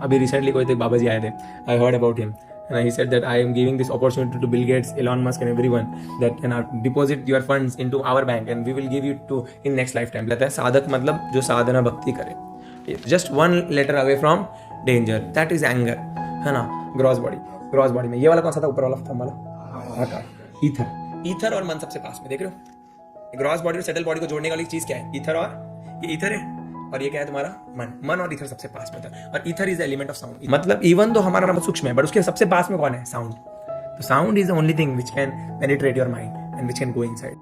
अभी रिसेंटली कोई तो बाबा जी आए थे, I heard about him and he said that I am giving this opportunity to Bill Gates, Elon Musk and everyone that can deposit your funds into our bank and we will give you to in next lifetime. कहता है साधक मतलब जो साधना भक्ति करे, just one letter away from danger, that is anger, है ना. Gross body में ये वाला कौन सा था, ऊपर वाला था हमारा आकाश, ईथर और मन सबसे पास में, देख रहे हो. ग्रॉस बॉडी और सेटल बॉडी को जोड़ने वाली चीज क्या है, ईथर, और ये ईथर है और ये क्या है तुम्हारा मन और ईथर सबसे पास में था. और ether is element of sound, मतलब इवन तो हमारा नंबर सूक्ष्म है बट उसके सबसे पास में कौन है, साउंड. तो sound is the only thing which can penetrate your mind and which can go inside.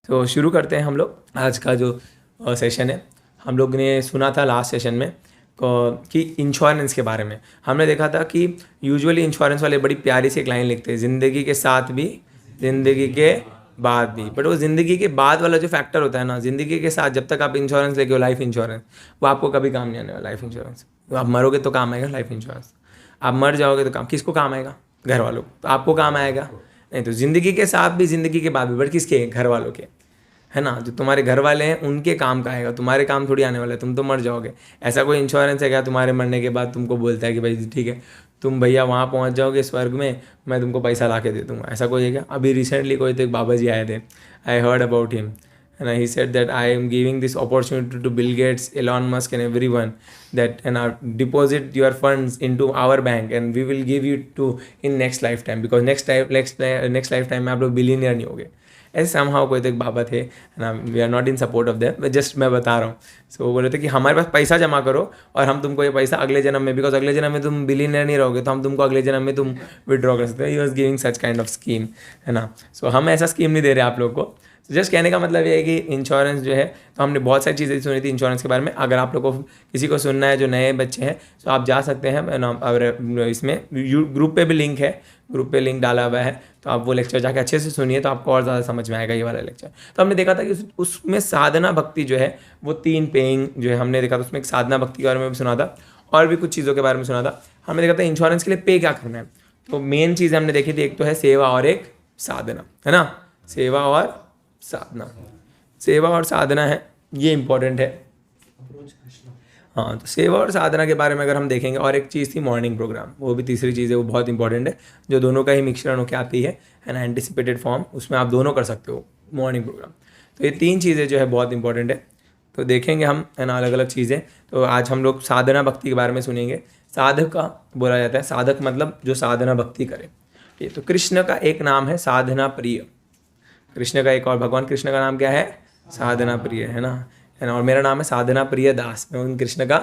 तो शुरू करते हैं हम लोग आज का जो सेशन है. हम लोग ने सुना था लास्ट सेशन में कि इंश्योरेंस के बारे में. हमने देखा था कि यूजुअली इंश्योरेंस वाले बड़ी प्यारी सी एक लाइन लिखते हैं, ज़िंदगी के साथ भी ज़िंदगी के बाद भी. बट वो ज़िंदगी के बाद वाला जो फैक्टर होता है ना, ज़िंदगी के साथ जब तक आप इंश्योरेंस लेके हो, लाइफ इंश्योरेंस, वो आपको कभी काम नहीं आने वाला. लाइफ इंश्योरेंस आप मरोगे तो काम आएगा, लाइफ इंश्योरेंस आप मर जाओगे तो काम किसको काम आएगा, घर वालों को. तो आपको काम आएगा नहीं. तो ज़िंदगी के साथ भी ज़िंदगी के बाद भी, बट किसके, घर वालों के, है ना. जो तुम्हारे घर वाले हैं उनके काम का आएगा, तुम्हारे काम थोड़ी आने वाला है, तुम तो मर जाओगे. ऐसा कोई इंश्योरेंस है क्या तुम्हारे मरने के बाद तुमको बोलता है कि भाई ठीक है तुम भैया वहाँ पहुँच जाओगे स्वर्ग में, मैं तुमको पैसा ला के दे दूँगा. ऐसा कोई है क्या. अभी रिसेंटली कोई तो एक बाबा जी आए थे, I heard about him and he said that I am giving this opportunity to Bill Gates, Elon Musk and everyone that deposit your funds into our bank and we will give you to in next lifetime because next lifetime में आप लोग billionaire नहीं होगे. ऐसे somehow कोई तो एक बाबा थे ना, we are not in support of them, just मैं बता रहा हूँ. सो वो बोले थे कि हमारे पास पैसा जमा करो और हम तुमको ये पैसा अगले जन्म में, बिकॉज अगले जन्म में तुम बिलियनियर नहीं रहोगे तो हम तुमको अगले जन्म में तुम विड्रॉ कर सकते हो. He was giving such kind of scheme, है ना. सो हम ऐसा स्कीम नहीं दे रहे आप लोग को. जस्ट कहने का मतलब ये है कि इंश्योरेंस जो है, तो हमने बहुत सारी चीज़ें सुनी थी इंश्योरेंस के बारे में. अगर आप लोग को किसी को सुनना है जो नए बच्चे हैं तो आप जा सकते हैं. और इसमें ग्रुप पे भी लिंक है, ग्रुप पे लिंक डाला हुआ है, तो आप वो लेक्चर जाके अच्छे से सुनिए तो आपको और ज़्यादा समझ में आएगा ये वाला लेक्चर. तो हमने देखा था कि उसमें साधना भक्ति जो है वो 3 पेइंग जो है हमने देखा था. उसमें एक साधना भक्ति के बारे में भी सुना था और भी कुछ चीज़ों के बारे में सुना था. हमने देखा था इंश्योरेंस के लिए पे क्या करना है. तो मेन चीज़ हमने देखी थी, एक तो है सेवा और एक साधना, है ना. सेवा और साधना, सेवा और साधना है, ये इम्पोर्टेंट है. हाँ, तो सेवा और साधना के बारे में अगर हम देखेंगे, और एक चीज़ थी मॉर्निंग प्रोग्राम, वो भी तीसरी चीज़ है, वो बहुत इंपॉर्टेंट है, जो दोनों का ही मिश्रण होकर आती है ना, एंटिसिपेटेड फॉर्म, उसमें आप दोनों कर सकते हो मॉर्निंग प्रोग्राम. तो ये 3 चीज़ें जो है बहुत इंपॉर्टेंट है. तो देखेंगे हम, है ना, अलग अलग चीज़ें. तो आज हम लोग साधना भक्ति के बारे में सुनेंगे. साधक का बोला जाता है, साधक मतलब जो साधना भक्ति करे. ये तो कृष्ण का एक नाम है साधना प्रिय. कृष्ण का एक और, भगवान कृष्ण का नाम क्या है, साधना प्रिय, है ना. और मेरा नाम है साधना प्रिय दास. मैं उन कृष्ण का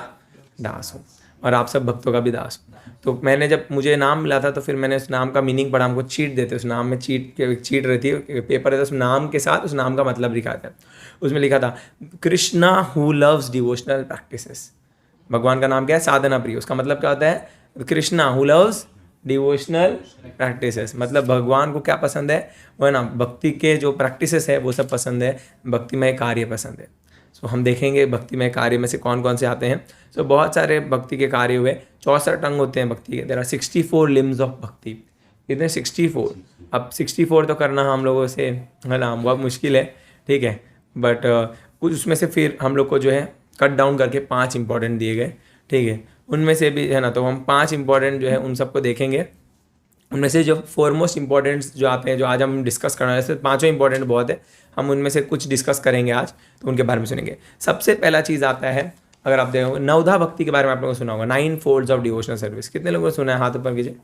दास हूँ और आप सब भक्तों का भी दास हूँ. तो मैंने जब मुझे नाम मिला था तो फिर मैंने उस नाम का मीनिंग पढ़ा. हमको चीट देते, उस नाम में चीट रहती है, पेपर रहता है, उस नाम के साथ उस नाम का मतलब लिखा था. उसमें लिखा था Krishna who loves devotional practices. भगवान का नाम क्या है, साधना प्रिय. उसका मतलब क्या होता है, Krishna who loves devotional practices. मतलब भगवान को क्या पसंद है, वो है ना, भक्ति के जो प्रैक्टिसेस है वो सब पसंद है, भक्तिमय कार्य पसंद है. सो हम देखेंगे भक्तिमय कार्य में से कौन कौन से आते हैं. सो बहुत सारे भक्ति के कार्य हुए. 64 अंग होते हैं भक्ति के. देयर आर 64 लिम्स ऑफ भक्ति. इतने 64. अब 64 तो करना हम लोगों से, है ना, बहुत मुश्किल है, ठीक है. बट कुछ उसमें से फिर हम लोग को जो है कट डाउन करके 5 इंपॉर्टेंट दिए गए, ठीक है. उनमें से भी, है ना, तो हम 5 इंपॉर्टेंट जो है उन सबको देखेंगे. उनमें से जो फोरमोस्ट इंपॉर्टेंट्स जो आते हैं, जो आज हम डिस्कस करना है, जैसे 5 इंपॉर्टेंट बहुत है, हम उनमें से कुछ डिस्कस करेंगे आज, तो उनके बारे में सुनेंगे. सबसे पहला चीज़ आता है, अगर आप देखोगे, नवधा भक्ति के बारे में आप लोगों को सुना होगा. 9 फोल्ड्स ऑफ डिवोशनल सर्विस. कितने लोगों ने सुना है, हाथ ऊपर कीजिए.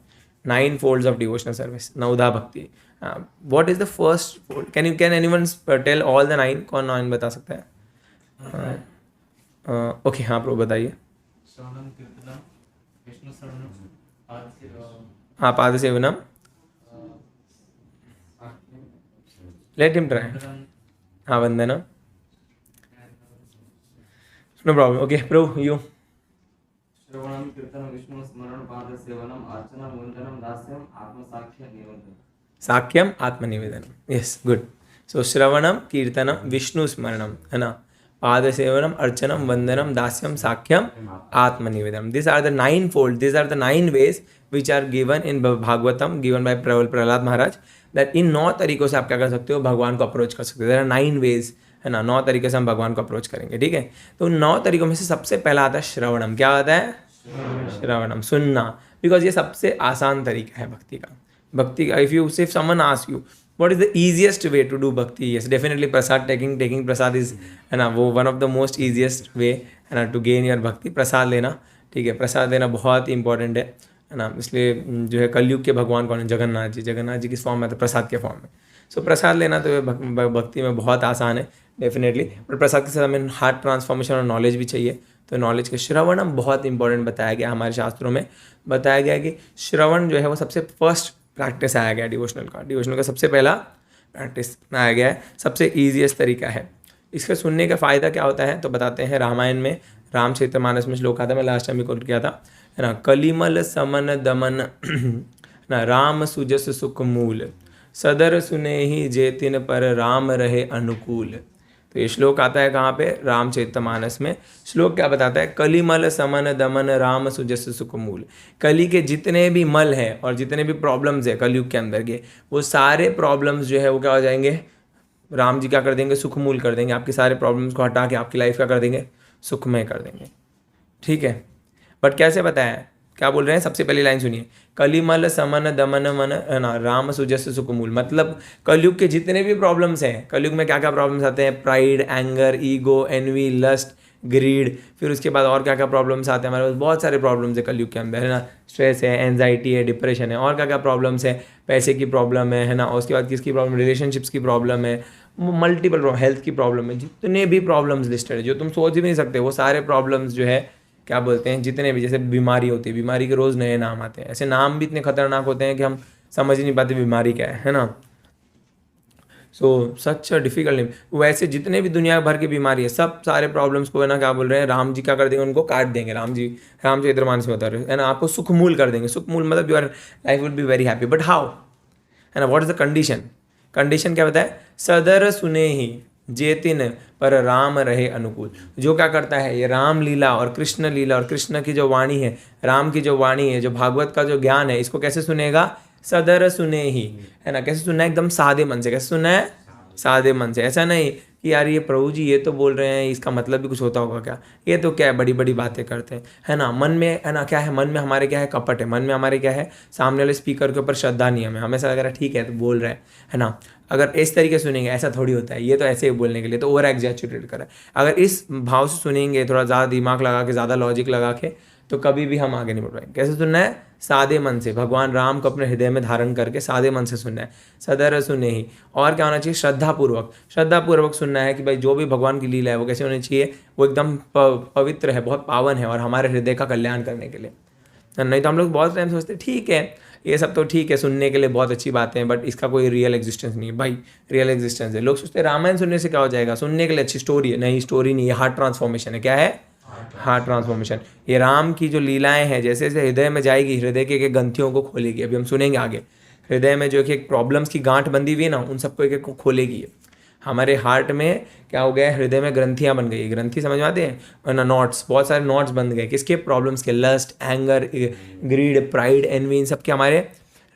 9 फोल्ड्स ऑफ डिवोशनल सर्विस, नवधा भक्ति. What is the first fold, can anyone tell all the 9? कौन 9 बता सकता है? ओके, हाँ प्रभु बताइए. हाँ, पाद सेवनम, लेट हिम ट्राई. हाँ, वंदनम, नो प्रॉब्लम. ओके प्रभु, यू. श्रवणम कीर्तनम विष्णु स्मरण पाद सेवनम अर्चनम वंदनम दास्यम आत्मसाख्य निवेदनम. साख्यम आत्मनिवेदनम. Yes, good. सो श्रवणम कीर्तनम विष्णु स्मरणम, है ना, पाद सेवनम अर्चनम वंदनम दास्यम साख्यम आत्मनिवेदनम. This are the 9 fold, this are the 9 ways which are given in Bhagavatam, given by Prahlad Maharaj, that in 9 तरीकों से आप क्या कर सकते हो, भगवान को अप्रोच कर सकते हो. देयर आर 9 वेज, है ना। 9 तरीके से हम भगवान को अप्रोच करेंगे, ठीक है। तो 9 तरीकों में से सबसे पहला आता है श्रवणम। क्या आता है? श्रवणम, सुनना। बिकॉज ये सबसे आसान तरीका है भक्ति का। If someone ask you what is the easiest way to do bhakti, yes definitely prasad taking prasad is, है ना, वो one of the most easiest way, है ना, टू गेन योर भक्ति। प्रसाद लेना, ठीक है, प्रसाद लेना बहुत ही इंपॉर्टेंट है ना। इसलिए जो है कलयुग के भगवान कौन है? जगन्नाथ जी किस फॉर्म में आते हैं? प्रसाद के फॉर्म में। सो प्रसाद लेना तो भक्ति में बहुत आसान है डेफिनेटली, बट प्रसाद के साथ हमें हार्ट ट्रांसफॉर्मेशन और नॉलेज भी चाहिए। तो नॉलेज के श्रवणम बहुत इंपॉर्टेंट बताया गया हमारे शास्त्रों में। बताया गया कि श्रवण जो है वो सबसे फर्स्ट प्रैक्टिस आया गया डिवोशनल का सबसे पहला प्रैक्टिस आया गया है, सबसे ईजीएस्ट तरीका है। इसके सुनने का फ़ायदा क्या होता है तो बताते हैं। रामायण में रामचरितमानस में श्लोक आता है, मैं लास्ट टाइम भी कोट किया था, है ना। कलिमल समन दमन ना राम सुजस सुख मूल, सदर सुने ही जेतिन पर राम रहे अनुकूल। तो ये श्लोक आता है कहाँ पे? रामचरितमानस में। श्लोक क्या बताता है? कलिमल समन दमन राम सुजस सुख मूल। कली के जितने भी मल है और जितने भी प्रॉब्लम्स है कलयुग के अंदर के, वो सारे प्रॉब्लम्स जो है वो क्या हो जाएंगे? राम जी क्या कर देंगे? सुखमूल कर देंगे। आपके सारे प्रॉब्लम्स को हटा के आपकी लाइफ क्या कर देंगे? सुखमय कर देंगे, ठीक है। बट कैसे बताया? क्या बोल रहे हैं? सबसे पहली लाइन सुनिए, कलिमल समन दमन मन ना राम सुजस सुखमूल। मतलब कलयुग के जितने भी प्रॉब्लम्स हैं, कलयुग में क्या क्या प्रॉब्लम्स आते हैं? Pride, anger, ego, envy, lust, greed, फिर उसके बाद और क्या क्या प्रॉब्लम्स आते हैं हमारे पास? बहुत सारे प्रॉब्लम्स है कलयुग के अंदर, है ना। स्ट्रेस है, एंजाइटी है, डिप्रेशन है, और क्या क्या प्रॉब्लम्स है? पैसे की प्रॉब्लम है ना। उसके बाद किसकी प्रॉब्लम? रिलेशनशिप्स की प्रॉब्लम है, मल्टीपल प्रॉब्लम, हेल्थ की प्रॉब्लम है, जितने भी प्रॉब्लम्स लिस्टेड है जो तुम सोच भी नहीं सकते, वो सारे प्रॉब्लम्स जो है क्या बोलते हैं, जितने भी, जैसे बीमारी होती है, बीमारी के रोज़ नए नाम आते हैं। ऐसे नाम भी इतने खतरनाक होते हैं कि हम समझ ही नहीं पाते बीमारी क्या है ना। सो सच डिफिकल्ट नेम। वैसे जितने भी दुनिया भर की बीमारी है, सब सारे प्रॉब्लम्स को है ना क्या बोल रहे हैं, राम जी क्या कर देंगे? उनको काट देंगे। रामचरितमानस में बता रहे है ना, आपको सुखमूल कर देंगे। सुखमूल मतलब your life will be very happy. But how, है ना, what is the condition? Condition क्या बताए? सदर सुने ही जेतिन पर राम रहे अनुकूल। जो क्या करता है? ये राम लीला और कृष्ण की जो वाणी है, राम की जो वाणी है, जो भागवत का जो ज्ञान है, इसको कैसे सुनेगा? सदर सुने ही, है ना। कैसे सुनना है? एकदम सादे मन से। कैसे सुनना है? सादे मन से। ऐसा नहीं कि यार ये प्रभु जी ये तो बोल रहे हैं, इसका मतलब भी कुछ होता होगा क्या, ये तो क्या है बड़ी बड़ी बातें करते हैं, है ना। मन में, है ना, क्या है? मन में हमारे क्या है? कपट है। मन में हमारे क्या है? सामने वाले स्पीकर के ऊपर श्रद्धा नहीं है हमें। हमें ऐसा लग रहा है ठीक है तो बोल रहा है ना। अगर इस तरीके से सुनेंगे, ऐसा थोड़ी होता है, ये तो ऐसे ही बोलने के लिए, तो ओवर एग्जैचुरेट करा है। अगर इस भाव से सुनेंगे, थोड़ा ज़्यादा दिमाग लगा के, ज़्यादा लॉजिक लगा के, तो कभी भी हम आगे नहीं बढ़ पाएंगे। कैसे सुनना है? सादे मन से। भगवान राम को अपने हृदय में धारण करके सादे मन से सुनना है। सदर सुने ही। और क्या होना चाहिए? श्रद्धापूर्वक सुनना है कि भाई जो भी भगवान की लीला है वो कैसे होनी चाहिए? वो एकदम पवित्र है, बहुत पावन है, और हमारे हृदय का कल्याण करने के लिए। नहीं तो हम लोग बहुत टाइम सोचते ठीक है ये सब तो ठीक है, सुनने के लिए बहुत अच्छी बातें हैं, बट इसका कोई रियल एग्जिस्टेंस नहीं है। भाई रियल एग्जिस्टेंस है। लोग सोचते हैं रामायण सुनने से क्या हो जाएगा? सुनने के लिए अच्छी स्टोरी है। नहीं, स्टोरी नहीं, ये हार्ट ट्रांसफॉर्मेशन है। क्या है? Heart transformation. ये राम की जो लीलाएं हैं, जैसे जैसे हृदय में जाएगी, हृदय के ग्रंथियों को खोलेगी। अभी हम सुनेंगे आगे, हृदय में जो एक प्रॉब्लम्स की गांठ बंधी हुई है ना, उन सबको एक एक को खोलेगी ये। हमारे हार्ट में क्या हो गया है? हृदय में ग्रंथियां बन गई। ग्रंथि समझ में आते हैं ना? नॉट्स, बहुत सारे नॉट्स बन गए। किसके? प्रॉब्लम्स के। Lust, anger, greed, pride, envy, इन सब के हमारे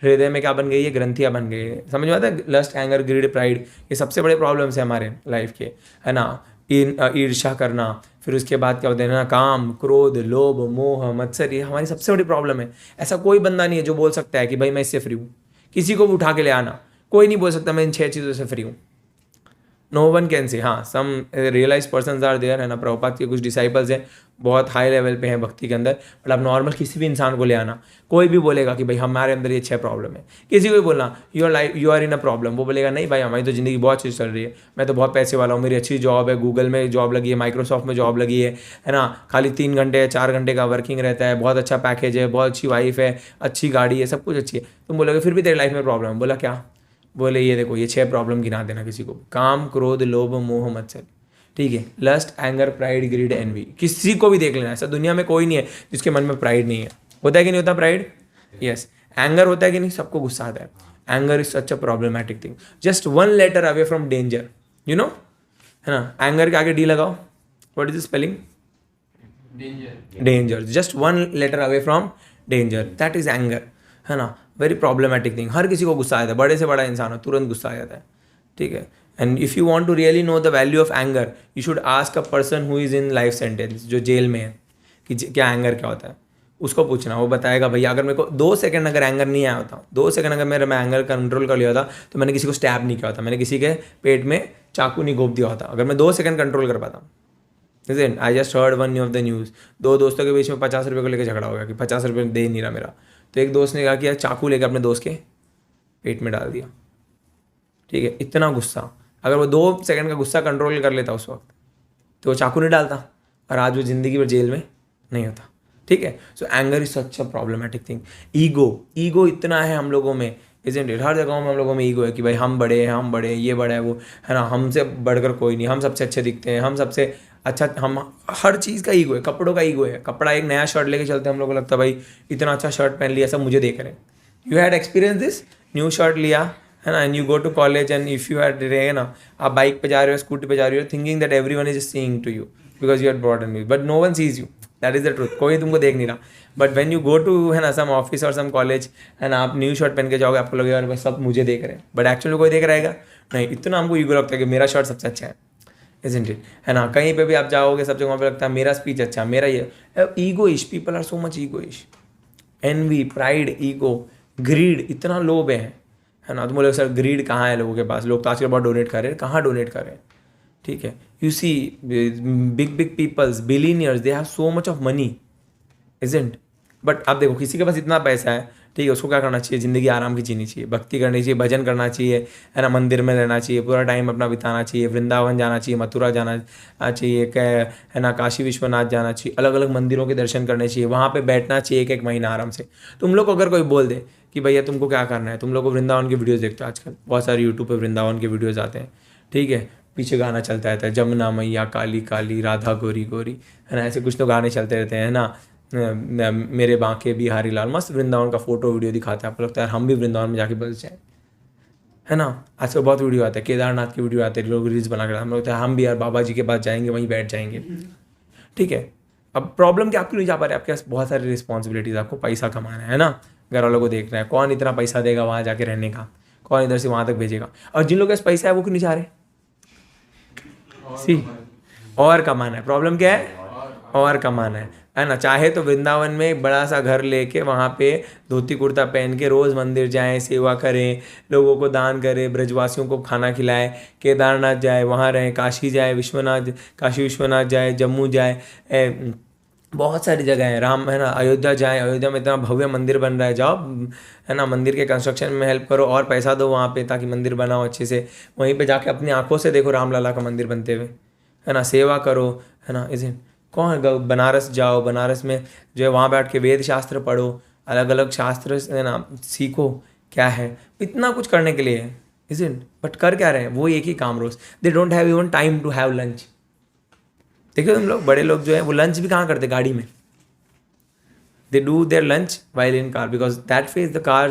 हृदय में क्या बन गई है? ग्रंथियां बन गई है। समझ में आता है? लस्ट, एंगर, ग्रीड, प्राइड, ये सबसे बड़े प्रॉब्लम्स हैं हमारे लाइफ के, है ना। ईर्ष्या करना, फिर उसके बाद क्या होता है ना, काम, क्रोध, लोभ, मोह, मत्सर, ये हमारी सबसे बड़ी प्रॉब्लम है। ऐसा कोई बंदा नहीं है जो बोल सकता है कि भाई मैं इससे फ्री हूँ। किसी को भी उठा के ले आना, कोई नहीं बोल सकता मैं इन 6 चीज़ों से फ्री हूँ। No one can say. हाँ, सम रियलाइज पर्सन्स आर देयर, है ना। प्रभुपाद के कुछ डिसाइपल्स हैं, बहुत हाई लेवल पे हैं भक्ति के अंदर, बट आप नॉर्मल किसी भी इंसान को ले आना, कोई भी बोलेगा कि भाई हमारे अंदर ये 6 प्रॉब्लम है। किसी को भी बोलना you are in a problem, वो बोलेगा नहीं भाई हमारी तो ज़िंदगी बहुत अच्छी चल रही है, मैं तो बहुत पैसे वाला हूँ, मेरी अच्छी जॉब है, गूगल में जॉब लगी है, माइक्रोसॉफ्ट में जॉब लगी है ना। खाली 3 घंटे 4 घंटे का वर्किंग रहता है, बहुत अच्छा पैकेज है, बहुत अच्छी वाइफ है, अच्छी गाड़ी है, सब कुछ अच्छी है। तुम बोलोगे फिर भी तेरी लाइफ में प्रॉब्लम है। बोला क्या? बोले ये देखो ये 6 प्रॉब्लम गिना देना किसी को। काम, क्रोध, लोभ, मोह, मत्सर, ठीक है। Lust, anger, pride, greed, envy, किसी को भी देख लेना। ऐसा दुनिया में कोई नहीं है जिसके मन में प्राइड नहीं है। होता है कि नहीं होता प्राइड? यस। एंगर होता है कि नहीं? सबको गुस्सा आता है। Anger is such a problematic thing. Just 1 letter away from danger, you know, है ना। एंगर के आगे डी लगाओ, what is the spelling? Danger. Just 1 letter away from danger, that is anger, है ना। Very problematic thing. हर किसी को गुस्सा आ जाता है, बड़े से बड़ा इंसान हो तुरंत गुस्सा आ जाता है, ठीक है। And if you want to really know the value of anger, you should ask a person who is in life sentence, जो जेल में है, कि क्या एंगर क्या होता है, उसको पूछना, वो बताएगा भैया अगर मेरे को 2 सेकंड अगर एंगर नहीं आया होता, 2 सेकंड अगर मैं एंगर कंट्रोल कर लिया होता, तो मैंने किसी को स्टैब नहीं किया होता, मैंने किसी के पेट में चाकू नहीं घोप दिया होता, अगर मैं 2 सेकंड कंट्रोल कर पाता। Isn't I just heard one of the news, 2 दोस्तों के बीच में 50 रुपये को लेकर झगड़ा हो गया कि 50 रुपये दे नहीं रहा मेरा, तो एक दोस्त ने कहा कि यार चाकू लेकर अपने दोस्त के पेट में डाल दिया। ठीक है, इतना गुस्सा, अगर वो 2 सेकंड का गुस्सा कंट्रोल कर लेता उस वक्त, तो वो चाकू नहीं डालता और आज वो ज़िंदगी भर जेल में नहीं होता। ठीक है, सो anger is such a problematic thing. Ego इतना है हम लोगों में, इजंट इट, हर जगह में हम लोगों में ईगो है कि भाई हम बड़े हैं, हम बड़े हैं, ये बड़ा है, वो है ना, हमसे बढ़कर कोई नहीं, हम सबसे अच्छे दिखते हैं, हम सबसे अच्छा, हम हर चीज़ का ईगो है, कपड़ों का ईगो है, कपड़ा एक नया शर्ट लेके चलते हैं, हम लोग को लगता है भाई इतना अच्छा शर्ट पहन लिया, सब मुझे देख रहे हैं। You had experience this, new shirt लिया है ना, and you go to college, and if you had, है ना, आप बाइक पे जा रहे हो, स्कूटी पे जा रहे हो, thinking that everyone is seeing to you because you had brought in you, but no one sees you, that is the truth, कोई तुमको देख नहीं रहा। But when you go to, है ना, सम ऑफिस और सम कॉलेज, है ना, आप न्यू शर्ट पहन के जाओगे, आपको लगेगा बस सब मुझे देख रहे हैं, बट एक्चुअली कोई देख रहेगा नहीं, इतना हमको ईगो लगता है कि मेरा शर्ट सबसे अच्छा है, इजंट इट, है ना। कहीं पे भी आप जाओगे, सब जगह पे लगता है मेरा स्पीच अच्छा, मेरा ये, egoish, people are so much egoish, envy, pride, ego, greed, इतना लोभ है ना। तो बोले सर ग्रीड कहाँ है लोगों के पास, लोग तो आजकल बहुत डोनेट कर रहे हैं, कहाँ डोनेट कर रहे हैं। ठीक है, you see big peoples, billionaires, they have so much of money, isn't, but आप देखो किसी के पास इतना पैसा है, ठीक है, उसको क्या करना चाहिए, ज़िंदगी आराम की जीनी चाहिए, भक्ति करनी चाहिए, भजन करना चाहिए, है ना, मंदिर में रहना चाहिए, पूरा टाइम अपना बिताना चाहिए, वृंदावन जाना चाहिए, मथुरा जाना चाहिए, है ना, काशी विश्वनाथ जाना चाहिए, अलग अलग मंदिरों के दर्शन करने चाहिए, वहाँ पे बैठना चाहिए 1-1 महीना आराम से। तुम लोग को अगर कोई बोल दे कि भैया तुमको क्या करना है, तुम लोग को वृंदावन की वीडियोज़ देखते हो आजकल, बहुत सारे यूट्यूब पर वृंदावन के वीडियोज़ आते हैं, ठीक है, पीछे गाना चलता रहता है, जमुना मैया काली काली, राधा गोरी गोरी, है ना, ऐसे कुछ तो गाने चलते रहते हैं ना, मेरे बांके बिहारी लाल, मस्त वृंदावन का फोटो वीडियो दिखाता है, आपको लगता है हम भी वृंदावन में जाके बस जाए, है ना। आजकल बहुत वीडियो आते हैं, केदारनाथ की वीडियो आते हैं, लोग रील्स बना कर, हम लोग हम भी यार बाबा जी के पास जाएंगे, वहीं बैठ जाएंगे। ठीक है, अब प्रॉब्लम क्या, आपको नहीं जा पा रहे, आपके पास बहुत सारी रिस्पॉन्सिबिलिटीज़, आपको पैसा कमाना है ना, घर वालों को देखना है, कौन इतना पैसा देगा वहाँ जाके रहने का, कौन इधर से वहाँ तक भेजेगा, और जिन लोगों के पास पैसा है वो क्यों नहीं जा रहे, सी, और कमाना है, प्रॉब्लम क्या है, और कमाना है ना। चाहे तो वृंदावन में एक बड़ा सा घर लेके वहाँ पे धोती कुर्ता पहन के रोज़ मंदिर जाएं, सेवा करें, लोगों को दान करें, ब्रजवासियों को खाना खिलाएं, केदारनाथ जाए वहाँ रहें, काशी जाए, काशी विश्वनाथ जाए, जम्मू जाए, बहुत सारी जगह है, राम, है ना, अयोध्या जाए, अयोध्या में इतना भव्य मंदिर बन रहा है, जाओ, है ना, मंदिर के कंस्ट्रक्शन में हेल्प करो और पैसा दो वहाँ पे ताकि मंदिर बनाओ अच्छे से, वहीं पे जाके अपनी आंखों से देखो रामलला का मंदिर बनते हुए, है ना, सेवा करो, है ना। इसे कौन है, बनारस जाओ, बनारस में जो है वहाँ बैठ के वेद शास्त्र पढ़ो, अलग अलग शास्त्र, है ना, सीखो क्या है, इतना कुछ करने के लिए है, इजंट, बट कर क्या रहे हैं, वो एक ही काम रोज, they don't have even time to have lunch. देखो तुम लोग, बड़े लोग जो है वो लंच भी कहाँ करते, गाड़ी में, they do their lunch while in car, because that phase the car,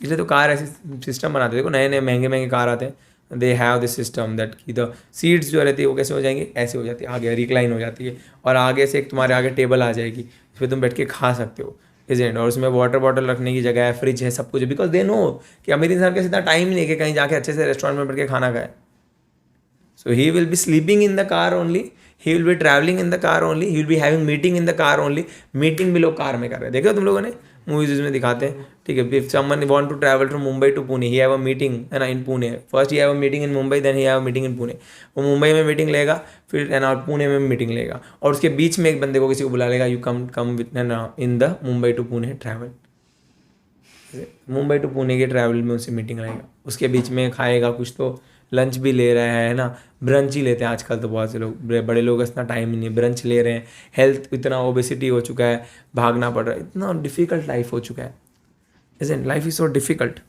इसलिए तो कार ऐसे सिस्टम बनाते हैं, देखो नए नए महंगे महंगे कार आते हैं, they have this system that की द सीट्स जो रहती है वो कैसे हो जाएंगी, ऐसे हो जाती है, आगे रिक्लाइन हो जाती है, और आगे से एक तुम्हारे आगे टेबल आ जाएगी, इस पर तुम बैठ के खा सकते हो, इजेंट, और उसमें वाटर बॉटल रखने की जगह है, फ्रिज है, सब कुछ है, बिकॉज दे नो कि अमीर इंसान के इतना टाइम नहीं है कि कहीं जाके अच्छे से रेस्टोरेंट में बैठ के खाना खाए। So he will be sleeping in the car only, he will be traveling in the car only, he will be having meeting in the car only, meeting भी लोग कार में कर रहे हैं, देखो तुम लोगों ने मूवीज में दिखाते हैं, ठीक है, if someone want to travel from Mumbai to Pune, he have a meeting, है ना, in Pune, first he have a meeting in Mumbai, then he have a meeting in Pune, वो मुंबई में मीटिंग लेगा, फिर है ना पुणे में मीटिंग लेगा, और उसके बीच में एक बंदे को किसी को बुला लेगा, यू कम विद, है ना, in the Mumbai to Pune travel, Mumbai to Pune के ट्रैवल में उससे मीटिंग रहेगा, उसके बीच में खाएगा कुछ, तो लंच भी ले रहा है ना, ब्रंच ही लेते हैं आजकल तो बहुत से लोग, बड़े लोग इतना टाइम ही नहीं है, ब्रंच ले रहे हैं, हेल्थ इतना ओबेसिटी हो चुका है, भागना पड़ रहा है, इतना डिफ़िकल्ट लाइफ हो चुका है, isn't, life is so difficult.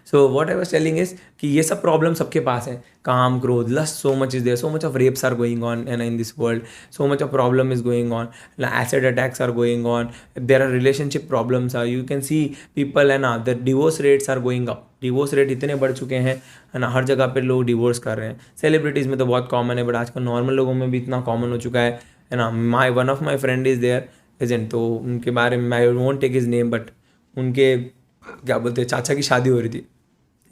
So what I was telling is कि ये सब प्रॉब्लम सबके पास है, काम, क्रोध, lust, so much is there, so much of rapes are going on and in this world, so much of problem is going on, acid attacks are going on, there are relationship problems are, you can see people, है ना, the divorce rates are going up, divorce rate इतने बढ़ चुके हैं, है ना, हर जगह पे लोग डिवोर्स कर रहे हैं, सेलिब्रिटीज़ में तो बहुत कॉमन है, बट आजकल नॉर्मल लोगों में भी इतना कॉमन हो चुका है ना। One of my friend is there, isn't, तो उनके बारे में, I won't take his name, but उनके क्या बोलते हैं, चाचा की शादी हो रही थी,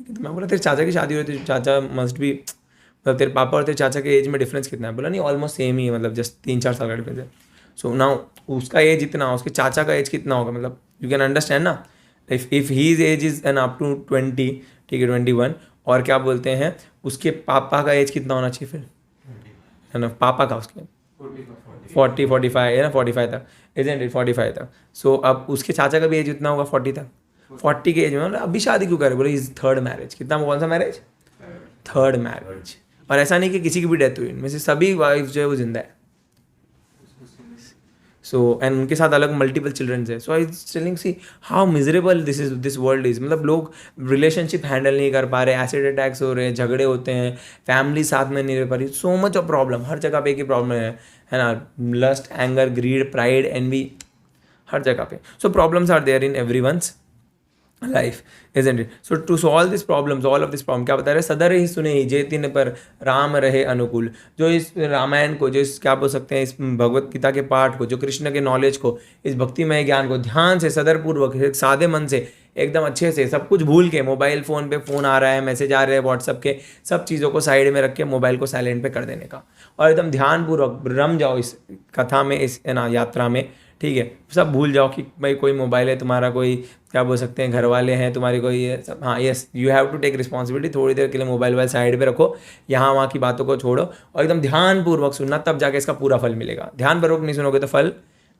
तो मैं बोला तेरे चाचा की शादी हुई थी, चाचा मस्ट भी, मतलब तेरे पापा और तेरे चाचा के एज में डिफरेंस कितना है? बोला नहीं ऑलमोस्ट सेम ही है, मतलब जस्ट 3-4 साल का डिफरेंस है। सो नाउ उसका एज इतना, उसके चाचा का एज कितना होगा, मतलब यू कैन अंडरस्टैंड ना। If his age is an up to 20, ठीक है 21, और क्या बोलते हैं उसके पापा का एज कितना होना चाहिए फिर, है ना, पापा का उसके 40-45 है ना, 45 तक, इजंट इट 45 तक। सो अब उसके चाचा का भी एज इतना होगा 40 तक, 40 के एज में, मतलब अभी शादी क्यों करे? बोले इज थर्ड मैरिज। कितना, कौन सा मैरिज? Third marriage. और ऐसा नहीं कि किसी की भी डेथ हुई, इनमें से सभी वाइफ जो है वो जिंदा है। सो एंड उनके साथ अलग मल्टीपल चिल्ड्रन है। So I telling see how miserable this world is. मतलब लोग रिलेशनशिप हैंडल नहीं कर पा रहे, एसिड अटैक्स हो रहे हैं, झगड़े होते हैं, फैमिली साथ में नहीं रह पा रही, सो मच ऑफ प्रॉब्लम, हर जगह पे एक ही प्रॉब्लम है ना, lust, anger, greed, pride, envy, हर जगह पे। So problems are there in every one's life, isn't it? So to solve this problems, all of this problem, क्या बता रहे, सदर ही सुने ही जे तिन पर राम रहे अनुकूल। जो इस रामायण को, जो इस क्या बोल सकते हैं, इस भगवत गीता के पाठ को, जो कृष्ण के नॉलेज को, इस भक्तिमय ज्ञान को ध्यान से, सदरपूर्वक, एक सादे मन से, एकदम अच्छे से, सब कुछ भूल के, मोबाइल फ़ोन पे फ़ोन आ रहा है, मैसेज आ रहे हैं व्हाट्सअप के, सब चीज़ों को साइड में रख के मोबाइल को साइलेंट पे कर देने का, और एकदम ध्यानपूर्वक रम जाओ इस कथा में, इस ना यात्रा में, ठीक है। सब भूल जाओ कि भाई कोई मोबाइल है तुम्हारा, कोई क्या बोल सकते हैं घर वाले हैं तुम्हारी, कोई ये सब, हाँ yes you have to take responsibility. थोड़ी देर के लिए मोबाइल वाइल साइड पे रखो, यहाँ वहाँ की बातों को छोड़ो और एकदम ध्यानपूर्वक सुनना, तब जाके इसका पूरा फल मिलेगा। ध्यानपूर्वक नहीं सुनोगे तो फल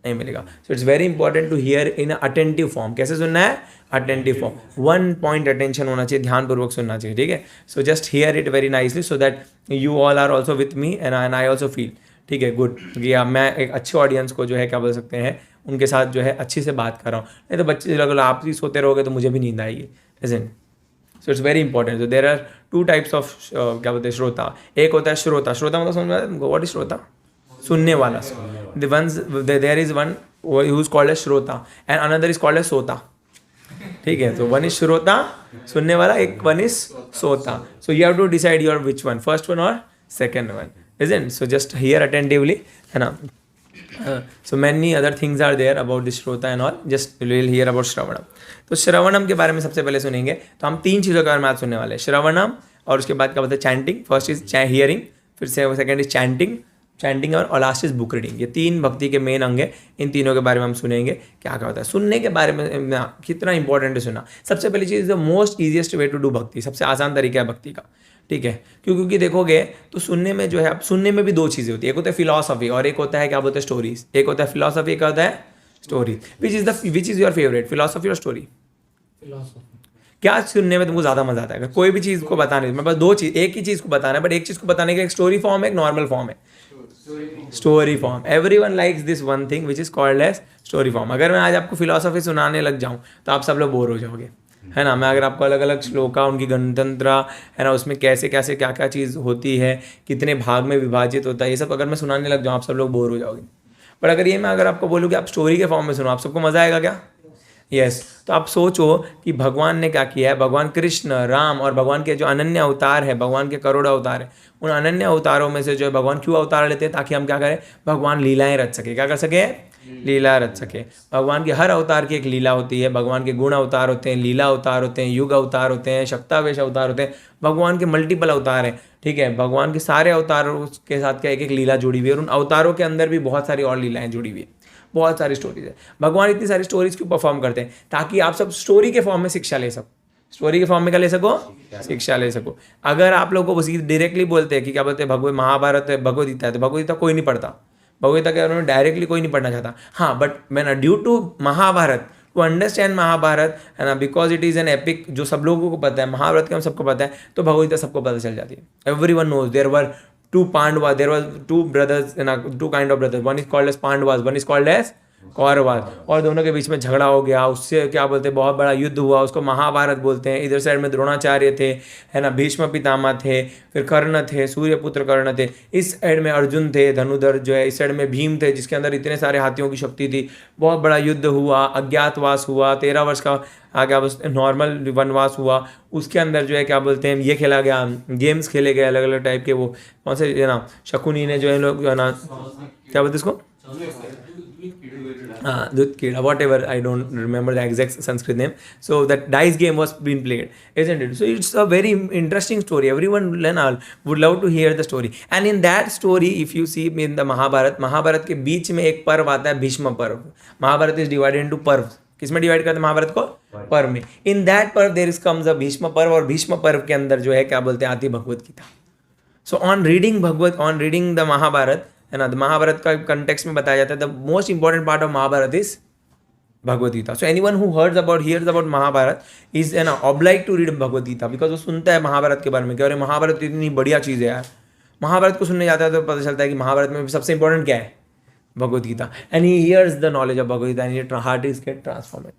नहीं मिलेगा। So it's very important to hear in attentive form. कैसे सुनना है? अटेंटिव फॉर्म, 1 पॉइंट अटेंशन होना चाहिए, ध्यानपूर्वक सुनना चाहिए, ठीक है। So just hear it very nicely so that you all are also with me and I also feel, ठीक है, गुड, या मैं एक अच्छे ऑडियंस को जो है क्या बोल सकते हैं उनके साथ जो है अच्छी से बात कर रहा हूँ। नहीं तो बच्चे लगो आप ही सोते रहोगे तो मुझे भी नींद आएगी, isn't? So it's very important. So there are 2 types of क्या बोलते हैं श्रोता। एक होता है श्रोता, श्रोता मतलब समझ में आता है व्हाट इज श्रोता? सुनने वाला। There is one who is called as श्रोता and another is called as सोता, ठीक है। तो वन इज श्रोता सुनने वाला, एक वन इज सोता। So you have to decide your which one, first one और second one, isn't? So just hear attentively, है ना। So many other things are there about this श्रोता and all, just we'll hear about श्रवणम। तो श्रवणम के बारे में सबसे पहले सुनेंगे। तो हम 3 चीज़ों के बारे में आज सुनने वाले हैं, श्रवणम, और उसके बाद क्या बोलते हैं चैंटिंग। फर्स्ट इज हियरिंग, फिर से सेकेंड इज चैंटिंग और लास्ट इज बुक रीडिंग। ये 3 भक्ति के मेन अंग है। इन तीनों के बारे में हम सुनेंगे क्या क्या होता है। सुनने के बारे में ना, कितना इंपॉर्टेंट है सुनना। सबसे पहली चीज़, the most easiest way to do bhakti, सबसे आसान तरीका है भक्ति का, ठीक है। क्योंकि देखोगे तो सुनने में जो है, अब सुनने में भी 2 चीज़ें होती है, एक होता है फिलॉसफी और एक होता है क्या बोलते हैं स्टोरीज। एक होता है फिलॉसफी, एक होता है story. Which is your favourite, philosophy और स्टोरी? क्या सुनने में तुमको ज़्यादा मजा आता है? कोई भी चीज़ को बताने में, बस 2 चीज़, एक ही चीज़ को बताना है, बट एक चीज़ को बताने का एक स्टोरी फॉर्म है, एक नॉर्मल फॉर्म है। Story form, everyone likes this one thing which is called as story form. अगर मैं आज आपको फिलॉसफी सुनाने लग जाऊँ तो आप सब लोग बोर हो जाओगे, है ना। मैं अगर आपको अलग अलग श्लोका, उनकी गणतंत्र, है ना, उसमें कैसे कैसे क्या क्या चीज़ होती है, कितने भाग में विभाजित होता है, ये सब अगर मैं सुनाने लग जाऊँ आप सब लोग बोर हो जाओगे। पर अगर ये मैं अगर आपको बोलूँ कि आप स्टोरी के फॉर्म में सुनो, आप सबको मज़ा आएगा क्या? यस। तो आप सोचो कि भगवान ने क्या किया है, भगवान कृष्ण, राम और भगवान के जो अनन्य अवतार है, भगवान के करोड़ों अवतार है, उन अनन्य अवतारों में से जो है भगवान क्यों अवतार लेते हैं? ताकि हम क्या करें, भगवान लीलाएं रच सके। क्या कर सके? लीला रच सके। भगवान की हर अवतार की एक लीला होती है। भगवान के गुण अवतार होते हैं, लीला अवतार होते हैं, युग अवतार होते हैं, शक्तावेश अवतार होते हैं। भगवान के मल्टीपल अवतार हैं, ठीक है। भगवान के सारे अवतारों के साथ क्या एक एक लीला जुड़ी हुई है, और उन अवतारों के अंदर भी बहुत सारी और लीलाएं जुड़ी हुई है, बहुत सारी स्टोरीज है। भगवान इतनी सारी स्टोरीज क्यों परफॉर्म करते हैं? ताकि आप सब स्टोरी के फॉर्म में शिक्षा ले सको। स्टोरी के फॉर्म में क्या ले सको? शिक्षा ले सको। अगर आप लोगों को डायरेक्टली बोलते हैं कि क्या बोलते हैं, भगवत महाभारत है, भगवत गीता है, तो भगवत गीता कोई नहीं पढ़ता, भगवत गीता के बारे में डायरेक्टली कोई नहीं पढ़ना चाहता। हाँ, but man due to Mahabharat, to understand Mahabharat, है ना, because it is an epic, जो सब लोगों को पता है, महाभारत के हम सबको पता है, तो भगवत गीता सबको पता चल जाती है। Everyone knows there were 2 Pandava, there were 2 brothers, है ना, 2 kind of brothers, one is called as Pandavas, one is called as Kauravas, और दोनों के बीच में झगड़ा हो गया, उससे क्या बोलते हैं बहुत बड़ा युद्ध हुआ, उसको महाभारत बोलते हैं। इधर साइड में द्रोणाचार्य थे, है ना, भीष्म पितामह थे, फिर कर्ण थे, सूर्यपुत्र कर्ण थे, इस साइड में अर्जुन थे धनुधर जो है, इस साइड में भीम थे जिसके अंदर इतने सारे हाथियों की शक्ति थी। बहुत बड़ा युद्ध हुआ, अज्ञातवास हुआ, 13 वर्ष का क्या बोलते हैं नॉर्मल वनवास हुआ। उसके अंदर जो है क्या बोलते हैं ये खेला गया, गेम्स खेले गए अलग अलग टाइप के, वो कौन से, है ना, शकुनी ने जो है लोग, है ना, क्या बोलते हैं इसको, Dudkeda, whatever, I don't remember the exact Sanskrit name. So that dice game was being played, isn't it? So it's a very interesting story. Everyone would love to hear the story. And in that story, if you see in the Mahabharat के बीच में एक पर्व आता है, भीष्म पर्व. Mahabharat is divided into पर्व. किसमें divide करते हैं महाभारत को? पर्व में. इन दैट पर्व there is comes a Bhishma पर्व, और भीष्म पर्व के अंदर जो है क्या बोलते हैं, आती Bhagavad Gita. So on reading the Mahabharata, है ना, महाभारत का कंटेक्स्ट में बताया जाता है, the most important part of Mahabharata is Bhagavad Gita. So anyone who hears about Mahabharata is, है ना, oblige to read Bhagavad Gita, because वो सुनता है महाभारत के बारे में कि अरे महाभारत इतनी बढ़िया चीज़ है यार. महाभारत को सुनने जाता है तो पता चलता है कि महाभारत में सबसे इंपॉर्टेंट क्या है, Bhagavad Gita. And he hears the knowledge of Bhagavad Gita and heart is get transformed.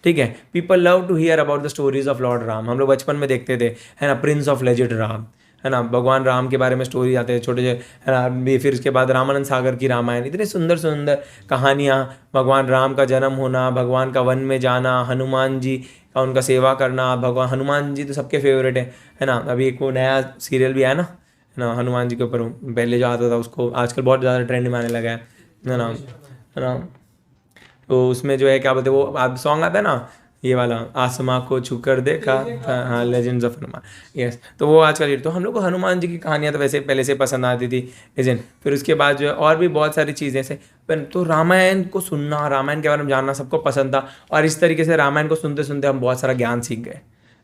ठीक है. People love to hear about the stories of Lord Ram. हम लोग बचपन में देखते थे, है ना, प्रिंस ऑफ लेजेंड राम, है ना, भगवान राम के बारे में स्टोरी आते हैं छोटे, है ना. फिर उसके बाद रामानंद सागर की रामायण, इतनी सुंदर सुंदर कहानियाँ, भगवान राम का जन्म होना, भगवान का वन में जाना, हनुमान जी का उनका सेवा करना. भगवान हनुमान जी तो सबके फेवरेट है ना. अभी एक वो नया सीरियल भी आया ना, है ना, हनुमान जी के ऊपर. पहले जो आता था उसको आजकल बहुत ज़्यादा ट्रेंड में आने लगा है ना, है ना. तो उसमें जो है क्या बोलते हैं, वो आप सॉन्ग आता है ना, ये वाला, आसमां को छूकर देखा, हाँ, लेजेंड्स ऑफ हनुमान. यस, तो वो आजकल. तो हम लोग को हनुमान जी की कहानियाँ तो वैसे पहले से पसंद आती थी, लेजेंड. फिर उसके बाद जो है और भी बहुत सारी चीज़ें से, तो रामायण को सुनना, रामायण के बारे में जानना सबको पसंद था. और इस तरीके से रामायण को सुनते सुनते हम बहुत सारा ज्ञान सीख गए,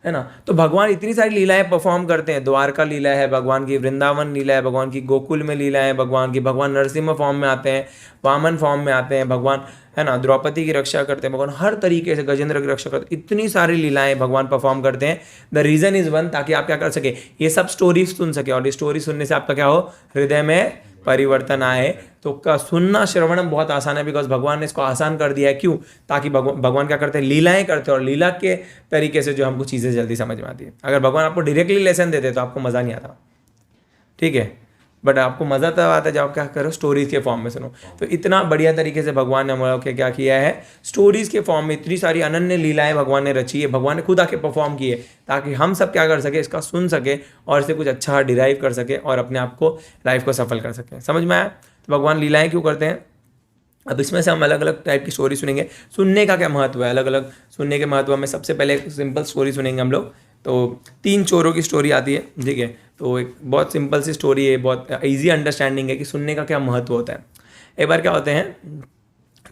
है ना. तो भगवान इतनी सारी लीलाएं परफॉर्म करते हैं. द्वारका लीला है भगवान की, वृंदावन लीला है भगवान की, गोकुल में लीला है भगवान की. भगवान नरसिम्हा फॉर्म में आते हैं, वामन फॉर्म में आते हैं भगवान, है ना. द्रौपदी की रक्षा करते हैं भगवान, हर तरीके से गजेंद्र की रक्षा करते हैं. इतनी सारी लीलाएं भगवान परफॉर्म करते हैं. द रीज़न इज़ वन, ताकि आप क्या कर सके, ये सब स्टोरी सुन सके. और ये स्टोरी सुनने से आपका क्या हो, हृदय में परिवर्तन आए. तो का सुनना, श्रवणम बहुत आसान है, बिकॉज भगवान ने इसको आसान कर दिया है. क्यों? ताकि भगवान क्या करते हैं, लीलाएं करते हैं, और लीला के तरीके से जो हमको चीज़ें जल्दी समझ में आती है. अगर भगवान आपको डायरेक्टली लेसन देते तो आपको मज़ा नहीं आता, ठीक है. बट आपको मज़ा तब आता है जब आप क्या करो, स्टोरीज़ के फॉर्म में सुनो. तो इतना बढ़िया तरीके से भगवान ने हम लोग क्या किया है, स्टोरीज़ के फॉर्म में इतनी सारी अनन्य लीलाएं भगवान ने रची है, भगवान ने खुद आके परफॉर्म किए, ताकि हम सब क्या कर सके, इसका सुन सके और इससे कुछ अच्छा डिराइव कर सके और अपने आप को, लाइफ को सफल कर सके. समझ में आया? तो भगवान लीलाएँ क्यों करते हैं. अब इसमें से हम अलग अलग टाइप की स्टोरी सुनेंगे. सुनने का क्या महत्व है, अलग अलग सुनने के महत्व में सबसे पहले एक सिंपल स्टोरी सुनेंगे हम लोग. तो 3 चोरों की स्टोरी आती है, ठीक है. तो एक बहुत सिंपल सी स्टोरी है, बहुत इजी अंडरस्टैंडिंग है कि सुनने का क्या महत्व होता है. एक बार क्या होते हैं,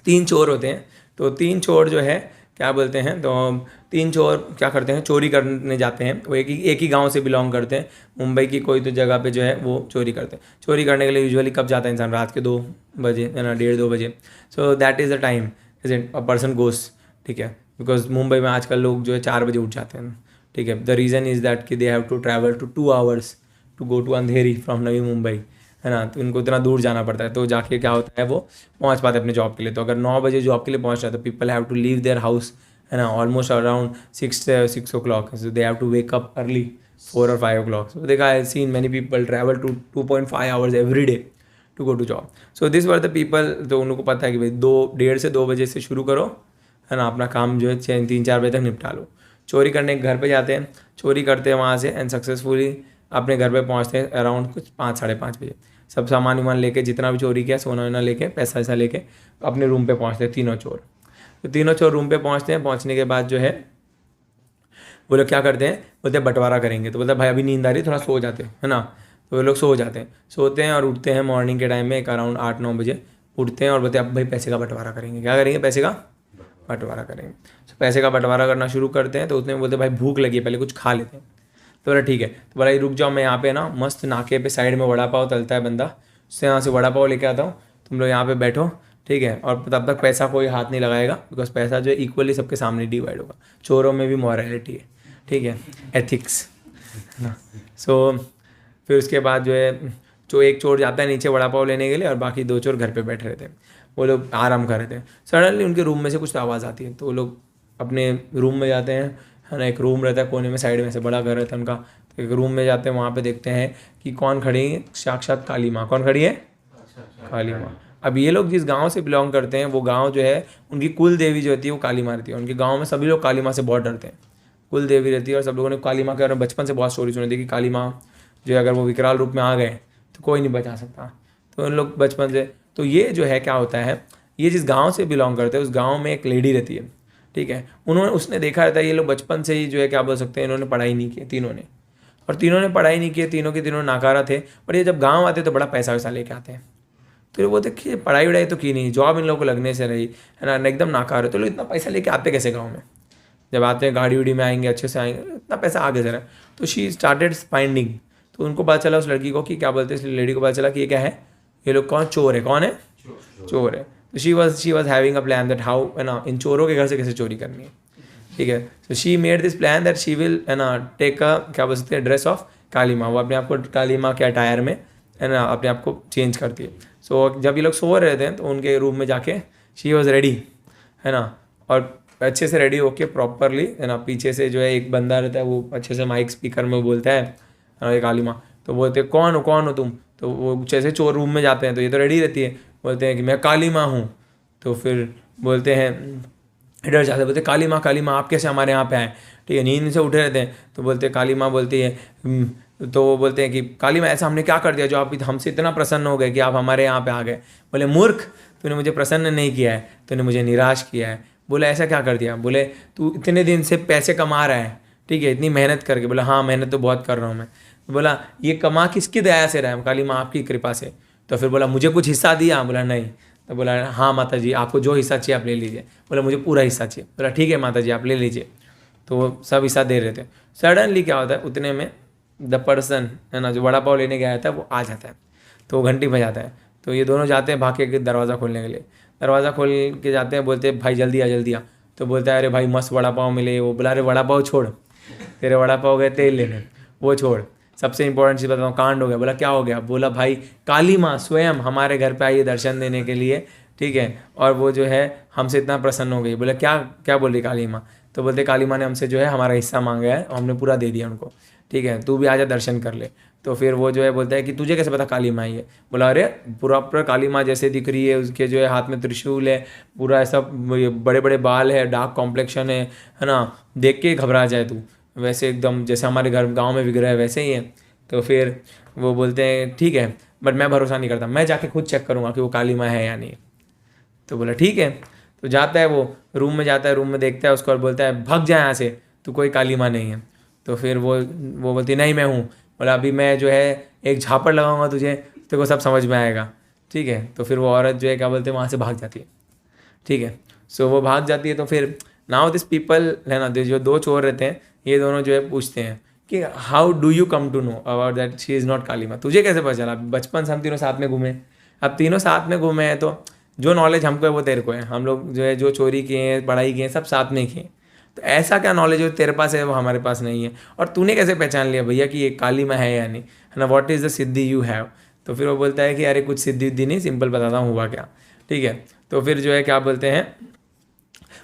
3 चोर होते हैं. तो 3 चोर जो है क्या बोलते हैं, तो 3 चोर क्या करते हैं, चोरी करने जाते हैं. वो एक ही गांव से बिलोंग करते हैं. मुंबई की कोई तो जगह पे जो है वो चोरी करते हैं. चोरी करने के लिए यूजुअली कब जाता है इंसान, रात के 2 बजे, है ना, 1:30-2 बजे. So that is the time is it a person goes, ठीक है. बिकॉज मुंबई में आजकल लोग जो है 4 बजे उठ जाते हैं, ठीक है. द रीज़न इज़ दैट कि they have to travel to 2 hours to go to Andheri from Navi Mumbai, है ना. तो इनको इतना दूर जाना पड़ता है. तो जाके क्या होता है, वो पहुंच पाते अपने जॉब के लिए. तो अगर 9 बजे जॉब के लिए पहुंच रहा है तो people have to leave their house, है ना, almost around 6 o'clock. So they have to wake up early 4 or 5 o'clock. So देखा, I seen many people travel to 2.5 hours every day to go to job. So this were the people. तो उनको पता है कि भाई 1:30 से 2 बजे से शुरू करो, है ना, अपना काम जो है 3-4 बजे तक निपटा लो. चोरी करने घर पे जाते हैं, चोरी करते हैं वहाँ से, एंड सक्सेसफुली अपने घर पे पहुँचते हैं अराउंड कुछ 5-5:30 बजे. सब सामान वामान लेके, जितना भी चोरी किया, सोना वोना लेके, पैसा वैसा लेके अपने रूम पे पहुँचते हैं तीनों चोर. तो तीनों चोर रूम पे पहुँचते हैं. पहुँचने के बाद जो है वो लोग क्या करते हैं, बोलते हैं बंटवारा करेंगे. तो बोलते हैं भाई अभी नींद आ रही है, थोड़ा सो जाते हैं, है ना. तो वो लोग सो जाते हैं, सोते हैं और उठते हैं मॉर्निंग के टाइम में, एक अराउंड 8-9 बजे उठते हैं और बोलते हैं अब भाई पैसे का बंटवारा करेंगे. क्या करेंगे, पैसे का बंटवारा करेंगे. तो पैसे का बंटवारा करना शुरू करते हैं. तो उसने बोलते भाई भूख लगी है, पहले कुछ खा लेते हैं. तो बोला ठीक है. तो बोला रुक जाओ, मैं यहाँ पे ना मस्त नाके पे साइड में वड़ा पाव तलता है बंदा, उससे यहाँ से वड़ा पाव लेके आता हूँ, तुम लोग यहाँ पे बैठो, ठीक है. और तब तक पैसा कोई हाथ नहीं लगाएगा, बिकॉज पैसा जो है इक्वली सबके सामने डिवाइड होगा. चोरों में भी मॉरलिटी है, ठीक है, एथिक्स, है ना. सो फिर उसके बाद जो है, जो एक चोर जाता है नीचे वड़ा पाव लेने के लिए, और बाकी 2 चोर घर पे बैठे रहते हैं. वो लोग आराम कर रहे थे. सडनली उनके रूम में से कुछ आवाज़ आती है. तो वो लोग अपने रूम में जाते हैं, है ना. एक रूम रहता है कोने में, साइड में से बड़ा घर रहता है उनका. तो एक रूम में जाते हैं, वहाँ पे देखते हैं कि कौन खड़ी है, साक्षात काली माँ. कौन खड़ी है, काली माँ. अब ये लोग जिस गांव से बिलोंग करते हैं, वो गांव जो है, उनकी कुल देवी जो होती है वो काली माँ रहती है. उनके गांव में सभी लोग काली माँ से बहुत डरते हैं. कुल देवी रहती है, और सब लोगों ने काली माँ के बारे में बचपन से बहुत स्टोरी सुनी थी कि काली माँ जो है अगर वो विकराल रूप में आ गए तो कोई नहीं बचा सकता. तो उन लोग बचपन से, तो ये जो है क्या होता है, ये जिस गांव से बिलोंग करते हैं उस गांव में एक लेडी रहती है, ठीक है। उसने देखा रहता है ये लोग बचपन से ही जो है क्या बोल सकते हैं, इन्होंने पढ़ाई नहीं की तीनों ने, और तीनों ने पढ़ाई नहीं की, तीनों के तीनों नाकारा थे। पर ये जब गाँव आते तो बड़ा पैसा वैसा लेके आते हैं। तो वो देखिए पढ़ाई वढ़ाई तो की नहीं, जॉब इन लोगों को लगने से रही है ना, एकदम नाकार है। तो लोग इतना पैसा लेके आते कैसे गाँव में, जब आते हैं गाड़ी उड़ी में आएंगे, अच्छे से आएंगे, इतना पैसा आगे जरा। तो शी स्टार्टेड फाइंडिंग, तो उनको पता चला उस लड़की को कि क्या बोलते हैं, इस लेडी को पता चला कि ये क्या है, ये लोग कौन चोर है, कौन है, चोर है। तो she was having a plan that how है ना, इन चोरों के घर से कैसे चोरी करनी है, ठीक है। So she made this plan that she will है ना टेक अ क्या बोल सकते हैं ड्रेस ऑफ काली माँ। वो अपने आप को काली माँ के अटायर में है ना अपने आप को चेंज करती है। सो जब ये लोग सो रहे थे तो उनके रूम में जाके शी वॉज रेडी है ना, और अच्छे से रेडी होके प्रॉपरली है ना, पीछे से जो है एक बंदा रहता है वो अच्छे से माइक स्पीकर में बोलता है ये काली माँ। तो बोलते हैं कौन हो तुम, तो वो जैसे चोर रूम में जाते हैं तो ये तो रेडी रहती है, बोलते हैं कि मैं काली माँ हूँ। तो फिर बोलते हैं डर जाते, बोलते काली माँ आप कैसे हमारे यहाँ पे आए, ठीक है। नींद से उठे रहते हैं तो बोलते काली माँ बोलती है तो वो बोलते हैं कि काली माँ ऐसा हमने क्या कर दिया जो आप हमसे इतना प्रसन्न हो गए कि आप हमारे यहाँ पे आ गए। बोले मूर्ख, तूने मुझे प्रसन्न नहीं किया है, तूने मुझे निराश किया है। बोले ऐसा क्या कर दिया, बोले तू इतने दिन से पैसे कमा रहा है, ठीक है, इतनी मेहनत करके। बोला हाँ मेहनत तो बहुत कर रहा हूँ मैं। बोला ये कमा किसकी दया से रहा है, काली माँ आपकी कृपा से। तो फिर बोला मुझे कुछ हिस्सा दिया, बोला नहीं। तो बोला हाँ माता जी आपको जो हिस्सा चाहिए आप ले लीजिए। बोला मुझे पूरा हिस्सा चाहिए। बोला ठीक है माता जी आप ले लीजिए। तो वो सब हिस्सा दे रहे थे। सडनली क्या होता है, उतने में द पर्सन है ना जो वड़ा पाव लेने गया था वो आ जाता है, तो वो घंटी बजाता है। तो ये दोनों जाते हैं भाग के दरवाज़ा खोलने के लिए। दरवाज़ा खोल के जाते हैं, बोलते हैं भाई जल्दी आ। तो बोलता है अरे भाई मस्त वड़ा पाव मिले। वो बोला अरे वड़ा पाव छोड़, तेरे वड़ा पाव गए तेल लेने, वो छोड़। सबसे इंपॉर्टेंट चीज़ बताऊँ, कांड हो गया। बोला क्या हो गया, बोला भाई काली माँ स्वयं हमारे घर पे आई है दर्शन देने के लिए, ठीक है, और वो जो है हमसे इतना प्रसन्न हो गई। बोला क्या क्या बोल रही काली माँ। तो बोलते काली माँ ने हमसे जो है हमारा हिस्सा मांगा है, हमने पूरा दे दिया उनको, ठीक है, तू भी आजा दर्शन कर ले। तो फिर वो जो है बोलता है कि तुझे कैसे पता काली माँ ही है। बोला अरे पूरा काली माँ जैसे दिख रही है, उसके जो है हाथ में त्रिशूल है, पूरा ऐसा बड़े बड़े बाल है, डार्क कॉम्प्लेक्शन है ना, देख के घबरा जाए तू, वैसे एकदम जैसे हमारे घर गाँव में विग्रह है वैसे ही है। तो फिर वो बोलते हैं ठीक है बट मैं भरोसा नहीं करता, मैं जाके खुद चेक करूँगा कि वो काली माँ है या नहीं। तो बोला ठीक है। तो जाता है वो रूम में, जाता है रूम में देखता है उसको और बोलता है भाग जाए यहाँ से, तू कोई काली माँ नहीं है। तो फिर वो बोलती नहीं मैं हूँ। बोला अभी मैं जो है एक झापड़ लगाऊंगा तुझे, तेरे को सब समझ में आएगा, ठीक है। तो फिर वो औरत जो है क्या बोलते हैं वहाँ से भाग जाती है, ठीक है। सो वो भाग जाती है। तो फिर नाउ दिस पीपल है ना जो दो चोर रहते हैं, ये दोनों जो है पूछते हैं कि how do you come to know about that she is not Kali माँ, तुझे कैसे पता चला, बचपन से हम तीनों साथ में घूमे, अब तीनों साथ में घूमे हैं तो जो नॉलेज हमको है वो तेरे को है, हम लोग जो है जो चोरी किए हैं पढ़ाई किए हैं सब साथ में किए, तो ऐसा क्या नॉलेज जो तेरे पास है वो हमारे पास नहीं है, और तूने कैसे पहचान लिया भैया कि ये काली माँ है या नहीं, है ना, what is the Siddhi you have. तो फिर वो बोलता है कि अरे कुछ सिद्धि उद्धि नहीं, सिंपल बताता हूँ हुआ क्या, ठीक है। तो फिर जो है क्या बोलते हैं,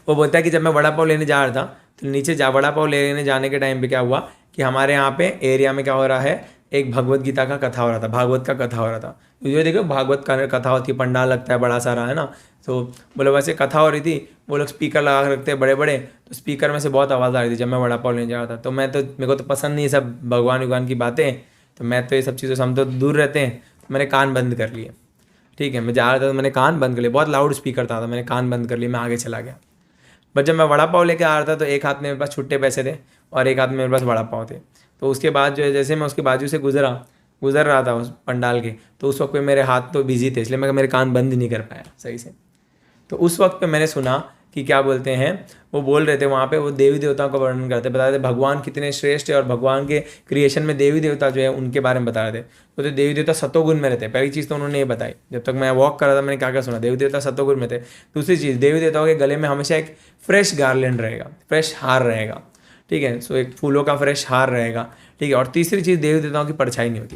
वो बोलता है कि जब मैं वड़ा पाव लेने जा रहा था तो नीचे वड़ा पाव लेने जाने के टाइम पे क्या हुआ कि हमारे यहाँ पे एरिया में क्या हो रहा है, एक भगवत गीता का कथा हो रहा था, भागवत का कथा हो रहा था। तो ये देखो भागवत का कथा होती है, पंडाल लगता है बड़ा सारा, है ना। तो बोले वैसे कथा हो रही थी, वो लोग स्पीकर लगा कर रखते हैं बड़े बड़े, तो स्पीकर में से बहुत आवाज़ आ रही थी जब मैं वड़ा पाव लेने जा रहा था। तो मेरे को तो पसंद नहीं सब भगवान की बातें, तो मैं तो ये सब चीज़ों से हम तो दूर रहते हैं, तो मैंने कान बंद कर लिए, ठीक है। मैं जा रहा था तो मैंने कान बंद कर लिया, बहुत लाउड स्पीकर था, मैंने कान बंद कर लिया, मैं आगे चला गया। बट जब मैं वड़ा पाव लेके आ रहा था तो एक हाथ में मेरे पास छुट्टे पैसे थे और एक हाथ में मेरे पास वड़ा पाव थे। तो उसके बाद जो है जैसे मैं उसके बाजू से गुजर रहा था उस पंडाल के, तो उस वक्त पे मेरे हाथ तो बिजी थे, इसलिए मैं मेरे कान बंद ही नहीं कर पाया सही से। तो उस वक्त पे मैंने सुना कि क्या बोलते हैं, वो बोल रहे थे वहाँ पे, वो देवी देवताओं का वर्णन करते, बता रहे थे भगवान कितने श्रेष्ठ है, और भगवान के क्रिएशन में देवी देवता जो है उनके बारे में बता रहे थे। तो देवी देवता सतोगुण में रहते हैं, पहली चीज़ तो उन्होंने ये बताई। जब तक मैं वॉक कर रहा था मैंने क्या क्या सुना, देवी देवता सतोगुण में थे। दूसरी चीज़, देवी देवताओं के गले में हमेशा एक फ्रेश गार्लैंड रहेगा, फ्रेश हार रहेगा, ठीक है। सो एक फूलों का फ्रेश हार रहेगा, ठीक है। और तीसरी चीज़, देवी देवताओं की परछाई नहीं होती।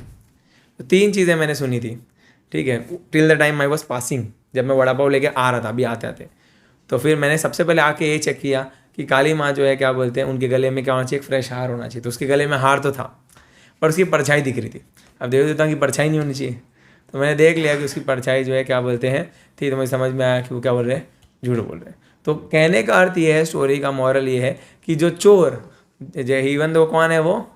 तो तीन चीज़ें मैंने सुनी थी, ठीक है, till the time I was passing, जब मैं वड़ा पाव लेके आ रहा था अभी आते आते। तो फिर मैंने सबसे पहले आके ये चेक किया कि काली माँ जो है क्या बोलते हैं उनके गले में क्या होना चाहिए, एक फ्रेश हार होना चाहिए। तो उसके गले में हार तो था पर उसकी परछाई दिख रही थी। अब देवी देवताओं की परछाई नहीं होनी चाहिए, तो मैंने देख लिया कि उसकी परछाई जो है क्या बोलते हैं थी। तो मुझे समझ में आया कि वो क्या बोल रहे हैं, झूठ बोल रहे हैं। तो कहने का अर्थ ये है, स्टोरी का मॉरल ये है कि जो चोर इवन दो कौन है, वो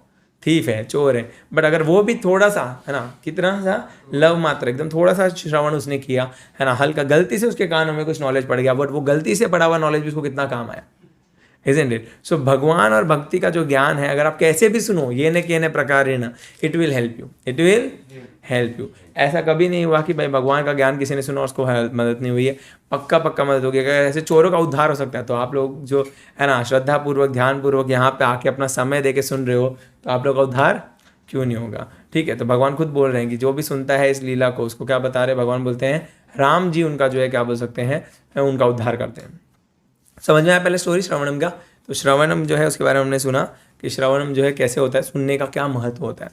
थीफ है, चोर है, बट अगर वो भी थोड़ा सा, है ना, कितना सा लव मात्र, एकदम थोड़ा सा श्रवण उसने किया, है ना, हल्का गलती से उसके कानों में कुछ नॉलेज पड़ गया, बट वो गलती से पड़ा हुआ नॉलेज भी उसको कितना काम आया, isn't it? सो भगवान और भक्ति का जो ज्ञान है, अगर आप कैसे भी सुनो, ये न के न प्रकार न, it will help you, it will help you. ऐसा कभी नहीं हुआ कि भाई भगवान का ज्ञान किसी ने सुना उसको मदद नहीं हुई है, पक्का पक्का मदद होगी। अगर ऐसे चोरों का उद्धार हो सकता है, तो आप लोग जो है ना श्रद्धापूर्वक ध्यानपूर्वक यहाँ पे आके अपना समय दे के सुन रहे हो, तो आप लोग का उद्धार क्यों नहीं होगा? ठीक है, तो भगवान खुद बोल रहे हैं कि जो भी सुनता है इस लीला को, उसको क्या बता रहे हैं? भगवान बोलते हैं राम जी उनका जो है क्या बोल सकते हैं, उनका उद्धार करते हैं। समझ में आया पहले स्टोरी श्रवणम का? तो श्रवणम जो है उसके बारे में हमने सुना कि श्रवणम जो है कैसे होता है, सुनने का क्या महत्व होता है।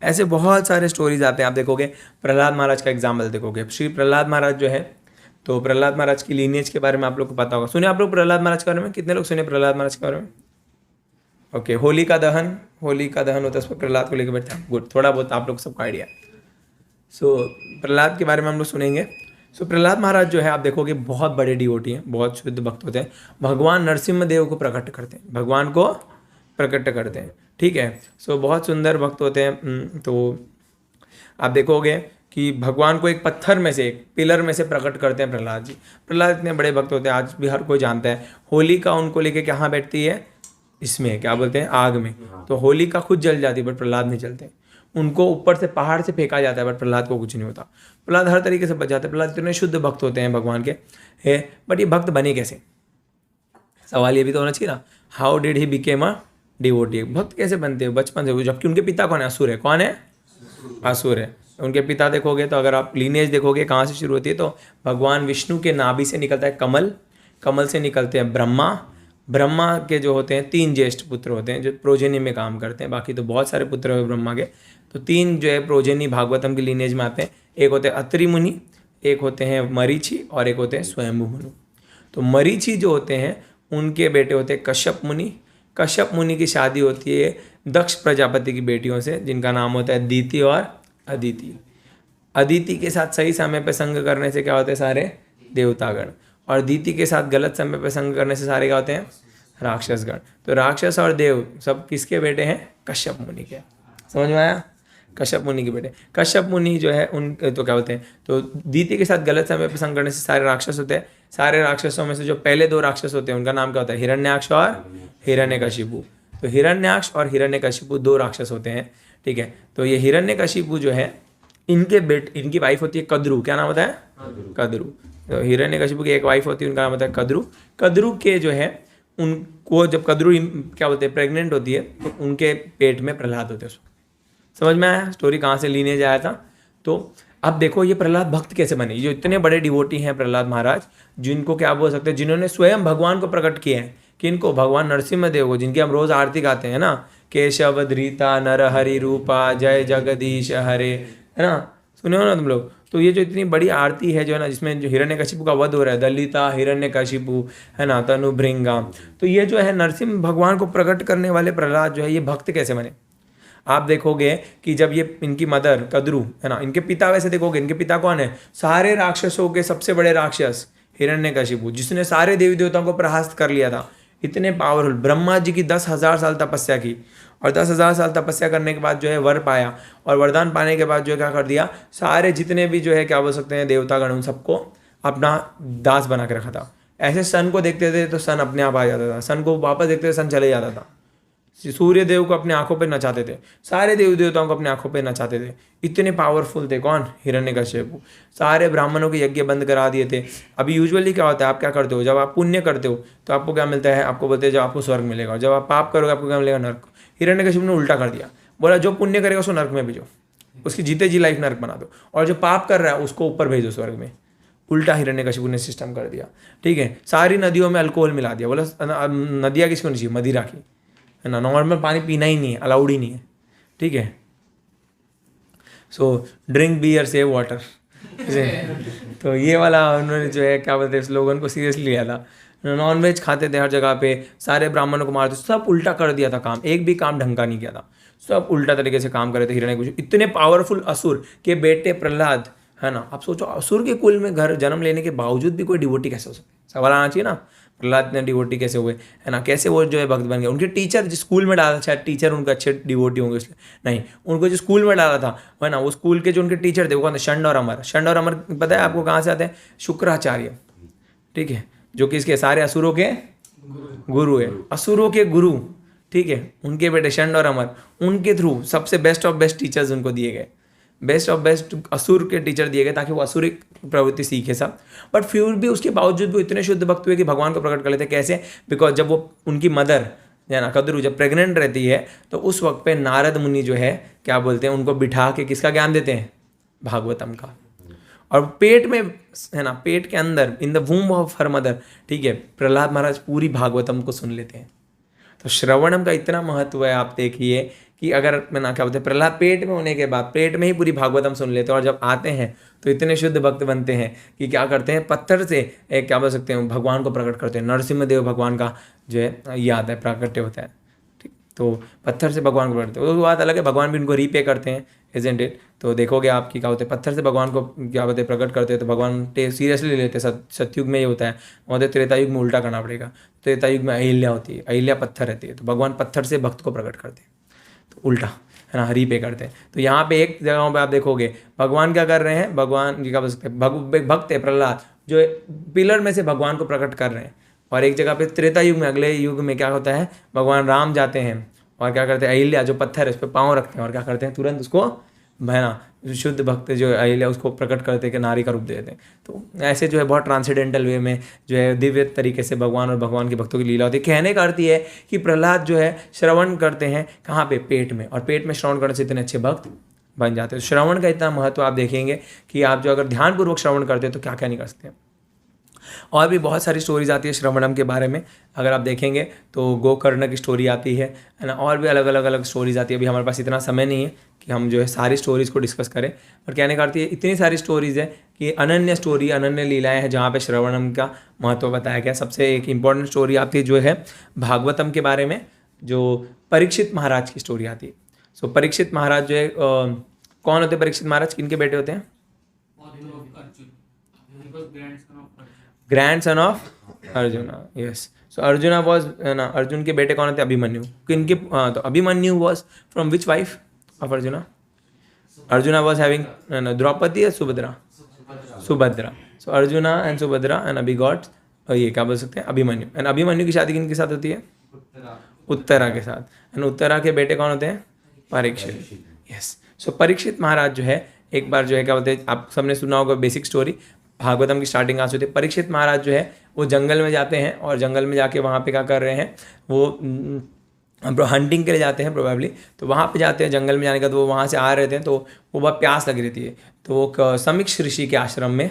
ऐसे बहुत सारे स्टोरीज आते हैं, आप देखोगे प्रहलाद महाराज का एग्जाम्पल देखोगे। श्री प्रहलाद महाराज जो है, तो प्रहलाद महाराज की लीनियज के बारे में आप लोग को पता होगा। सुने आप लोग प्रहलाद महाराज के बारे में? कितने लोग सुने प्रहलाद महाराज के बारे में? ओके, होली का दहन होता है, उस पर प्रहलाद को लेकर बैठते हैं। गुड, थोड़ा बहुत आप लोग सबको आइडिया। सो प्रहलाद के बारे में हम लोग सुनेंगे। सो प्रहलाद महाराज जो है आप देखोगे बहुत बड़े डिवोटी हैं, बहुत शुद्ध भक्त होते हैं, भगवान नरसिम्ह देव को प्रकट करते हैं, भगवान को प्रकट करते हैं। ठीक है, सो बहुत सुंदर भक्त होते हैं। तो आप देखोगे कि भगवान को एक पत्थर में से, एक पिलर में से प्रकट करते हैं प्रहलाद जी। प्रहलाद इतने बड़े भक्त होते हैं, आज भी हर कोई जानता है। होलिका उनको लेके कहाँ बैठती है? इसमें क्या बोलते हैं, आग में। तो होलिका खुद जल जाती है, बट प्रहलाद नहीं जलते। उनको ऊपर से पहाड़ से फेंका जाता है, बट प्रहलाद को कुछ नहीं होता। प्रहलाद हर तरीके से बच जाते हैं। प्रहलाद इतने शुद्ध भक्त होते हैं भगवान के है, बट ये भक्त बने कैसे? सवाल ये भी तो होना चाहिए ना, how did he became a devotee? भक्त कैसे बनते हैं बचपन से? जबकि उनके पिता कौन है? असुर है। कौन है? असुर है। उनके पिता देखोगे तो अगर आप लीनेज देखोगे कहाँ से शुरू होती है, तो भगवान विष्णु के नाभि से निकलता है कमल, कमल से निकलते हैं ब्रह्मा, ब्रह्मा के जो होते हैं 3 ज्येष्ठ पुत्र होते हैं जो प्रोजेनी में काम करते हैं। बाकी तो बहुत सारे पुत्र हुए ब्रह्मा के, तो 3 जो है प्रोजेनी भागवतम की लीनेज में आते हैं। एक होते हैं अत्रि मुनि, एक होते हैं मरीचि, और एक होते हैं स्वयंभू मुनि। तो मरीचि जो होते हैं उनके बेटे होते हैं कश्यप मुनि। कश्यप मुनि की शादी होती है दक्ष प्रजापति की बेटियों से, जिनका नाम होता है दीति और अदिति। अदिति के साथ सही समय पे संग करने से क्या होते हैं? सारे देवतागण। और दीति के साथ गलत समय पे संग करने से सारे क्या होते हैं? राक्षसगण। तो राक्षस और देव सब किसके बेटे हैं? कश्यप मुनि के। समझ में आया? कश्यप मुनि के बेटे। कश्यप मुनि जो है उन तो क्या बोलते हैं, तो दीति के साथ गलत समय पर संग करने से सारे राक्षस होते हैं। सारे राक्षसों में से जो पहले 2 राक्षस होते हैं उनका नाम क्या होता है? हिरण्याक्ष और हिरण्यकशिपु। तो हिरण्याक्ष और हिरण्यकशिपु 2 राक्षस होते हैं। ठीक है, तो ये हिरण्यकशिपु जो है इनकी वाइफ होती है कद्रु। क्या नाम होता है? कद्रु। तो हिरण्यकशिपु की एक वाइफ होती है, उनका नाम होता है कद्रु। कद्रु के जो है उनको जब कद्रु क्या बोलते हैं प्रेग्नेंट होती है, तो उनके पेट में प्रहलाद होते हैं। समझ में आया स्टोरी कहाँ से लीनेज आया था? तो अब देखो ये प्रहलाद भक्त कैसे बने। जो इतने बड़े डिवोटी हैं प्रहलाद महाराज, जिनको क्या बोल सकते हैं, जिन्होंने स्वयं भगवान को प्रकट किया है। किनको? भगवान नरसिम्ह देव को, जिनकी हम रोज आरती गाते हैं ना, केशव धृता नर हरि रूपा जय जगदीश हरे, है ना, सुने हो ना तुम लोग? तो ये जो इतनी बड़ी आरती है जो है ना, जिसमें जो हिरण्यकशिपु का वध हो रहा है, दलिता हिरण्यकशिपु, है ना, तनुभृंगा, तो ये जो है नरसिम्ह भगवान को प्रकट करने वाले प्रहलाद जो है ये भक्त कैसे बने? आप देखोगे कि जब ये इनकी मदर कद्रु, है ना, इनके पिता वैसे देखोगे, इनके पिता कौन है? सारे राक्षसों के सबसे बड़े राक्षस हिरण्यकशिपु, जिसने सारे देवी देवताओं को परास्त कर लिया था। इतने पावरफुल। ब्रह्मा जी की 10,000 साल तपस्या की, और 10,000 साल तपस्या करने के बाद जो है वर पाया, और वरदान पाने के बाद जो है क्या कर दिया, सारे जितने भी जो है क्या बोल सकते हैं देवतागण, उन सबको अपना दास बना के रखा था। ऐसे सन को देखते थे तो सन अपने आप आ जाता था, सन को वापस देखते थे सन चले जाता था। सूर्य देव को अपने आंखों पे नचाते थे, सारे देवी देवताओं को अपने आंखों पे नचाते थे। इतने पावरफुल थे। कौन? हिरण्यकशिपु। सारे ब्राह्मणों के यज्ञ बंद करा दिए थे। अभी यूजुअली क्या होता है, आप क्या करते हो, जब आप पुण्य करते हो तो आपको क्या मिलता है? आपको बोलते हैं जब आपको स्वर्ग मिलेगा, और जब आप पाप करोगे आपको क्या मिलेगा? नर्क। हिरण्यकशिपु ने उल्टा कर दिया, बोला जो पुण्य करेगा उसको नर्क में भेजो, उसकी जीते जी लाइफ नर्क बना दो, और जो पाप कर रहा है उसको ऊपर भेजो स्वर्ग में। उल्टा हिरण्यकशिपु ने सिस्टम कर दिया। ठीक है, सारी नदियों में अल्कोहल मिला दिया। बोला नदियाँ किसको नहीं चाहिए? मदिरा की, है ना, नॉर्मल पानी पीना ही नहीं है, अलाउड ही नहीं है। ठीक है, सो ड्रिंक बियर सेव वाटर। तो ये वाला उन्होंने जो है क्या बोलते हैं स्लोगन को सीरियसली लिया था। नॉन वेज खाते थे हर जगह पे, सारे ब्राह्मणों को मारते, सब उल्टा कर दिया था काम। एक भी काम ढंग का नहीं किया था, सब उल्टा तरीके से काम कर रहे थे हिरण्यकशिपु। इतने पावरफुल असुर के बेटे प्रहलाद, है ना, आप सोचो असुर के कुल में घर जन्म लेने के बावजूद भी कोई डिवोटी कैसे हो सकता है? सवाल आना चाहिए ना, प्रहलाद इतने डिवोटी कैसे हुए, है ना, कैसे वो जो है भक्त बन गए। उनके टीचर जिस स्कूल में डाला, शायद टीचर उनके अच्छे डिवोटी होंगे इसलिए, नहीं, उनको जो स्कूल में डाला था, है ना, वो स्कूल के जो उनके टीचर थे वो कौन थे, षंड और अमर। षंड और अमर पता है आपको कहाँ से आते हैं, शुक्राचार्य, ठीक है, जो कि इसके सारे असुरों के गुरु है, असुरों के गुरु, ठीक है, उनके बेटे षंड और अमर, उनके थ्रू सबसे बेस्ट ऑफ बेस्ट टीचर्स उनको दिए गए, बेस्ट ऑफ बेस्ट असुर के टीचर दिए गए ताकि वो असुरिक प्रवृत्ति सीखे सब। बट फिर भी उसके बावजूद भी इतने शुद्ध भक्त हुए कि भगवान को प्रकट कर लेते। कैसे? बिकॉज जब वो उनकी मदर है ना कद्रू जब प्रेग्नेंट रहती है तो उस वक्त पे नारद मुनि जो है क्या बोलते हैं, उनको बिठा के किसका ज्ञान देते हैं, भागवतम का। और पेट में है ना, पेट के अंदर in the वूम of her mother, ठीक है, प्रहलाद महाराज पूरी भागवतम को सुन लेते हैं। तो श्रवणम का इतना महत्व है, आप देखिए कि अगर मैं ना क्या बोलते हैं, प्रहलाद पेट में होने के बाद पेट में ही पूरी भागवतम सुन लेते हैं, और जब आते हैं तो इतने शुद्ध भक्त बनते हैं कि क्या करते हैं, पत्थर से एक क्या बोल सकते हैं, भगवान को प्रकट करते हैं। नरसिम्हदेव भगवान का जो है ये आता है, प्राकट्य होता है, ठीक, तो पत्थर से भगवान को प्रकट, वो बात अलग है, भगवान भी उनको रीपे करते हैं, इजंट इट। तो देखोगे आपकी क्या होते हैं, पत्थर से भगवान को क्या बोलते हैं प्रकट करते हैं, तो भगवान सीरियसली ले लेते हैं। सतयुग में ये होता है, और त्रेता युग में उल्टा करना पड़ेगा। त्रेता युग में अहिल्या होती है, अहिल्या पत्थर रहती है, तो भगवान पत्थर से भक्त को प्रकट करते हैं, तो उल्टा है ना, रीपे करते हैं। तो यहाँ पे एक जगहों पे आप देखोगे भगवान क्या कर रहे हैं, भगवान जी क्या बोल सकते हैं, भक्त है प्रहलाद जो पिलर में से भगवान को प्रकट कर रहे हैं। और एक जगह पे त्रेता युग में, अगले युग में क्या होता है, भगवान राम जाते हैं और क्या करते हैं, अहिल्या जो पत्थर है उस पर पाँव रखते हैं और क्या करते हैं, तुरंत उसको है ना शुद्ध भक्त जो अहिल्या उसको प्रकट करते कि नारी का रूप दे देते हैं। तो ऐसे जो है बहुत ट्रांसेंडेंटल वे में जो है दिव्य तरीके से भगवान और भगवान के भक्तों की लीला होती है। कहने का अर्थ ये है कि प्रहलाद जो है श्रवण करते हैं कहाँ पे, पेट में, और पेट में श्रवण करने से इतने अच्छे भक्त बन जाते हैं। श्रवण का इतना महत्व आप देखेंगे कि आप जो अगर ध्यानपूर्वक श्रवण करते हैं तो क्या क्या नहीं कर सकते। और भी बहुत सारी स्टोरीज आती है श्रवणम के बारे में, अगर आप देखेंगे तो गोकर्ण की स्टोरी आती है ना, और भी अलग अलग स्टोरीज आती है। अभी हमारे पास इतना समय नहीं है कि हम जो है सारी स्टोरीज़ को डिस्कस करें, पर कहने का अर्थ है इतनी सारी स्टोरीज़ है कि अनन्य स्टोरी, अनन्य लीलाएं हैं जहाँ पे श्रवणम का महत्व बताया गया। सबसे एक इम्पॉर्टेंट स्टोरी आती है जो है भागवतम के बारे में, जो परीक्षित महाराज की स्टोरी आती है। सो परीक्षित महाराज जो है कौन होते हैं, परीक्षित महाराज किनके बेटे होते हैं, grand son of arjuna, yes. So arjuna was ना, अर्जुन के बेटे कौन होते हैं, अभिमन्यु। किनके, तो Abhimanyu was from which wife of Arjuna, Arjuna was having Draupadi या Subhadra, Subhadra. So Arjuna and Subhadra and Abhi got ये क्या बोल सकते हैं, अभिमन्यु। एंड अभिमन्यु की शादी किनके साथ होती है, उत्तरा के साथ। एंड उत्तरा के बेटे कौन होते हैं, परीक्षित, यस। सो परीक्षित महाराज जो है एक बार जो है क्या बोलते हैं, आप सबने सुना होगा बेसिक स्टोरी, भागवतम की स्टार्टिंग कहाँ से होती है। परीक्षित महाराज जो है वो जंगल में जाते हैं, और जंगल में जाके वहाँ पे क्या कर रहे हैं, वो हंटिंग के लिए जाते हैं प्रोबेबली। तो वहाँ पे जाते हैं, जंगल में जाने का, तो वो वहाँ से आ रहे थे, तो वो बहुत प्यास लग रही थी, तो वो समीक्ष ऋषि के आश्रम में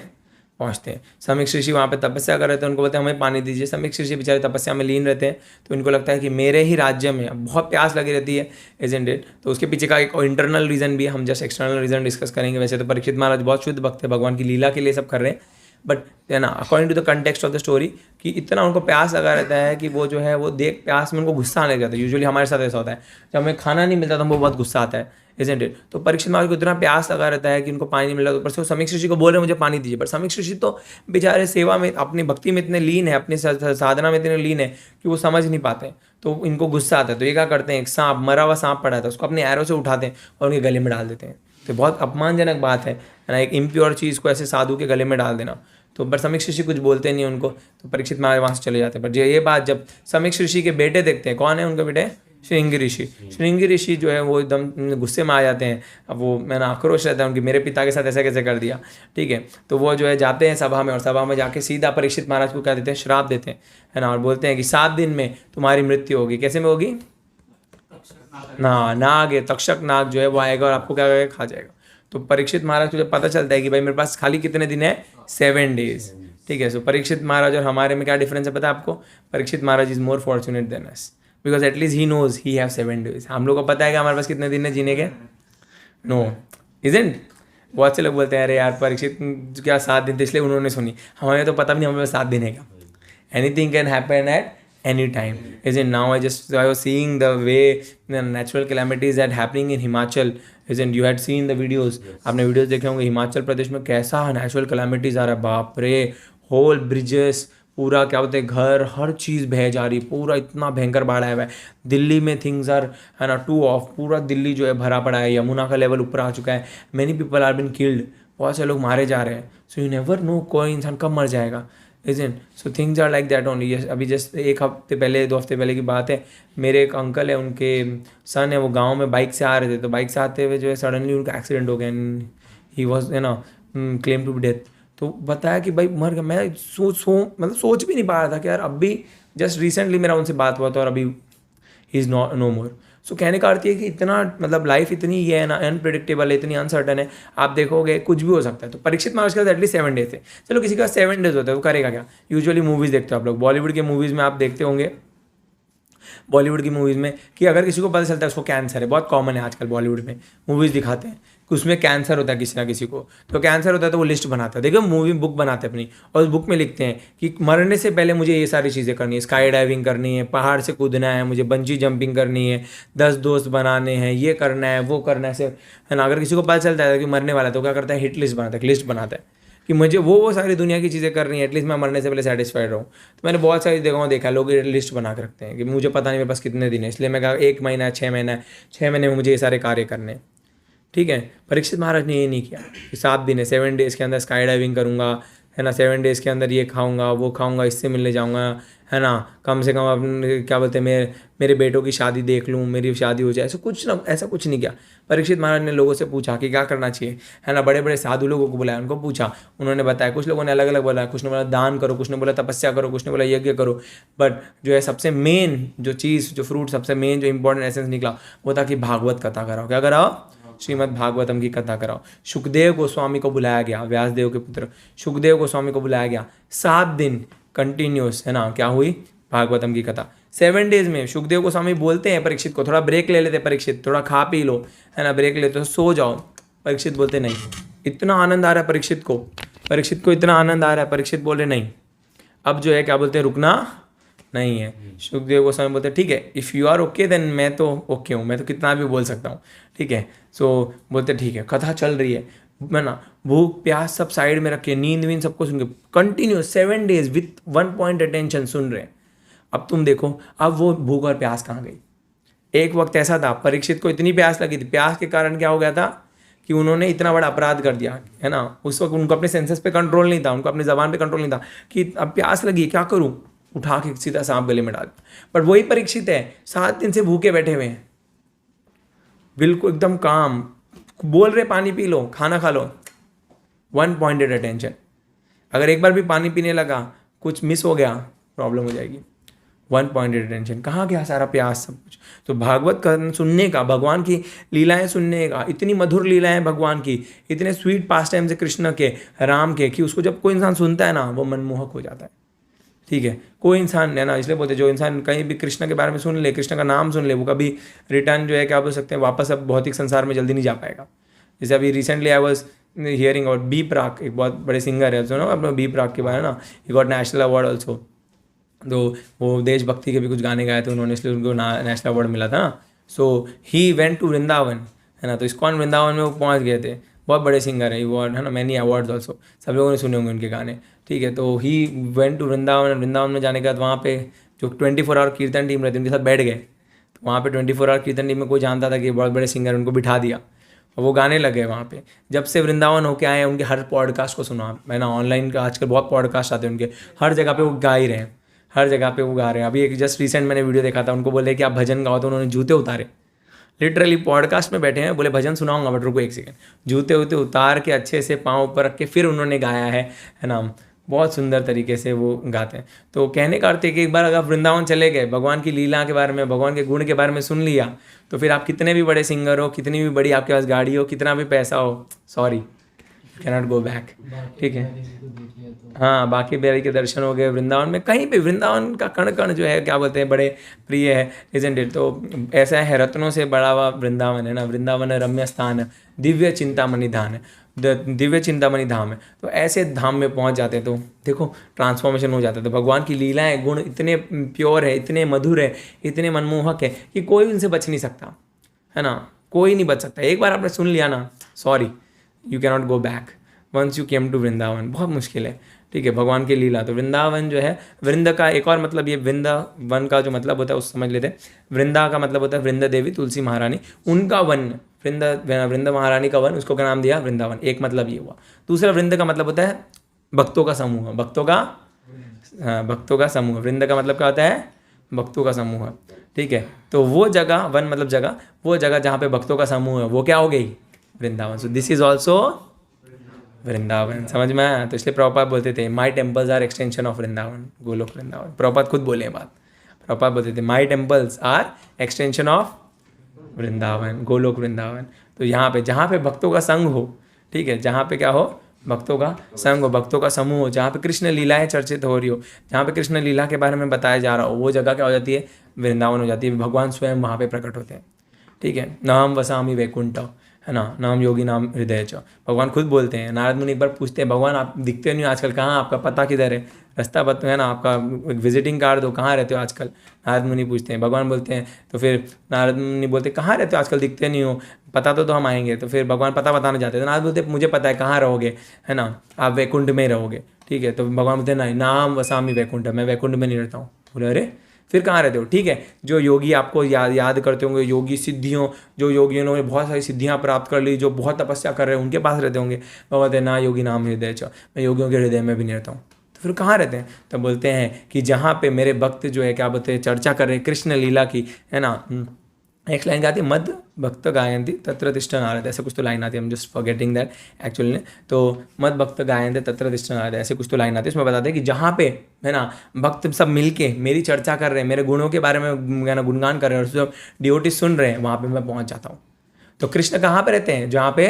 पहुँचते हैं। समीक्ष ऋषि वहाँ पे तपस्या कर रहे थे, उनको बोलते हैं हमें पानी दीजिए। समीक्ष ऋषि बेचारे तपस्या में लीन रहते हैं, तो इनको लगता है कि मेरे ही राज्य में बहुत प्यास लगी रहती है, इजंट इट। तो उसके पीछे का एक इंटरनल रीज़न भी है, हम जस्ट एक्सटर्नल रीज़न डिस्कस करेंगे। वैसे तो परीक्षित महाराज बहुत शुद्ध भक्त है, भगवान की लीला के लिए सब कर रहे हैं, बट है ना according to the context of the story कि इतना उनको प्यास लगा रहता है कि वो जो है वो देख प्यास में उनको गुस्सा आने लग जाता है। यूजुअली हमारे साथ ऐसा होता है, जब हमें खाना नहीं मिलता तो हमको बहुत गुस्सा आता है, इजंट इट। तो परीक्षित महाराज को इतना प्यास लगा रहता है कि उनको पानी नहीं मिला, तो ऊपर से वो समीक्ष ऋषि को बोल रहे हैं मुझे पानी दीजिए, पर समीक्ष ऋषि तो बेचारे सेवा में, अपनी भक्ति में इतने लीन है, अपनी साधना में इतने लीन है कि वो समझ नहीं पाते, तो इनको गुस्सा आता है। तो ये क्या करते हैं, एक सांप, मरा हुआ सांप पड़ा था, उसको अपने एरो से उठाते हैं और उनके गले में डाल देते हैं। तो बहुत अपमानजनक बात है ना, एक इम्प्योर चीज़ को ऐसे साधु के गले में डाल देना। तो पर समीक्ष ऋषि कुछ बोलते नहीं उनको, तो परीक्षित महाराज वहाँ से चले जाते हैं। पर ये बात जब समीक्ष ऋषि के बेटे देखते हैं, कौन है उनके बेटे, श्रृंगी ऋषि। श्रृंगी ऋषि जो है वो एकदम गुस्से में आ जाते हैं। अब वो मैंने आक्रोश रहता है उनकी, मेरे पिता के साथ ऐसा कैसे कर दिया, ठीक है। तो वो जो है जाते हैं सभा में, और सभा में जाके सीधा परीक्षित महाराज को क्या देते हैं, श्राप देते हैं, है ना, और बोलते हैं कि 7 दिन में तुम्हारी मृत्यु होगी। कैसे में होगी, ना नाग है, तक्षक नाग जो है वो आएगा और आपको क्या करेगा, खा जाएगा। तो परीक्षित महाराज को जब पता चलता है कि भाई मेरे पास खाली कितने दिन है, 7 डेज, ठीक है। सो परीक्षित महाराज और हमारे में क्या डिफरेंस है पता है आपको, Parikshit Maharaj is more fortunate than us, because at least he knows he have 7 days. हम लोग को पता है कि हमारे पास कितने दिन है जीने के, नो इजंट। बहुत से लोग बोलते हैं अरे यार परीक्षित क्या 7 दिन थे इसलिए उन्होंने सुनी, हमें तो पता भी नहीं हमारे पास 7 दिन है क्या। Anything can happen at any time, isn't now I was seeing the way the natural calamities that happening in Himachal, isn't you had seen the videos, आपने वीडियोस देखे होंगे हिमाचल प्रदेश में कैसा नेचुरल कैलामिटीज आ रहा है, बाप रे, होल ब्रिजेस पूरा क्या बोलते हैं घर हर चीज़ बह जा रही, पूरा इतना भयंकर बाढ़ आया हुआ है। दिल्ली में थिंग्स आर है ना टू ऑफ, पूरा दिल्ली जो है भरा पड़ा है, यमुना का लेवल ऊपर आ चुका है, many people are been killed, बहुत से लोग मारे जा रहे हैं। सो यू नेवर नो कोई इंसान कब मर जाएगा, isn't? So things are like that only. अभी जस्ट एक हफ्ते पहले 2 हफ्ते पहले की बात है, मेरे एक अंकल है, उनके सन है, वो गाँव में बाइक से आ रहे थे, तो बाइक से आते हुए जो है सडनली उनका एक्सीडेंट हो गया एंड ही वॉज है ना क्लेम टू बी डेथ। तो बताया कि भाई मर गया। मैं मतलब सोच भी नहीं पा रहा था कि यार अभी जस्ट रिसेंटली मेरा उनसे बात हुआ था और अभी ही इज़ नो मोर। सो कहने का अर्थ ये कि इतना मतलब लाइफ इतनी ये है ना अनप्रिडिक्टेबल है, इतनी अनसर्टन है, आप देखोगे कुछ भी हो सकता है। तो परीक्षित महाराज का एटलीस्ट 7 डेज थे। चलो किसी का 7 डेज होता है, वो करेगा क्या? यूजुअली मूवीज़ देखते हो आप लोग, बॉलीवुड के मूवीज़ में आप देखते होंगे, बॉलीवुड की मूवीज़ में कि अगर किसी को पता चलता है उसको कैंसर है, बहुत कॉमन है आजकल बॉलीवुड में मूवीज़ दिखाते हैं कि उसमें कैंसर होता है किसी ना किसी को, तो कैंसर होता है तो वो लिस्ट बनाता है। देखो मूवी बुक बनाते हैं अपनी, और उस बुक में लिखते हैं कि मरने से पहले मुझे ये सारी चीज़ें करनी है, स्काई डाइविंग करनी है, पहाड़ से कूदना है, मुझे बंजी जंपिंग करनी है, 10 दोस्त बनाने हैं, ये करना है, वो करना है, सिर्फ है ना। अगर किसी को पता चलता है कि मरने वाला है तो क्या करता है, हिट लिस्ट बनाता है, लिस्ट बनाता है कि मुझे वो सारी दुनिया की चीज़ें करनी है, एटलीस्ट मैं मरने से पहले सेटिस्फाइड रहूँ। तो मैंने बहुत सारी जगहों देखा, लोग ये लिस्ट बना के रखते हैं कि मुझे पता नहीं मेरे पास कितने दिन है, इसलिए मैं कहा 1 महीना है, 6 महीना है, 6 महीने में मुझे ये सारे कार्य करने हैं। ठीक है, परीक्षित महाराज ने ये नहीं किया कि 7 दिन है, 7 डेज़ के अंदर स्काई डाइविंग करूँगा, है ना, 7 डेज़ के अंदर ये खाऊंगा, वो खाऊंगा, इससे मिलने जाऊँगा, है ना, कम से कम अपने क्या बोलते हैं मेरे बेटों की शादी देख लूँ, मेरी शादी हो जाए, ऐसा कुछ नहीं किया। परीक्षित महाराज ने लोगों से पूछा कि क्या करना चाहिए, है ना, बड़े बड़े साधु लोगों को बुलाया, उनको पूछा, उन्होंने बताया। कुछ लोगों ने अलग अलग बोला, कुछ ने बोला दान करो, कुछ ने बोला तपस्या करो, कुछ ने बोला यज्ञ करो, बट जो है सबसे मेन जो चीज़, जो फ्रूट, सबसे मेन जो इंपॉर्टेंट एसेंस निकला वो था कि भागवत कथा कराओ। क्या कराओ? श्रीमद् भागवतम की कथा कराओ। सुखदेव गोस्वामी को बुलाया गया, व्यासदेव के पुत्र सुखदेव गोस्वामी को बुलाया गया, 7 दिन कंटिन्यूस, है ना, क्या हुई, भागवतम की कथा। 7 डेज में सुखदेव गोस्वामी बोलते हैं परीक्षित को, थोड़ा ब्रेक ले लेते, परीक्षित थोड़ा खा पी लो, है ना, ब्रेक लेते हो, सो जाओ। परीक्षित बोलते नहीं, इतना आनंद आ रहा है परीक्षित को इतना आनंद आ रहा है, परीक्षित बोल रहे नहीं, अब जो है क्या बोलते हैं, रुकना नहीं है। सुखदेव गोस्वामी बोलते हैं ठीक है, if you are okay then मैं तो ओके हूँ, मैं तो कितना भी बोल सकता हूँ, ठीक है। सो बोलते ठीक है, कथा चल रही है ना, भूख प्यास सब साइड में रखे, नींद वींद सबको सुन के continue 7 days with 1 point attention सुन रहे हैं। अब तुम देखो, अब वो भूख और प्यास कहाँ गई? एक वक्त ऐसा था, परीक्षित को इतनी प्यास लगी थी, प्यास के कारण क्या हो गया था कि उन्होंने इतना बड़ा अपराध कर दिया, है ना। उस वक्त उनको अपने सेंसेस पे कंट्रोल नहीं था, उनको अपनी ज़बान पे कंट्रोल नहीं था कि अब प्यास लगी, क्या करूँ, उठा के सीधा सांप गले में डाल। पर वही परीक्षित है, 7 दिन से भूखे बैठे हुए हैं, बिल्कुल एकदम काम, बोल रहे पानी पी लो, खाना खा लो, 1 पॉइंटेड अटेंशन। अगर एक बार भी पानी पीने लगा, कुछ मिस हो गया, प्रॉब्लम हो जाएगी। 1 पॉइंटेड अटेंशन, कहाँ गया सारा प्यास, सब कुछ। तो भागवत का सुनने का, भगवान की लीलाएं सुनने का, इतनी मधुर लीलाएं भगवान की, इतने स्वीट पास टाइम से कृष्ण के, राम के, कि उसको जब कोई इंसान सुनता है ना, वो मनमोहक हो जाता है। ठीक है, कोई इंसान है ना, इसलिए बोलते जो इंसान कहीं भी कृष्ण के बारे में सुन ले, कृष्ण का नाम सुन ले, वो कभी रिटर्न जो है क्या बोल सकते हैं, वापस अब भौतिक संसार में जल्दी नहीं जा पाएगा। जैसे अभी रिसेंटली आई वॉज हियरिंग और बी प्राक, एक बहुत बड़े सिंगर है, सुनो अपना बी प्राक के बारे में ना, he got national award also. तो वो देशभक्ति के भी कुछ गाने गाए थे उन्होंने, इसलिए उनको नेशनल अवार्ड मिला था ना। सो ही वेंट टू वृंदावन, है ना, तो इस्कॉन वृंदावन में वो पहुंच गए थे, बहुत बड़े सिंगर है, अवार्ड है ना, मैनी अवार्ड्स ऑल्सो, सब लोगों ने सुने होंगे उनके गाने। ठीक है, तो he went to Vrindavan, Vrindavan में जाने के बाद वहाँ पे जो 24 आवर कीर्तन टीम रहती है उनके साथ बैठ गए। तो वहाँ पे 24 आवर कीर्तन टीम में कोई जानता था कि बहुत बड़े सिंगर, उनको बिठा दिया और वो गाने लगे वहाँ पे। जब से वृंदावन होके आए उनके हर पॉडकास्ट को सुना मैं ना, ऑनलाइन का आजकल बहुत पॉडकास्ट आते हैं उनके, हर जगह पे वो गा ही रहे हैं, हर जगह पे वो गा रहे हैं। अभी एक जस्ट रिसेंट मैंने वीडियो देखा था, उनको बोले कि आप भजन गाओ, तो उन्होंने जूते उतारे, लिटरली पॉडकास्ट में बैठे हैं, बोले भजन सुनाऊंगा बट रुको 1 सेकंड, जूते वूते उतार के अच्छे से पाँव ऊपर रख के फिर उन्होंने गाया है ना, बहुत सुंदर तरीके से वो गाते हैं। तो कहने का अर्थ है कि एक बार अगर आप वृंदावन चले गए, भगवान की लीला के बारे में, भगवान के गुण के बारे में सुन लिया, तो फिर आप कितने भी बड़े सिंगर हो, कितनी भी बड़ी आपके पास गाड़ी हो, कितना भी पैसा हो, sorry can not go back. ठीक है, हाँ, बाकी बिहारी के दर्शन हो गए वृंदावन में, कहीं पे वृंदावन का कण कण जो है क्या बोलते हैं, बड़े प्रिय है, इजंट इट। तो ऐसा है, रत्नों से बड़ा हुआ वृंदावन है ना, वृंदावन रम्य स्थान है, दिव्य चिंतामणि धाम है, दिव्य चिंतामणि धाम है। तो ऐसे धाम में पहुंच जाते हैं तो देखो ट्रांसफॉर्मेशन हो जाता है। तो भगवान की लीलाएं, गुण इतने प्योर है, इतने मधुर है, इतने मनमोहक है कि कोई उनसे बच नहीं सकता, है ना, कोई नहीं बच सकता। एक बार आपने सुन लिया ना, sorry, you can not go back. Once you came to Vrindavan, बहुत मुश्किल है, ठीक है, भगवान की लीला। तो वृंदावन जो है, वृंद का एक और मतलब, ये वृंदावन का जो मतलब होता है उस समझ लेते हैं। वृंदा का मतलब होता है वृंदा देवी, तुलसी महारानी, उनका वन, वृंदा महारानी का वन, उसको क्या नाम दिया, वृंदावन, एक मतलब ये हुआ। दूसरा वृंद का मतलब होता है भक्तों का समूह, भक्तों का समूह। वृंद का मतलब क्या होता है, भक्तों का समूह, ठीक है। तो वो जगह, वन मतलब जगह, वो जगह जहाँ पे भक्तों का समूह है वो क्या हो गई, Vrindavan. So this is also Vrindavan, समझ में आया। तो इसलिए प्रभुपाद बोलते थे my temples are extension of Vrindavan, Goloka Vrindavan. Prabhupada खुद बोले बात, प्रभुपाद बोलते थे my temples are extension of Vrindavan, Goloka Vrindavan. तो यहाँ पे जहाँ पे भक्तों का संग हो, ठीक है, जहाँ पे क्या हो, भक्तों का संग हो, भक्तों का समूह हो, जहाँ पे कृष्ण लीलाएं चर्चित हो रही हो, जहाँ पे कृष्ण लीला के बारे में बताया जा रहा हो, वो जगह क्या हो जाती है, वृंदावन हो जाती है। भगवान स्वयं वहाँ पे प्रकट होते हैं, ठीक है। नाम वसामी वैकुंठ, है ना, नाम योगी नाम हृदय च, भगवान खुद बोलते हैं। नारद मुनि एक बार पूछते हैं, भगवान आप दिखते नहीं आजकल, कहाँ, आपका पता किधर है, रास्ता बता, है ना, आपका विजिटिंग कार्ड दो, कहाँ रहते हो आजकल, नारद मुनि पूछते हैं। भगवान बोलते हैं, तो फिर नारद मुनि बोलते कहाँ रहते हो आजकल, दिखते नहीं हो, पता तो हम आएंगे। तो फिर भगवान पता बताना चाहते हैं, तो नारद बोलते मुझे पता है कहाँ रहोगे, है ना, आप वैकुंठ में रहोगे, ठीक है। तो भगवान बोलते हैं नहीं, नाम वसामी वैकुंठ, मैं वैकुंठ में नहीं रहता हूँ। बोले अरे फिर कहाँ रहते हो, ठीक है। जो योगी आपको याद करते होंगे, योगी सिद्धियों, जो योगियों ने बहुत सारी सिद्धियाँ प्राप्त कर ली, जो बहुत तपस्या कर रहे हैं, उनके पास रहते होंगे। वो बोलते हैं ना योगी नाम हृदय च, मैं योगियों के हृदय में भी नहीं रहता हूँ। तो फिर कहाँ रहते हैं, तो बोलते हैं कि जहाँ पे मेरे भक्त जो है, क्या बोलते हैं, चर्चा कर रहे हैं कृष्ण लीला की, है ना। एक लाइन गाती है, मद भक्त गायंती तत्र तिष्ठ नारद, ऐसे कुछ तो लाइन आती है, हम जस्ट फॉरगेटिंग दैट एक्चुअली। तो मद भक्त गायंती तत्र तिष्ठ नारद, ऐसे कुछ तो लाइन आती है। इसमें बताते हैं कि जहाँ पे, है ना, भक्त सब मिलके मेरी चर्चा कर रहे हैं, मेरे गुणों के बारे में, है ना, गुणगान कर रहे हैं, और सब डिवोटी सुन रहे हैं, वहाँ पे मैं पहुँच जाता हूँ। तो कृष्ण कहाँ पे रहते हैं, जहाँ पे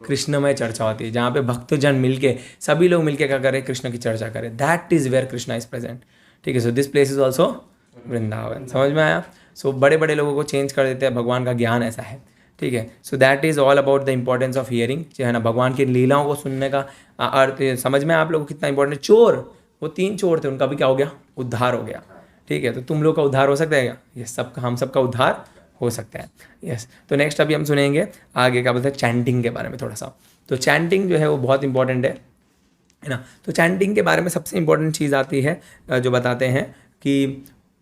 कृष्णमय चर्चा होती है, जहाँ पे भक्तजन मिलके, सभी लोग मिलके क्या करें, कृष्ण की चर्चा करें, that is where Krishna is present, ठीक है। So this place is also Vrindavan, समझ में आया। सो बड़े बड़े लोगों को चेंज कर देते हैं, भगवान का ज्ञान ऐसा है, ठीक है। So that is all about the importance of hearing, है ना, भगवान की लीलाओं को सुनने का अर्थ समझ में आप लोगों को कितना इंपॉर्टेंट है। चोर, वो 3 चोर थे, उनका भी क्या हो गया, उद्धार हो गया, ठीक है। तो तुम लोग का उद्धार हो सकता है क्या, ये सब, हम सबका उद्धार हो सकता है, यस। तो नेक्स्ट अभी हम सुनेंगे आगे क्या बोलते हैं, चैंटिंग के बारे में थोड़ा सा। तो चैंटिंग जो है वो बहुत इंपॉर्टेंट है ना। तो चैंटिंग के बारे में सबसे इंपॉर्टेंट चीज़ आती है, जो बताते हैं कि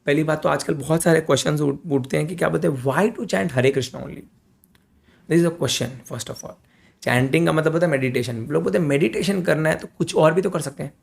पहली बात तो आजकल बहुत सारे क्वेश्चन उठते हैं कि क्या बोलते हैं, why to chant Hare Krishna only, this is a question first of all. Chanting का मतलब होता है मेडिटेशन। लोग बोलते हैं मेडिटेशन करना है तो कुछ और भी तो कर सकते हैं,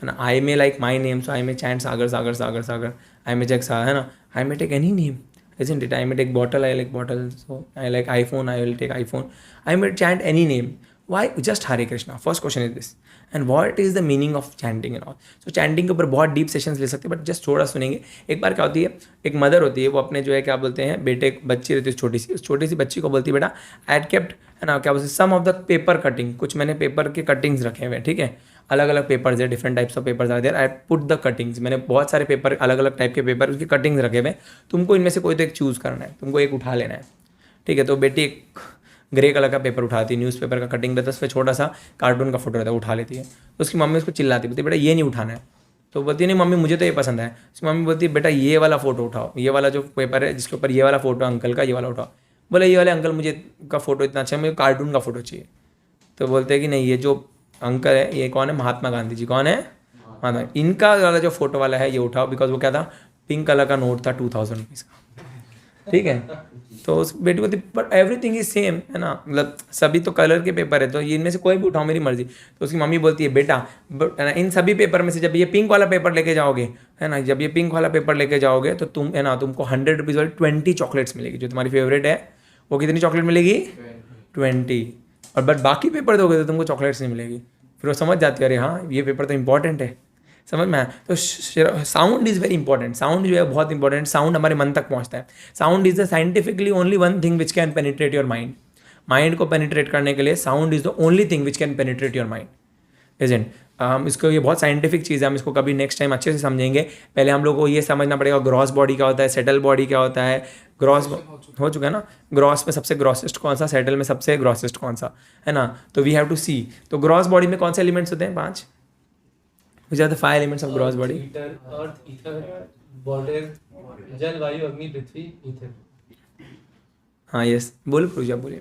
है ना। I may like my name, so I may chant Sagar Sagar Sagar Sagar, I may check, है ना, I may take any name, isn't it? I may take bottle, I like bottle. So I like iPhone, I will take iPhone. I may chant any name. Why? Just Hare Krishna. First question is this. And what is the meaning of chanting and all? So chanting के ऊपर बहुत deep sessions ले सकते हैं, but just थोड़ा सुनेंगे। एक बार क्या होती है, एक मदर होती है, वो अपने जो है क्या बोलते हैं, बेटे, बच्ची रहती है छोटी सी, उस छोटी सी बच्ची को बोलती है, बेटा आई हैड केप्ट, है ना, क्या बोलते हैं, सम ऑफ द पेपर कटिंग, कुछ मैंने पेपर के कटिंग्स रखे हुए हैं, ठीक है। अलग अलग पेपर्स है, different types of papers are there, I put the cuttings, मैंने बहुत सारे पेपर, अलग अलग टाइप के पेपर, उसके कटिंग्स रखे हुए हैं, तुमको इनमें से कोई तो एक चूज़ करना है, तुमको एक उठा लेना है, ठीक है। तो बेटी एक ग्रे कलर का पेपर उठाती है, न्यूज़पेपर का कटिंग रहता है, उस पर छोटा सा कार्टून का फोटो रहता है, उठा लेती है। तो उसकी मम्मी उसको चिल्लाती, बोलती बेटा ये नहीं उठाना है। तो बोलती नहीं मम्मी मुझे तो ये पसंद है। उसकी मम्मी बोलती है बेटा ये वाला फ़ोटो उठाओ, ये वाला जो पेपर है जिसके ऊपर ये वाला फ़ोटो अंकल का, ये वाला उठाओ। बोले ये वाले अंकल मुझे का फ़ोटो इतना अच्छा है, मुझे कार्टून का फ़ोटो चाहिए। तो बोलते हैं कि नहीं, ये जो अंकल है ये कौन है, महात्मा गांधी जी। कौन है, महात्मा, इनका वाला जो फोटो वाला है ये उठाओ, बिकॉज वो क्या था, पिंक कलर का नोट था 2000 रुपीज़ का, ठीक है। तो उस बेटी बोलती बट एवरीथिंग इज सेम, है ना, मतलब सभी तो कलर के पेपर है, तो ये इनमें से कोई भी उठाओ, मेरी मर्जी। तो उसकी मम्मी बोलती है बेटा इन सभी पेपर में से जब ये पिंक वाला पेपर लेके जाओगे, है ना, जब ये पिंक वाला पेपर लेके जाओगे तो तुम, है ना, तुमको 100 रुपीज़ वाली 20 चॉकलेट्स मिलेगी। जो तुम्हारी फेवरेट है वो कितनी चॉकलेट मिलेगी, 20। और बट बाकी पेपर दोगे तो तुमको चॉकलेट्स नहीं मिलेगी। फिर वो समझ जाती है अरे हाँ ये पेपर तो इंपॉर्टेंट है, समझ में आया। तो sound is very important, sound जो है बहुत इंपॉर्टेंट, साउंड हमारे मन तक पहुंचता है। Sound is the scientifically only one thing which can penetrate your mind. Mind को पेनिट्रेट करने के लिए sound is the only thing which can penetrate your mind, isn't. हम इसको, ये बहुत साइंटिफिक चीज़ है, हम इसको कभी नेक्स्ट टाइम अच्छे से समझेंगे। पहले हम लोग को ये समझना पड़ेगा ग्रॉस बॉडी क्या होता है, सेटल बॉडी क्या होता है। ग्रॉस हो चुका है ना, ग्रॉस में सबसे ग्रॉसेस्ट कौन सा, सेटल में सबसे ग्रॉसेस्ट कौन सा, है ना। तो वी हैव टू सी, तो ग्रॉस बॉडी में कौन से एलिमेंट्स होते हैं, 5, which are the 5 elements of gross body. Earth, ether, water, जल, वायु, अग्नि, पृथ्वी, ईथर। हाँ यस, बोलो पूजा बोलिए,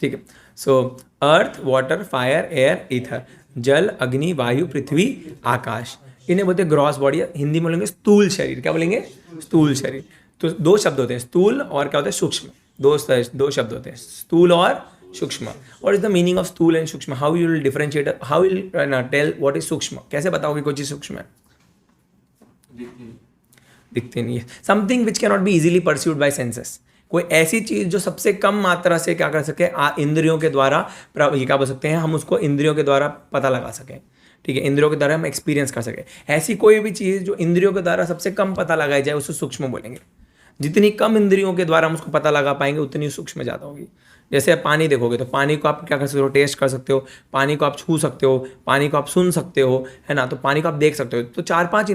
ठीक है। सो अर्थ, वाटर, फायर, एयर, ईथर, जल, अग्नि, वायु, पृथ्वी, आकाश, इन्हें बोलते हैं ग्रॉस बॉडी। हिंदी में बोलेंगे स्थूल शरीर। क्या बोलेंगे? स्थूल शरीर। तो दो शब्द होते हैं, स्थूल और क्या होता है? सूक्ष्म। दो शब्द होते हैं, स्थूल और सूक्ष्म। What is the meaning of स्थूल एंड सूक्ष्म? How you will differentiate, how will tell what is सूक्ष्म? कैसे बताओगे कोई चीज सूक्ष्म है? दिखते नहीं है। Something which can not be easily pursued by senses. कोई ऐसी चीज जो सबसे कम मात्रा से क्या कर सके, इंद्रियों के द्वारा, ये क्या बोल सकते हैं हम उसको, इंद्रियों के द्वारा पता लगा सकें। ठीक है, इंद्रियों के द्वारा हम एक्सपीरियंस कर सकें। ऐसी कोई भी चीज़ जो इंद्रियों के द्वारा सबसे कम पता लगाई जाए उसे सूक्ष्म बोलेंगे। जितनी कम इंद्रियों के द्वारा हम उसको पता लगा पाएंगे उतनी सूक्ष्म ज़्यादा होगी। जैसे आप पानी देखोगे तो पानी को आप क्या कर सकते हो? टेस्ट कर सकते हो, पानी को आप छू सकते हो, पानी को आप सुन सकते हो, है ना? तो पानी को आप देख सकते हो। तो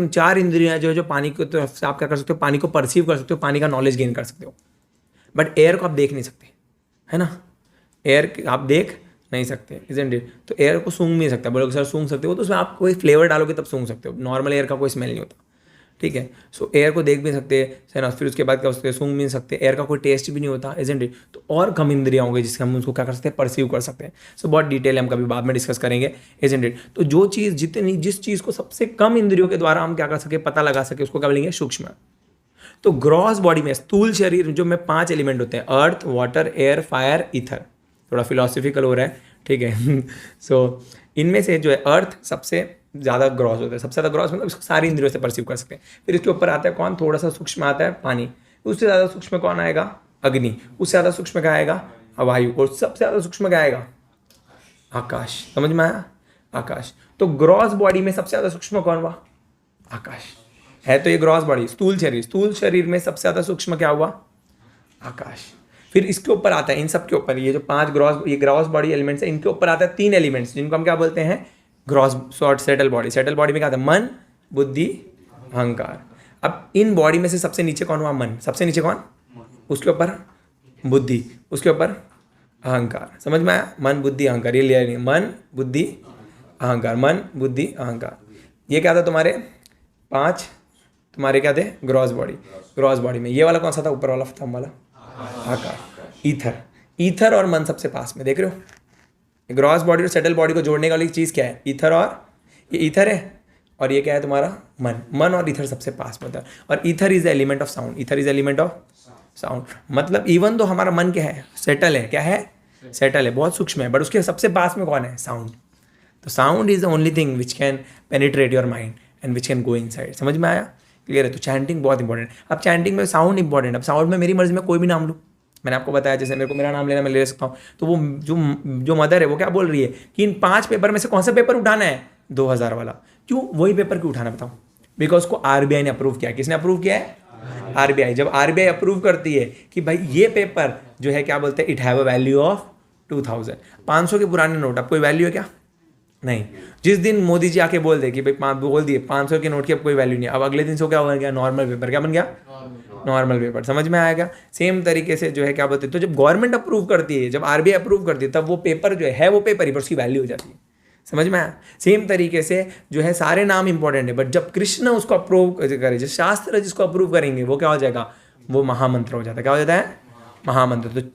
चार इंद्रियां जो पानी की तरफ से आप क्या कर सकते हो? पानी को परसीव कर सकते हो, पानी का नॉलेज गेन कर सकते हो। बट एयर को आप देख नहीं सकते, है ना? एयर आप देख नहीं सकते, इजंट इट? तो एयर को सूंघ नहीं सकता। बोलोगे सर सूंघ सकते हो, तो उसमें आप कोई फ्लेवर डालोगे तब सूंघ सकते हो। नॉर्मल एयर का कोई स्मेल नहीं होता। ठीक है, सो एयर को देख भी सकते हैं ना, फिर उसके बाद क्या होते हैं? सूंघ भी नहीं सकते। एयर का कोई टेस्ट भी नहीं होता, इजंट इट? तो और कम इंद्रियां होंगी जिससे हम उसको क्या कर सकते हैं? परसीव कर सकते हैं। सो बहुत डिटेल हम कभी बाद में डिस्कस करेंगे, इजंट इट? तो जो चीज़ जिस चीज़ को सबसे कम इंद्रियों के द्वारा हम क्या कर सके, पता लगा सके, उसको क्या बोलेंगे? सूक्ष्म। तो ग्रॉस बॉडी में स्थूल शरीर जो में 5 एलिमेंट होते हैं, अर्थ, वाटर, एयर, फायर, ईथर। थोड़ा फिलोसफिकल हो रहा है, ठीक है? सो इनमें से जो है अर्थ सबसे ज़्यादा ग्रॉस होता है। सबसे ज़्यादा ग्रॉस मतलब इसको सारी इंद्रियों से परसीव कर सकते हैं। फिर इसके ऊपर आता है कौन? थोड़ा सा सूक्ष्म आता है पानी। उससे ज़्यादा सूक्ष्म कौन आएगा? अग्नि। उससे ज़्यादा सूक्ष्म क्या आएगा? वायु। और सबसे ज़्यादा सूक्ष्म क्या आएगा? आकाश। समझ में आया? आकाश। तो ग्रॉस बॉडी में सबसे ज़्यादा सूक्ष्म कौन हुआ? आकाश है। तो ये ग्रॉस बॉडी, स्थूल शरीर में सबसे ज़्यादा सूक्ष्म क्या हुआ? आकाश। फिर इसके ऊपर आता है, इन सब के ऊपर, ये जो 5 ग्रॉस बॉडी एलिमेंट्स है, इनके ऊपर आता है 3 एलिमेंट्स जिनको हम क्या बोलते हैं? Gross short subtle body. Subtle body में क्या आता है? मन, बुद्धि, अहंकार। अब इन बॉडी में से सबसे नीचे कौन हुआ? मन। सबसे नीचे कौन? उसके ऊपर बुद्धि, उसके ऊपर अहंकार। समझ में आया? मन, बुद्धि, अहंकार, ये लिया नहीं। मन, बुद्धि, अहंकार, मन, बुद्धि, अहंकार। ये क्या था तुम्हारे? 5 तुम्हारे क्या थे? ग्रॉस बॉडी में ये वाला कौन सा था? ऊपर वाला थंब वाला? आकाश। ईथर और मन सबसे पास में, देख रहे हो? ग्रॉस बॉडी और सेटल बॉडी को जोड़ने वाली चीज़ क्या है? ईथर। और ये ईथर है और ये क्या है तुम्हारा? मन और ईथर सबसे पास में होता है। और ether is the element of sound. मतलब इवन तो हमारा मन क्या है? सेटल है। क्या है? सेटल है, बहुत सूक्ष्म है, बट उसके सबसे पास में कौन है? साउंड। तो sound is the only thing which can penetrate your mind and which can go inside. समझ में आया? क्लियर है? तो चैंटिंग बहुत इंपॉर्टेंट है। अब चैंटिंग में साउंड इंपॉर्टेंट है। अब साउंड में मेरी मर्जी में कोई भी नाम लूँ, मैंने आपको बताया, जैसे मेरे को मेरा नाम लेना, मैं ले सकता हूँ। तो वो जो मदर है वो क्या बोल रही है कि इन 5 पेपर में से कौन सा पेपर उठाना है? 2000 वाला। क्यों वही पेपर क्यों उठाना? बताओ। बिकॉज उसको आरबीआई ने अप्रूव किया। किसने अप्रूव किया है? आरबीआई। जब आरबीआई अप्रूव करती है कि भाई ये पेपर जो है क्या बोलते हैं, it have a value of 2000। 500 के पुराने नोट, अब कोई वैल्यू है क्या? नहीं। जिस दिन मोदी जी आके बोल दे कि भाई बोल दिए 500 के नोट की अब कोई वैल्यू नहीं, अब अगले दिन से क्या हो गया? Normal paper. क्या बन गया? Normal paper. समझ में आएगा? सेम तरीके से जो है क्या बोलते हैं, तो जब गवर्नमेंट अप्रूव करती है, जब आरबीआई अप्रूव करती है, तब वो पेपर जो है वो पेपर ही, पर उसकी वैल्यू हो जाती है। समझ में आया? सेम तरीके से जो है सारे नाम इंपॉर्टेंट है, बट जब कृष्ण उसको अप्रूव करे, जो शास्त्र जिसको अप्रूव करेंगे वो क्या हो जाएगा? वो महामंत्र हो जाता है। क्या हो जाता है? महामंत्र। तो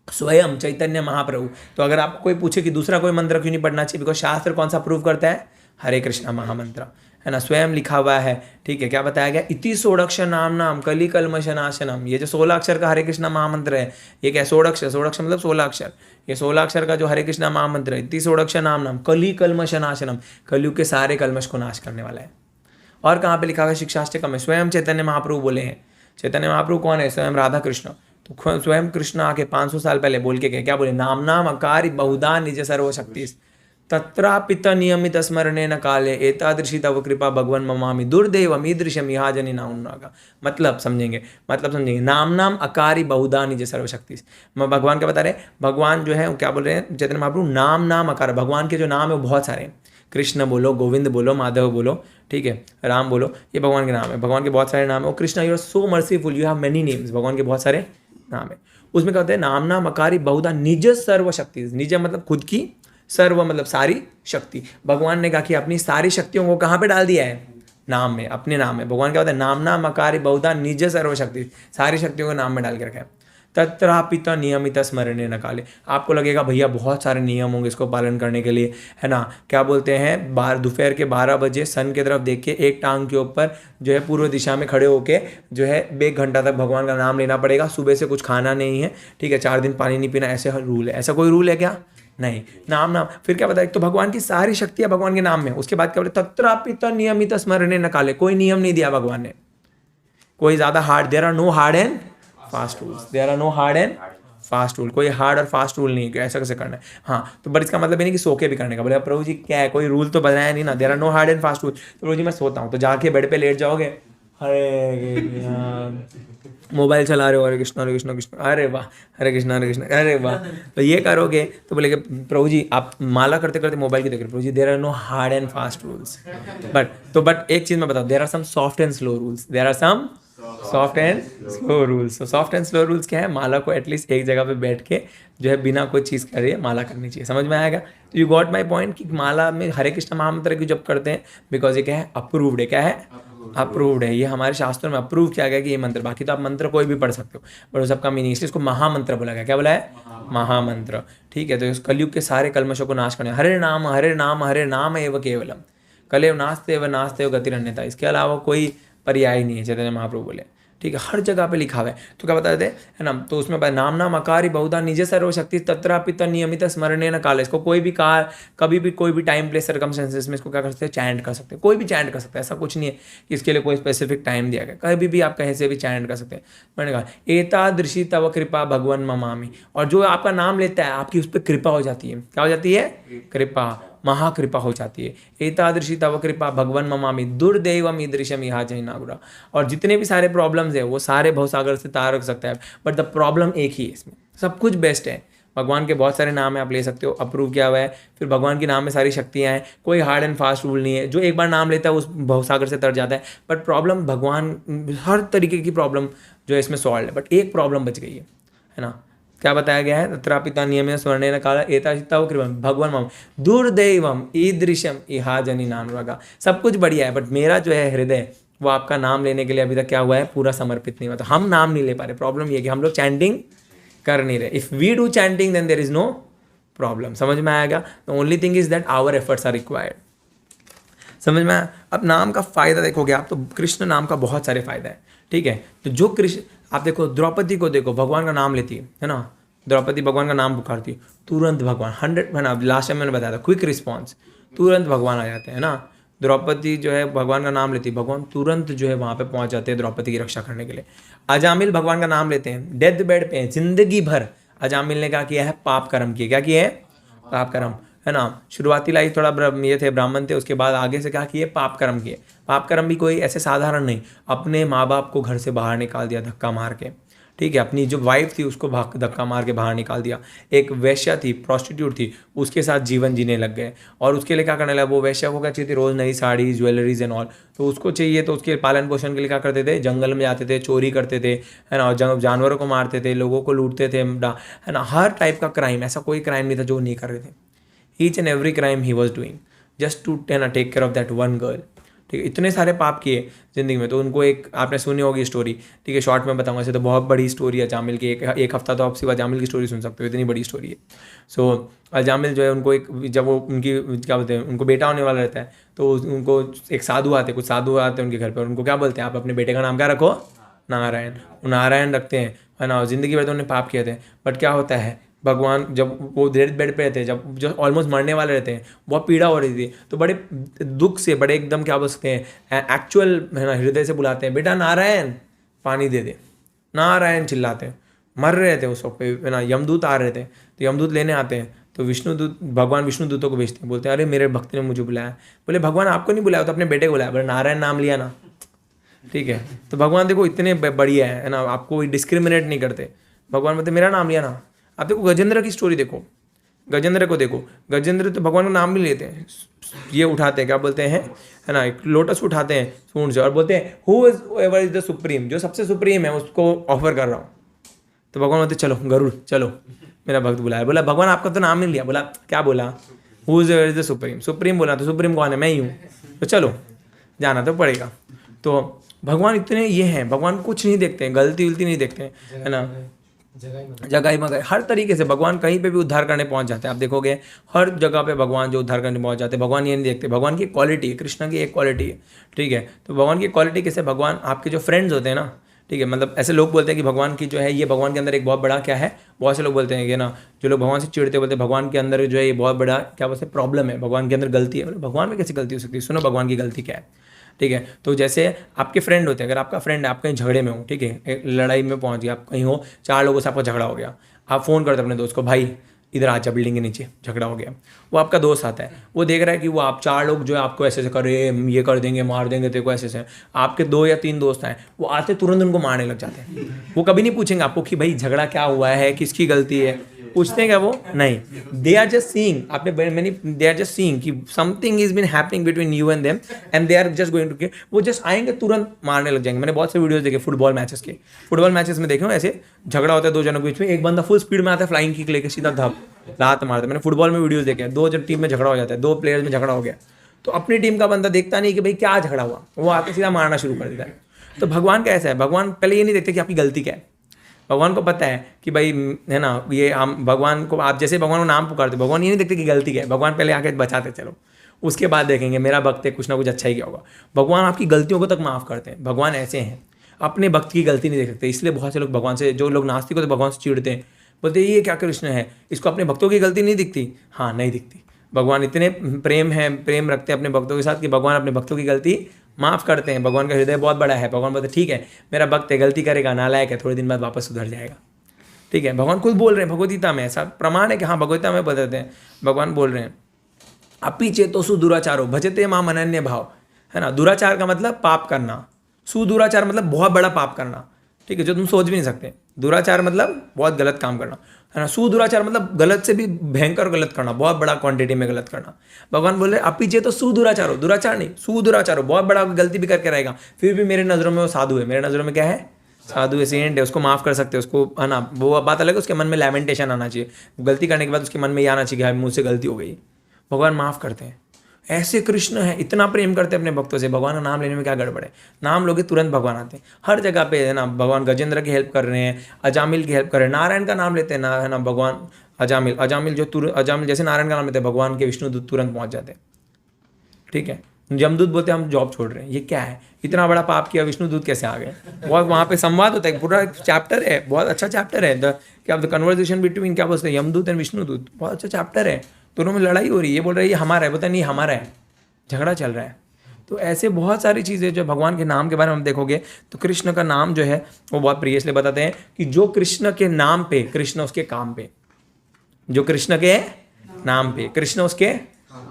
स्वयं चैतन्य महाप्रभु। तो अगर आपको कोई पूछे कि दूसरा कोई मंत्र क्यों नहीं पढ़ना चाहिए, बिकॉज शास्त्र कौन सा अप्रूव करता है? हरे कृष्णा महामंत्र, है ना? स्वयं लिखा हुआ है। ठीक है, क्या बताया गया? इति षोडक्ष नाम कली कल्मशनाशनम। ये जो 16 अक्षर का हरे कृष्णा महामंत्र है, ये क्या? 16 अक्षर मतलब 16 अक्षर। ये 16 अक्षर का जो हरे कृष्णा महामंत्र है, इति षोडक्ष नाम कली कल्मशनाशनम, कलयुग के सारे कल्मश को नाश करने वाला है। और कहाँ पे लिखा हुआ है? शिक्षाष्टकम में स्वयं चैतन्य महाप्रभु बोले हैं। चैतन्य महाप्रभु कौन है? स्वयं राधा कृष्ण। तो स्वयं कृष्ण आके 500 साल पहले बोल के क्या बोले? नाम अकार बहुधा निज सर्वशक्ति तत्रापित नियमित स्मरणे न काले एतादृशी तव कृपा भगवन ममामि दुर्दैवम ईदृशम यहाँ जनी नाउन्नागा। मतलब समझेंगे नाम अकारी बहुधा निज सर्वशक्ति। भगवान क्या बता रहे हैं? भगवान जो है क्या बोल रहे हैं चैतन्य महाप्रभु? नाम अकार। भगवान के जो नाम है वो बहुत सारे हैं। कृष्ण बोलो, गोविंद बोलो, माधव बोलो, ठीक है, राम बोलो, ये भगवान के नाम है। भगवान के बहुत सारे नाम है। Krishna you are so merciful, you have many names. भगवान के बहुत सारे नाम है। उसमें क्या होता है? नाम अकारी बहुधा निज सर्वशक्ति। निज मतलब खुद की, सर्व मतलब सारी शक्ति। भगवान ने कहा कि अपनी सारी शक्तियों को कहाँ पे डाल दिया है? नाम में, अपने नाम में। भगवान क्या होता है? नाम अकारी बहुधा निज सर्वशक्ति, सारी शक्तियों को नाम में डाल के रखा है। तत्रापित नियमित स्मरणे न काले। आपको लगेगा भैया बहुत सारे नियम होंगे इसको पालन करने के लिए, है ना। क्या बोलते हैं, दोपहर के 12 बजे सन की तरफ देख के एक टांग के ऊपर जो है पूर्व दिशा में खड़े होके जो है 1 घंटा तक भगवान का नाम लेना पड़ेगा। सुबह से कुछ खाना नहीं है, ठीक है, 4 दिन पानी नहीं पीना, ऐसे रूल है। ऐसा कोई रूल है क्या? नहीं। नाम नाम फिर क्या बताया, एक तो भगवान की सारी शक्तियाँ भगवान के नाम में, उसके बाद क्या बोले, तत्रापित नियमित स्मरणे न काले। कोई नियम नहीं दिया भगवान ने, कोई ज़्यादा hard, there are no hard and fast rules, there are no hard and fast rule. कोई हार्ड और फास्ट रूल नहीं है कि ऐसा कैसे करना है। हाँ, तो बट इसका मतलब ये नहीं कि सो के भी करने का। बोले प्रभु जी क्या है, कोई रूल तो बनाया नहीं ना, there are no hard and fast rule. तो प्रभु जी मैं सोता हूँ, तो जाके बेड पे लेट जाओगे, हरे मोबाइल चला रहे हो, हरे कृष्ण कृष्ण, अरे वाह, हरे कृष्ण, अरे वाह, तो ये करोगे तो बोले प्रभु जी आप माला करते करते मोबाइल की देख रहे, प्रभु जी there are no hard and fast rules, but एक चीज़ मैं बताऊँ, there are some soft and slow rules, there are some soft and slow rules. तो सॉफ्ट एंड स्लो रूल्स क्या है, माला को एटलीस्ट एक जगह पे बैठ के जो है बिना कोई चीज़ करे माला करनी चाहिए। समझ में आएगा? तो यू गॉट माई पॉइंट कि माला में हरे कृष्ण महामंत्र की जब करते हैं, बिकॉज ये क्या है, अप्रूव्ड है। क्या है? अप्रूव्ड है। ये हमारे शास्त्रों में अप्रूव किया गया कि ये मंत्र, बाकी तो आप मंत्र कोई भी पढ़ सकते हो, बट उस सबका मीनिंग, इसलिए इसको महामंत्र बोला गया। क्या बोला है? महामंत्र। ठीक है, तो इस कलयुग के सारे कलमशों को नाश करने, हरे नाम हरे नाम हरे नाम एव केवलम, कलेव नास्ते व गतिरन्यता, इसके अलावा कोई पर्याय नहीं है, चैतन्य महाप्रभु बोले। ठीक है, हर जगह पे लिखा हुआ है। तो क्या बता देते हैं, है ना, तो उसमें नाम नाम अकारी बहुधा निज सर्वशक्ति तत्रापित नियमित स्मरणे न काल। इसको कोई भी कार, कभी भी कोई भी टाइम प्लेस सर्कमस्टेंसेस में इसको क्या कर सकते हैं, चैंट कर सकते हैं। कोई भी चैंट कर सकता है, ऐसा कुछ नहीं है कि इसके लिए कोई स्पेसिफिक टाइम दिया गया, कभी भी आप कहीं से भी चैंट कर सकते हैं। मैंने कहा एतादृशी तव कृपा भगवन ममामि, और जो आपका नाम लेता है आपकी उस पर कृपा हो जाती है। क्या हो जाती है? कृपा, महाकृपा हो जाती है। एतादृशी तव कृपा भगवन ममामि दुर्दैवम ईदृशम इहा जैनागुरा। और जितने भी सारे प्रॉब्लम्स है वो सारे भवसागर से तार रख सकता है, बट द प्रॉब्लम एक ही है इसमें, सब कुछ बेस्ट है। भगवान के बहुत सारे नाम है, आप ले सकते हो, अप्रूव किया हुआ है। फिर भगवान के नाम में सारी शक्तियाँ हैं, कोई हार्ड एंड फास्ट रूल नहीं है। जो एक बार नाम लेता है उस भवसागर से तर जाता है, बट प्रॉब्लम भगवान हर तरीके की प्रॉब्लम जो है इसमें सॉल्व है, बट एक प्रॉब्लम बच गई है ना। क्या बताया गया है? तत्रापिता नियमेन स्वर्णेन काल एताशिता कृपम भगवान मम दुर्दैवम ईदृशम इहा जनी नानुरागा। सब कुछ बढ़िया है, बट मेरा जो है हृदय वो आपका नाम लेने के लिए अभी तक क्या हुआ है, पूरा समर्पित नहीं हुआ। तो हम नाम नहीं ले पा रहे। प्रॉब्लम ये कि हम लोग चैंटिंग कर नहीं रहे। If we do chanting then there is no problem. समझ में आएगा? The only thing is that our efforts are required. समझ में आया? अब नाम का फ़ायदा देखोगे आप, तो कृष्ण नाम का बहुत सारे फ़ायदा है। ठीक है, तो जो कृष्ण, आप देखो द्रौपदी को देखो, भगवान का नाम लेती है ना, द्रौपदी भगवान का नाम पुकारती है, तुरंत भगवान 100, है ना, लास्ट टाइम मैंने बताया था, क्विक रिस्पॉन्स, तुरंत भगवान आ जाते हैं ना। द्रौपदी जो है भगवान का नाम लेती है, भगवान तुरंत जो है वहाँ पे पहुँच जाते हैं द्रौपदी की रक्षा करने के लिए। अजामिल भगवान का नाम लेते हैं, डेथ बेड पे हैं, जिंदगी भर अजामिल ने क्या किया है, पाप कर्म किए। क्या किए? पाप कर्म, है ना। शुरुआती लाइफ थोड़ा ये थे, ब्राह्मण थे, उसके बाद आगे से क्या किए, पाप कर्म किए। पाप कर्म भी कोई ऐसे साधारण नहीं, अपने माँ बाप को घर से बाहर निकाल दिया धक्का मार के। ठीक है, अपनी जो वाइफ थी उसको धक्का मार के बाहर निकाल दिया। एक वैश्या थी, प्रोस्टिट्यूट थी, उसके साथ जीवन जीने लग गए। और उसके लिए क्या करने लगा, वो वैश्या को क्या चाहिए थी, रोज़ नई साड़ी, ज्वेलरीज एंड ऑल, तो उसको चाहिए, तो उसके पालन पोषण के लिए क्या करते थे, जंगल में जाते थे, चोरी करते थे, है ना, जानवरों को मारते थे, लोगों को लूटते थे, है ना, हर टाइप का क्राइम, ऐसा कोई क्राइम नहीं था जो नहीं कर रहे थे। Each and every crime he was doing just to take care of that one girl. ठीक है, इतने सारे पाप किए ज़िंदगी में। तो उनको एक आपने सुनी होगी स्टोरी, ठीक है, शॉर्ट में बताऊंगा। ऐसे तो बहुत बड़ी स्टोरी है अजामिल की, एक हफ्ता तो आप सिर्फ अजामिल की स्टोरी सुन सकते हो, इतनी बड़ी स्टोरी है। सो अजामिल जो है उनको एक, जब वो उनकी क्या बोलते हैं, उनको बेटा होने वाला रहता है, तो उनको एक साधु आते, कुछ साधु आते हैं उनके घर पर, उनको क्या बोलते हैं, आप अपने बेटे का नाम क्या रखो, नारायण। वो नारायण रखते हैं, है ना। ज़िंदगी भर तो उन्होंने पाप किए थे, बट क्या होता है, भगवान जब वो डेथ बेड पे रहते हैं, जब ऑलमोस्ट मरने वाले रहते हैं, बहुत पीड़ा हो रही थी, तो बड़े दुख से, बड़े एकदम क्या बोल सकते हैं, एक्चुअल, है ना, हृदय से बुलाते हैं, बेटा नारायण पानी दे दे, नारायण चिल्लाते हैं। मर रहे थे उस वक्त पे, है ना, यमदूत आ रहे थे, तो यमदूत लेने आते हैं, तो भगवान विष्णु दूतों को भेजते हैं, बोलते हैं अरे मेरे भक्त ने मुझे बुलाया। बोले भगवान आपको नहीं बुलाया, तो अपने बेटे को बुलाया। बोले नारायण नाम लिया ना। ठीक है, तो भगवान देखो इतने बढ़िया है ना, आपको डिस्क्रिमिनेट नहीं करते। भगवान बोलते मेरा नाम लिया ना। आप देखो गजेंद्र की स्टोरी देखो, गजेंद्र को देखो, गजेंद्र तो भगवान का नाम भी लेते हैं, ये उठाते हैं, क्या बोलते हैं, है ना, एक लोटस उठाते हैं सूंड से और बोलते हैं who is ever is the supreme, जो सबसे सुप्रीम है उसको ऑफर कर रहा हूँ। तो भगवान बोलते चलो गरुड़ चलो, मेरा भक्त बुलाया। बोला भगवान आपका तो नाम नहीं लिया। बोला क्या बोला, who is ever is the supreme. Supreme बोला, तो सुप्रीम कौन है, मैं ही हूँ, तो चलो जाना तो पड़ेगा। तो भगवान इतने ये हैं, भगवान कुछ नहीं देखते हैं, गलती उलती नहीं देखते हैं, है ना। जगह ही मगह हर तरीके से भगवान कहीं पे भी उद्धार करने पहुंच जाते हैं। आप देखोगे हर जगह पे भगवान जो उद्धार करने पहुंच जाते हैं। भगवान ये नहीं देखते, भगवान की क्वालिटी है, कृष्ण की एक क्वालिटी है, ठीक है। तो भगवान की क्वालिटी कैसे, भगवान आपके जो फ्रेंड्स होते हैं ना, ठीक है, मतलब ऐसे लोग बोलते हैं कि भगवान की जो है ये भगवान के अंदर एक बहुत बड़ा क्या है, बहुत से लोग बोलते हैं कि ना, जो लोग भगवान से चिढ़ते बोलते हैं भगवान के अंदर जो है ये बहुत बड़ा क्या बोलते हैं प्रॉब्लम है, भगवान के अंदर गलती है। मतलब भगवान में कैसी गलती हो सकती है, सुनो भगवान की गलती क्या है, ठीक है। तो जैसे आपके फ्रेंड होते हैं, अगर आपका फ्रेंड है, आप कहीं झगड़े में हो, ठीक है, एक लड़ाई में पहुंच गया, आप कहीं हो, 4 लोगों से आपका झगड़ा हो गया, आप फ़ोन करते अपने दोस्त को, भाई इधर आजा, बिल्डिंग के नीचे झगड़ा हो गया। वो आपका दोस्त आता है, वो देख रहा है कि वो आप 4 लोग जो है आपको ऐसे ऐसे कर रहे हैं, ये कर देंगे, मार देंगे तेरे को, ऐसे ऐसे। आपके 2 या 3 दोस्त आए, वो आते तुरंत उनको मारने लग जाते हैं। वो कभी नहीं पूछेंगे आपको कि भाई झगड़ा क्या हुआ है, किसकी गलती है, पूछते हैं क्या वो, नहीं। दे आर जस्ट सीइंग, आपने मैंने दे आर जस्ट सीइंग कि something is been happening between you and them and they are just going to, वो जस्ट आएंगे तुरंत मारने लग जाएंगे। मैंने बहुत से वीडियोस देखे फुटबॉल मैचेस के, फुटबॉल मैचेस में देखे हो ऐसे झगड़ा होता है 2 जनों के बीच में, एक बंदा फुल स्पीड में आता है, फ्लाइंग किक लेके सीधा धप लात मारता है। मैंने फुटबॉल में वीडियोस देखे, 2 जन टीम में झगड़ा हो जाता है, 2 प्लेयर्स में झगड़ा हो गया, तो अपनी टीम का बंदा देखता नहीं कि भाई क्या झगड़ा हुआ, वो आके सीधा मारना शुरू कर देता है। तो भगवान का ऐसा है, भगवान पहले ये नहीं देखते कि आपकी गलती क्या है। भगवान को पता है कि भाई है ना, ये हम भगवान को, आप जैसे भगवान को नाम पुकारते, भगवान ये नहीं देखते कि गलती क्या है, भगवान पहले आके बचाते चलो, उसके बाद देखेंगे मेरा भक्त है, कुछ ना कुछ अच्छा ही क्या होगा। भगवान आपकी गलतियों को तक माफ़ करते हैं, भगवान ऐसे हैं, अपने भक्त की गलती नहीं देख सकते। इसलिए बहुत से लोग भगवान से, जो लोग नास्तिक होते भगवान से चिढ़ते हैं, बोलते ये क्या कृष्ण है, इसको अपने भक्तों की गलती नहीं दिखती। हाँ, नहीं दिखती। भगवान इतने प्रेम है, प्रेम रखते हैं अपने भक्तों के साथ कि भगवान अपने भक्तों की गलती माफ़ करते हैं। भगवान का हृदय बहुत बड़ा है, भगवान बोलते ठीक है मेरा भक्त है, गलती करेगा, नालायक है, थोड़े दिन बाद वापस सुधर जाएगा, ठीक है। भगवान खुद बोल रहे हैं भगवद गीता में, ऐसा प्रमाण है कि हाँ भगवद गीता में बताते हैं, भगवान बोल रहे हैं अपि चेतो सुदुराचारो भजते माम अनन्य भाव, है ना। दुराचार का मतलब पाप करना, सुदुराचार मतलब बहुत बड़ा पाप करना, ठीक है, जो तुम सोच भी नहीं सकते। दुराचार मतलब बहुत गलत काम करना, है ना। सुदुराचार मतलब गलत से भी भयंकर गलत करना, बहुत बड़ा क्वांटिटी में गलत करना। भगवान बोल रहे अपि चेतो सुदुराचारो, दुराचार नहीं सुदुराचारो, बहुत बड़ा गलती भी करके रहेगा, फिर भी मेरे नज़रों में वो साधु है, मेरे नज़रों में क्या है, साधु है, सेंट है, उसको माफ़ कर सकते हैं, उसको, है ना। वो बात अलग है, उसके मन में लैमेंटेशन आना चाहिए, गलती करने के बाद उसके मन में ये आना चाहिए कि मुझसे गलती हो गई। भगवान माफ़ करते हैं, ऐसे कृष्ण है, इतना प्रेम करते हैं अपने भक्तों से। भगवान का नाम लेने में क्या गड़बड़ है, नाम लोगे तुरंत भगवान आते हैं हर जगह पे, है ना। भगवान गजेंद्र की हेल्प कर रहे हैं, अजामिल की हेल्प कर रहे हैं, नारायण का नाम लेते हैं ना, है ना। भगवान अजामिल जो अजामिल जैसे नारायण का नाम लेते हैं, भगवान के विष्णुदूत तुरंत पहुँच जाते हैं, ठीक है। यमदूत बोलते हैं हम जॉब छोड़ रहे हैं, ये क्या है, इतना बड़ा पाप किया, विष्णुदूत कैसे आ गए। बहुत वहाँ पे संवाद होता है, पूरा चैप्टर है, बहुत अच्छा चैप्टर है, द कन्वर्सेशन बिटवीन क्या बोलते हैं यमदूत एंड विष्णुदूत, बहुत अच्छा चैप्टर है। दोनों में लड़ाई हो रही है, ये बोल रहा है ये हमारा है, पता नहीं हमारा है, झगड़ा चल रहा है। तो ऐसे बहुत सारी चीज़ें जो भगवान के नाम के बारे में हम देखोगे तो कृष्ण का नाम जो है वो बहुत प्रिय, इसलिए बताते हैं कि जो कृष्ण के नाम पे कृष्ण उसके काम पे, जो कृष्ण के नाम पे कृष्ण उसके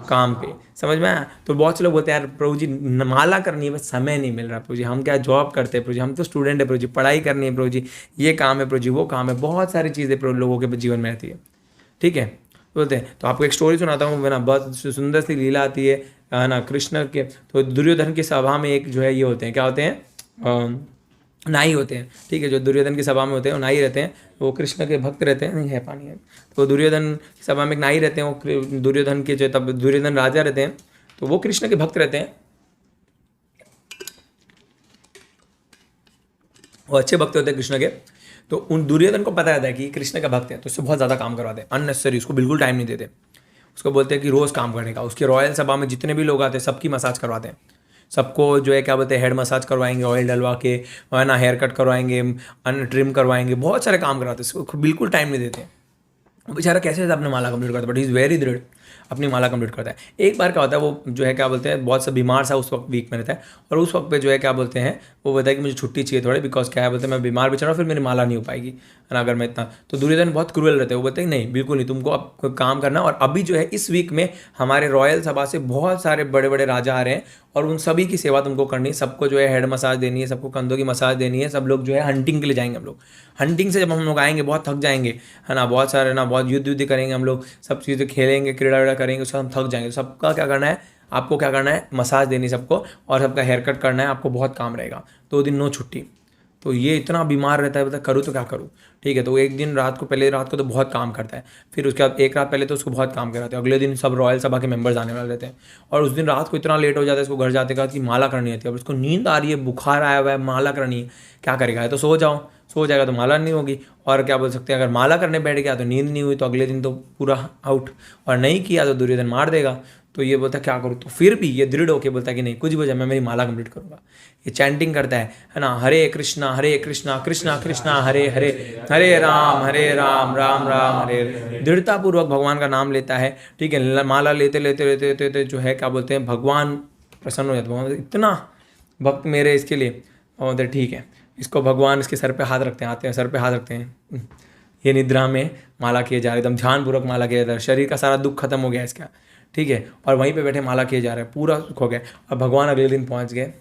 काम पे, समझ में आया। तो बहुत से लोग बोलते हैं यार प्रभु जी माला करनी है, बस समय नहीं मिल रहा प्रभु जी, हम क्या जॉब करते हैं प्रभु जी, हम तो स्टूडेंट है प्रभु जी, पढ़ाई करनी है प्रभु जी, ये काम है प्रभु जी, वो काम है, बहुत सारी चीज़ें प्रभु लोगों के जीवन में रहती है, ठीक है। बोलते हैं तो आपको एक स्टोरी सुनाता हूँ, है ना, बहुत सुंदर सी लीला आती है ना कृष्ण के। तो दुर्योधन की सभा में एक जो है ये होते हैं, क्या होते हैं, नाई होते हैं, ठीक है। जो दुर्योधन की सभा में होते हैं वो नाई रहते हैं, वो कृष्ण के भक्त रहते हैं, नहीं है पानी है। तो दुर्योधन की सभा में एक नाई रहते हैं, वो दुर्योधन के जो तब दुर्योधन राजा रहते हैं, तो वो कृष्ण के भक्त रहते हैं, वो अच्छे भक्त होते हैं कृष्ण के। तो उन दुर्योधन को पता रहता है कि कृष्ण का भक्त है, तो उससे बहुत ज़्यादा काम करवाते हैं अननेसेसरी, उसको बिल्कुल टाइम नहीं देते, उसको बोलते हैं कि रोज़ काम करने का। उसके रॉयल सभा में जितने भी लोग आते हैं सबकी मसाज करवाते हैं, सबको जो है क्या बोलते हैं हेड मसाज करवाएंगे, ऑयल डलवा के, है ना, हेयर कट करवाएंगे, अन ट्रिम करवाएंगे, बहुत सारे काम कराते हैं, उसको बिल्कुल टाइम नहीं देते। बेचारा कैसे अपने माला कंप्लीट करता है, बट इज़ वेरी दृढ़, अपनी माला कंप्लीट करता है। एक बार क्या होता है, वो जो है क्या बोलते हैं बहुत सा बीमार सा उस वक्त वीक में रहता है, और उस वक्त पे जो है क्या बोलते हैं वो बोलता है कि मुझे छुट्टी चाहिए थोड़ी, बिकॉज क्या है बोलते हैं मैं बीमार भी चल रहा हूँ, फिर मेरी माला नहीं हो पाएगी, है ना, अगर मैं इतना। तो दुर्योधन बहुत क्रूअल रहते हैं, वो बोलते हैं नहीं बिल्कुल नहीं, तुमको अब काम करना। और अभी जो है इस वीक में हमारे रॉयल सभा से बहुत सारे बड़े बड़े राजा आ रहे हैं, और उन सभी की सेवा तुमको करनी है, सबको जो है हेड मसाज देनी है, सबको कंधों की मसाज देनी है, सब लोग जो है हंटिंग के लिए जाएंगे। हम लोग हंटिंग से जब हम लोग आएंगे बहुत थक जाएंगे, है ना, बहुत सारे ना बहुत युद्ध करेंगे हम लोग, सब चीज़ें खेलेंगे, क्रीड़ा वीड़ा करेंगे, उससे हम थक जाएंगे। सबका क्या करना है, आपको क्या करना है, मसाज देनी सबको, और सबका हेयर कट करना है, आपको बहुत काम रहेगा, 2 दिन नो छुट्टी। तो ये इतना बीमार रहता है, बता करूँ तो क्या करूँ, ठीक है। तो एक दिन रात को, पहले रात को तो बहुत काम करता है, फिर उसके बाद एक रात पहले तो उसको बहुत काम कराते हैं, अगले दिन सब रॉयल सभा के मेंबर्स आने वाले रहते हैं, और उस दिन रात को इतना लेट हो जाता है इसको घर जाते का कि माला करनी होती है। अब उसको नींद आ रही है, बुखार आया हुआ है, माला करनी है, क्या करेगा, है तो सो जाओ, सो जाएगा तो माला नहीं होगी। और क्या बोल सकते हैं, अगर माला करने बैठ गया तो नींद नहीं हुई तो अगले दिन तो पूरा आउट, और नहीं किया तो दुर्योधन मार देगा। तो ये बोलता क्या करूँ, तो फिर भी ये दृढ़ होकर बोलता कि नहीं, कुछ भी हो जाए मैं मेरी माला कंप्लीट करूँगा। ये चैंटिंग करता है ना, हरे कृष्णा कृष्णा कृष्णा हरे हरे, हरे राम राम राम हरे हरे। दृढ़तापूर्वक भगवान का नाम लेता है, ठीक है। माला लेते लेते लेते लेते जो है क्या बोलते हैं, भगवान प्रसन्न हो जाते, भगवान इतना भक्त मेरे इसके लिए, और ठीक है इसको भगवान इसके सर पे हाथ रखते हैं, आते हैं सर पे हाथ रखते हैं, ये निद्रा में माला किए जा रहे, एकदम ध्यानपूर्वक माला किया जा रहा है, शरीर का सारा दुख खत्म हो गया इसका, ठीक है। और वहीं पे बैठे माला किए जा रहे हैं, पूरा सुख हो गया। और भगवान अगले दिन पहुंच गए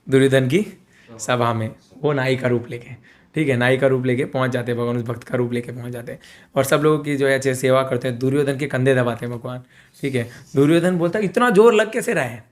दुर्योधन की सभा में, वो नाई का रूप लेके, ठीक है, नाई का रूप लेके पहुंच जाते हैं भगवान, उस भक्त का रूप लेके पहुंच जाते हैं, और सब लोगों की जो है अच्छे सेवा करते हैं। दुर्योधन के कंधे दबाते हैं भगवान, ठीक है। दुर्योधन बोलता है इतना जोर लग कैसे रहा है,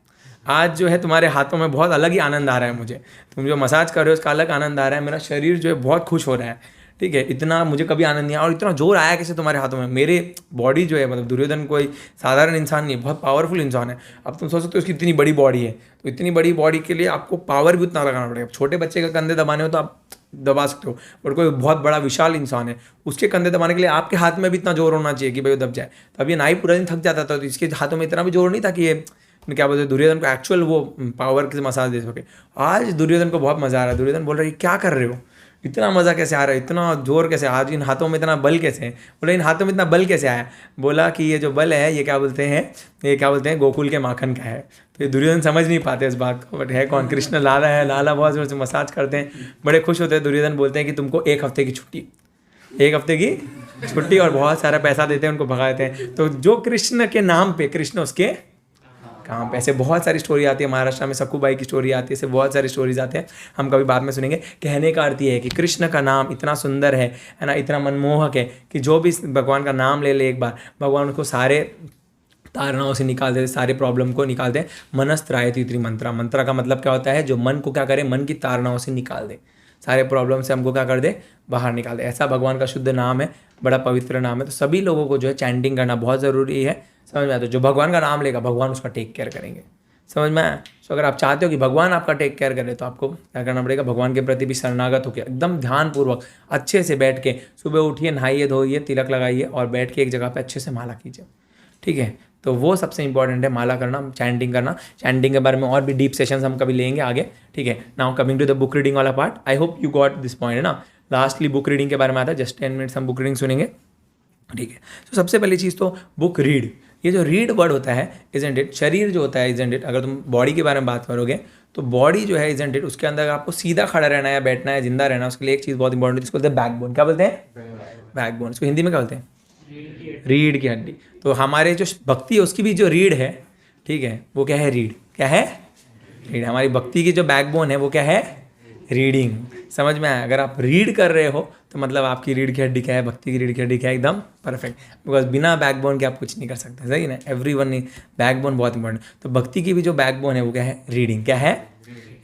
आज जो है तुम्हारे हाथों में बहुत अलग ही आनंद आ रहा है मुझे, तुम जो मसाज कर रहे हो उसका अलग आनंद आ रहा है, मेरा शरीर जो है बहुत खुश हो रहा है, ठीक है। इतना मुझे कभी आनंद नहीं आया, और इतना जोर आया कैसे तुम्हारे हाथों में, मेरे बॉडी जो है, मतलब दुर्योधन कोई साधारण इंसान नहीं, बहुत पावरफुल इंसान है। अब तुम सोच सकते हो उसकी इतनी बड़ी बॉडी है, तो इतनी बड़ी बॉडी के लिए आपको पावर भी उतना लगाना पड़ेगा। छोटे बच्चे का कंधे दबाने हो तो आप दबा सकते हो, बट कोई बहुत बड़ा विशाल इंसान है, उसके कंधे दबाने के लिए आपके हाथ में भी इतना जोर होना चाहिए कि भाई वो दब जाए। तो अब ये नाई पूरा दिन थक जाता था, तो इसके हाथों में इतना भी जोर नहीं था कि ये क्या बोलते हैं दुर्योधन को एक्चुअल वो पावर के मसाज दे सके। आज दुर्योधन को बहुत मजा आ रहा है, दुर्योधन बोल रहा है क्या कर रहे हो, इतना मज़ा कैसे आ रहा है, इतना जोर कैसे, आज इन हाथों में इतना बल कैसे है। बोला इन हाथों में इतना बल कैसे आया, बोला कि ये जो बल है ये क्या बोलते हैं, ये क्या बोलते हैं गोकुल के माखन का है। तो ये दुर्योधन समझ नहीं पाते इस बात को, बट है कौन, कृष्ण लाला है, लाला बहुत जोर से मसाज करते हैं, बड़े खुश होते हैं। दुर्योधन बोलते हैं कि तुमको 1 हफ्ते की छुट्टी, 1 हफ्ते की छुट्टी, और बहुत सारा पैसा देते हैं, उनको भगा देते हैं। तो जो कृष्ण के नाम पे कृष्ण उसके कहाँ पे, ऐसे बहुत सारी स्टोरी आती है, महाराष्ट्र में सखूबाई की स्टोरी आती है, ऐसे बहुत सारी स्टोरीज आते हैं, हम कभी बाद में सुनेंगे। कहने का अर्थ ये है कि कृष्ण का नाम इतना सुंदर है ना, इतना मनमोहक है कि जो भी भगवान का नाम ले ले एक बार, भगवान उसको सारे तारनाओं से निकाल देते, सारे प्रॉब्लम को निकाल दे। मनस्त्रायति मंत्रा, मंत्रा का मतलब क्या होता है, जो मन को क्या करे, मन की तारनाओं से निकाल दे, सारे प्रॉब्लम से हमको क्या कर दे, बाहर निकाल दे। ऐसा भगवान का शुद्ध नाम है, बड़ा पवित्र नाम है। तो सभी लोगों को जो है चैंटिंग करना बहुत ज़रूरी है, समझ में आता है। जो भगवान का नाम लेगा भगवान उसका टेक केयर करेंगे, समझ में आया। तो अगर आप चाहते हो कि भगवान आपका टेक केयर करे तो आपको क्या करना पड़ेगा, भगवान के प्रति भी शरणागत होकर एकदम ध्यानपूर्वक अच्छे से बैठ के सुबह उठिए, नहाइए धोइए, तिलक लगाइए और बैठ के एक जगह पे अच्छे से माला कीजिए, ठीक है। तो वो सबसे इंपॉर्टेंट है, माला करना, चैंटिंग करना। चैंटिंग के बारे में और भी डीप सेशंस हम कभी लेंगे आगे, ठीक है। Now coming to the book reading वाला part, I hope you got this point, है ना। लास्टली बुक रीडिंग के बारे में आता है, जस्ट 10 मिनट्स हम बुक रीडिंग सुनेंगे, ठीक है। तो सबसे पहली चीज़ तो बुक रीड, ये जो रीड वर्ड होता है, इजंट इट, शरीर जो होता है इजंट इट, अगर तुम बॉडी के बारे में बात करोगे तो बॉडी जो है इजंट इट, उसके अंदर आपको सीधा खड़ा रहना है, बैठना है, जिंदा रहना है, उसके लिए एक चीज़ बहुत इंपॉर्टेंट है जिसको बोलते हैं बैकबोन। क्या बोलते हैं, बैकबोन। इसको हिंदी में क्या बोलते हैं, रीढ़ की हड्डी। तो हमारे जो भक्ति है उसकी भी जो रीढ़ है, ठीक है, वो क्या है, रीढ़। क्या है, रीढ़। हमारी भक्ति की जो बैकबोन है वो क्या है, रीडिंग। समझ में आया, अगर आप रीड कर रहे हो तो मतलब आपकी रीढ़ की हड्डी क्या है, भक्ति की रीढ़ की हड्डी क्या है, एकदम परफेक्ट। बिकॉज बिना बैकबोन के आप कुछ नहीं कर सकते, सही ना, एवरीवन ने बैकबोन बहुत इंपॉर्टेंट। तो भक्ति की भी जो बैकबोन है वो क्या है, रीडिंग। क्या है,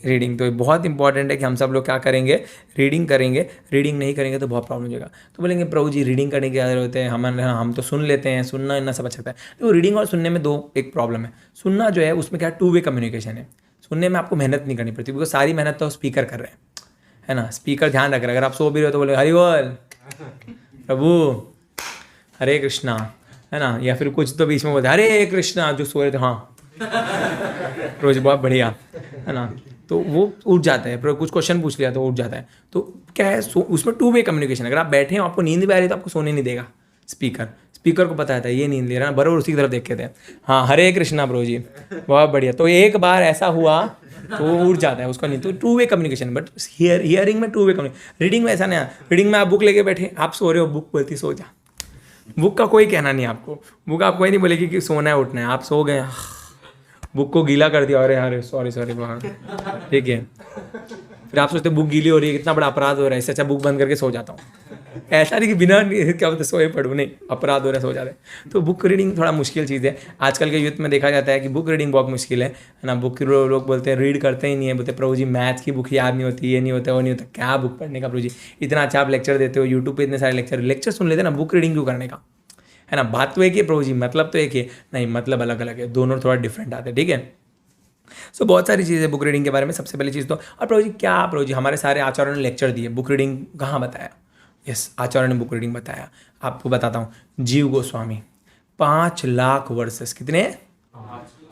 रीडिंग। तो बहुत इंपॉर्टेंट है कि हम सब लोग क्या करेंगे, रीडिंग करेंगे। रीडिंग नहीं करेंगे तो बहुत प्रॉब्लम हो जाएगा। तो बोलेंगे प्रभु जी रीडिंग करने की क्या जरूरत है, हम तो सुन लेते हैं, सुनना इतना सब अच्छा लगता है। तो रीडिंग और सुनने में एक प्रॉब्लम है। सुनना जो है उसमें क्या 2 वे कम्युनिकेशन है, सुनने में आपको मेहनत नहीं करनी पड़ती, बिकॉज सारी मेहनत तो स्पीकर कर रहे हैं, है ना। स्पीकर ध्यान रख रहे हैं, अगर आप सो भी रहे हो तो बोले हरि बोल प्रभु हरे कृष्णा, है ना, या फिर कुछ तो बीच में बोलते हरे कृष्णा, जो सो रहे थे, हाँ रोज बहुत बढ़िया, है ना। तो वो उठ जाता है, पर कुछ क्वेश्चन पूछ लिया तो उठ जाता है। तो क्या है, उसमें 2 वे कम्युनिकेशन। अगर आप बैठे हो, आपको नींद भी आ रही है तो आपको सोने नहीं देगा स्पीकर को पता है ये नींद ले रहा है, बराबर उसी की तरफ देख के थे, हाँ हरे कृष्णा प्रभु जी, बहुत बढ़िया। तो एक बार ऐसा हुआ तो वो उठ जाता है, उसका नहीं। तो 2 वे कम्युनिकेशन। बट हियरिंग में 2 वे कम्युनिकेशन, रीडिंग में ऐसा नहीं है। रीडिंग में आप बुक लेके बैठे, आप सो रहे हो, बुक बोलती सो जा, बुक का कोई कहना नहीं आपको, बुक आपको ही नहीं बोलेगी कि सोना है उठना है, आप सो गए, बुक को गीला कर दिया, अरे अरे सॉरी वहाँ, ठीक है। फिर आप सोचते बुक गीली हो रही है, कितना बड़ा अपराध हो रहा है, इससे अच्छा बुक बंद करके सो जाता हूँ। ऐसा नहीं कि बिना क्या बोलते सोए पढ़ूँ, नहीं, अपराध हो रहा है, सो जाते हैं। तो बुक रीडिंग थोड़ा मुश्किल चीज़ है। आजकल के यूथ में देखा जाता है कि बुक रीडिंग बहुत मुश्किल है ना। बुक लोग बोलते हैं रीड करते ही नहीं है, बोलते प्रभु जी मैथ की बुक याद नहीं होती, ये नहीं होता, वो नहीं होता। क्या बुक पढ़ने का प्रभु जी, इतना अच्छा आप लेक्चर देते हो, यूट्यूब पे इतने सारे लेक्चर सुन लेते ना, बुक रीडिंग क्यों करने का, है ना। बात तो एक ही है प्रभु जी, मतलब तो एक ही है, नहीं मतलब अलग अलग है, दोनों थोड़ा डिफरेंट आते हैं, ठीक है। सो बहुत सारी चीज़ें बुक रीडिंग के बारे में। सबसे पहली चीज़ तो, और प्रभु जी क्या, प्रभु जी हमारे सारे आचार्यों ने लेक्चर दिए, बुक रीडिंग कहाँ बताया? यस, आचार्य ने बुक रीडिंग बताया। आपको बताता हूँ, जीव गोस्वामी 5 लाख वर्सेस, कितने?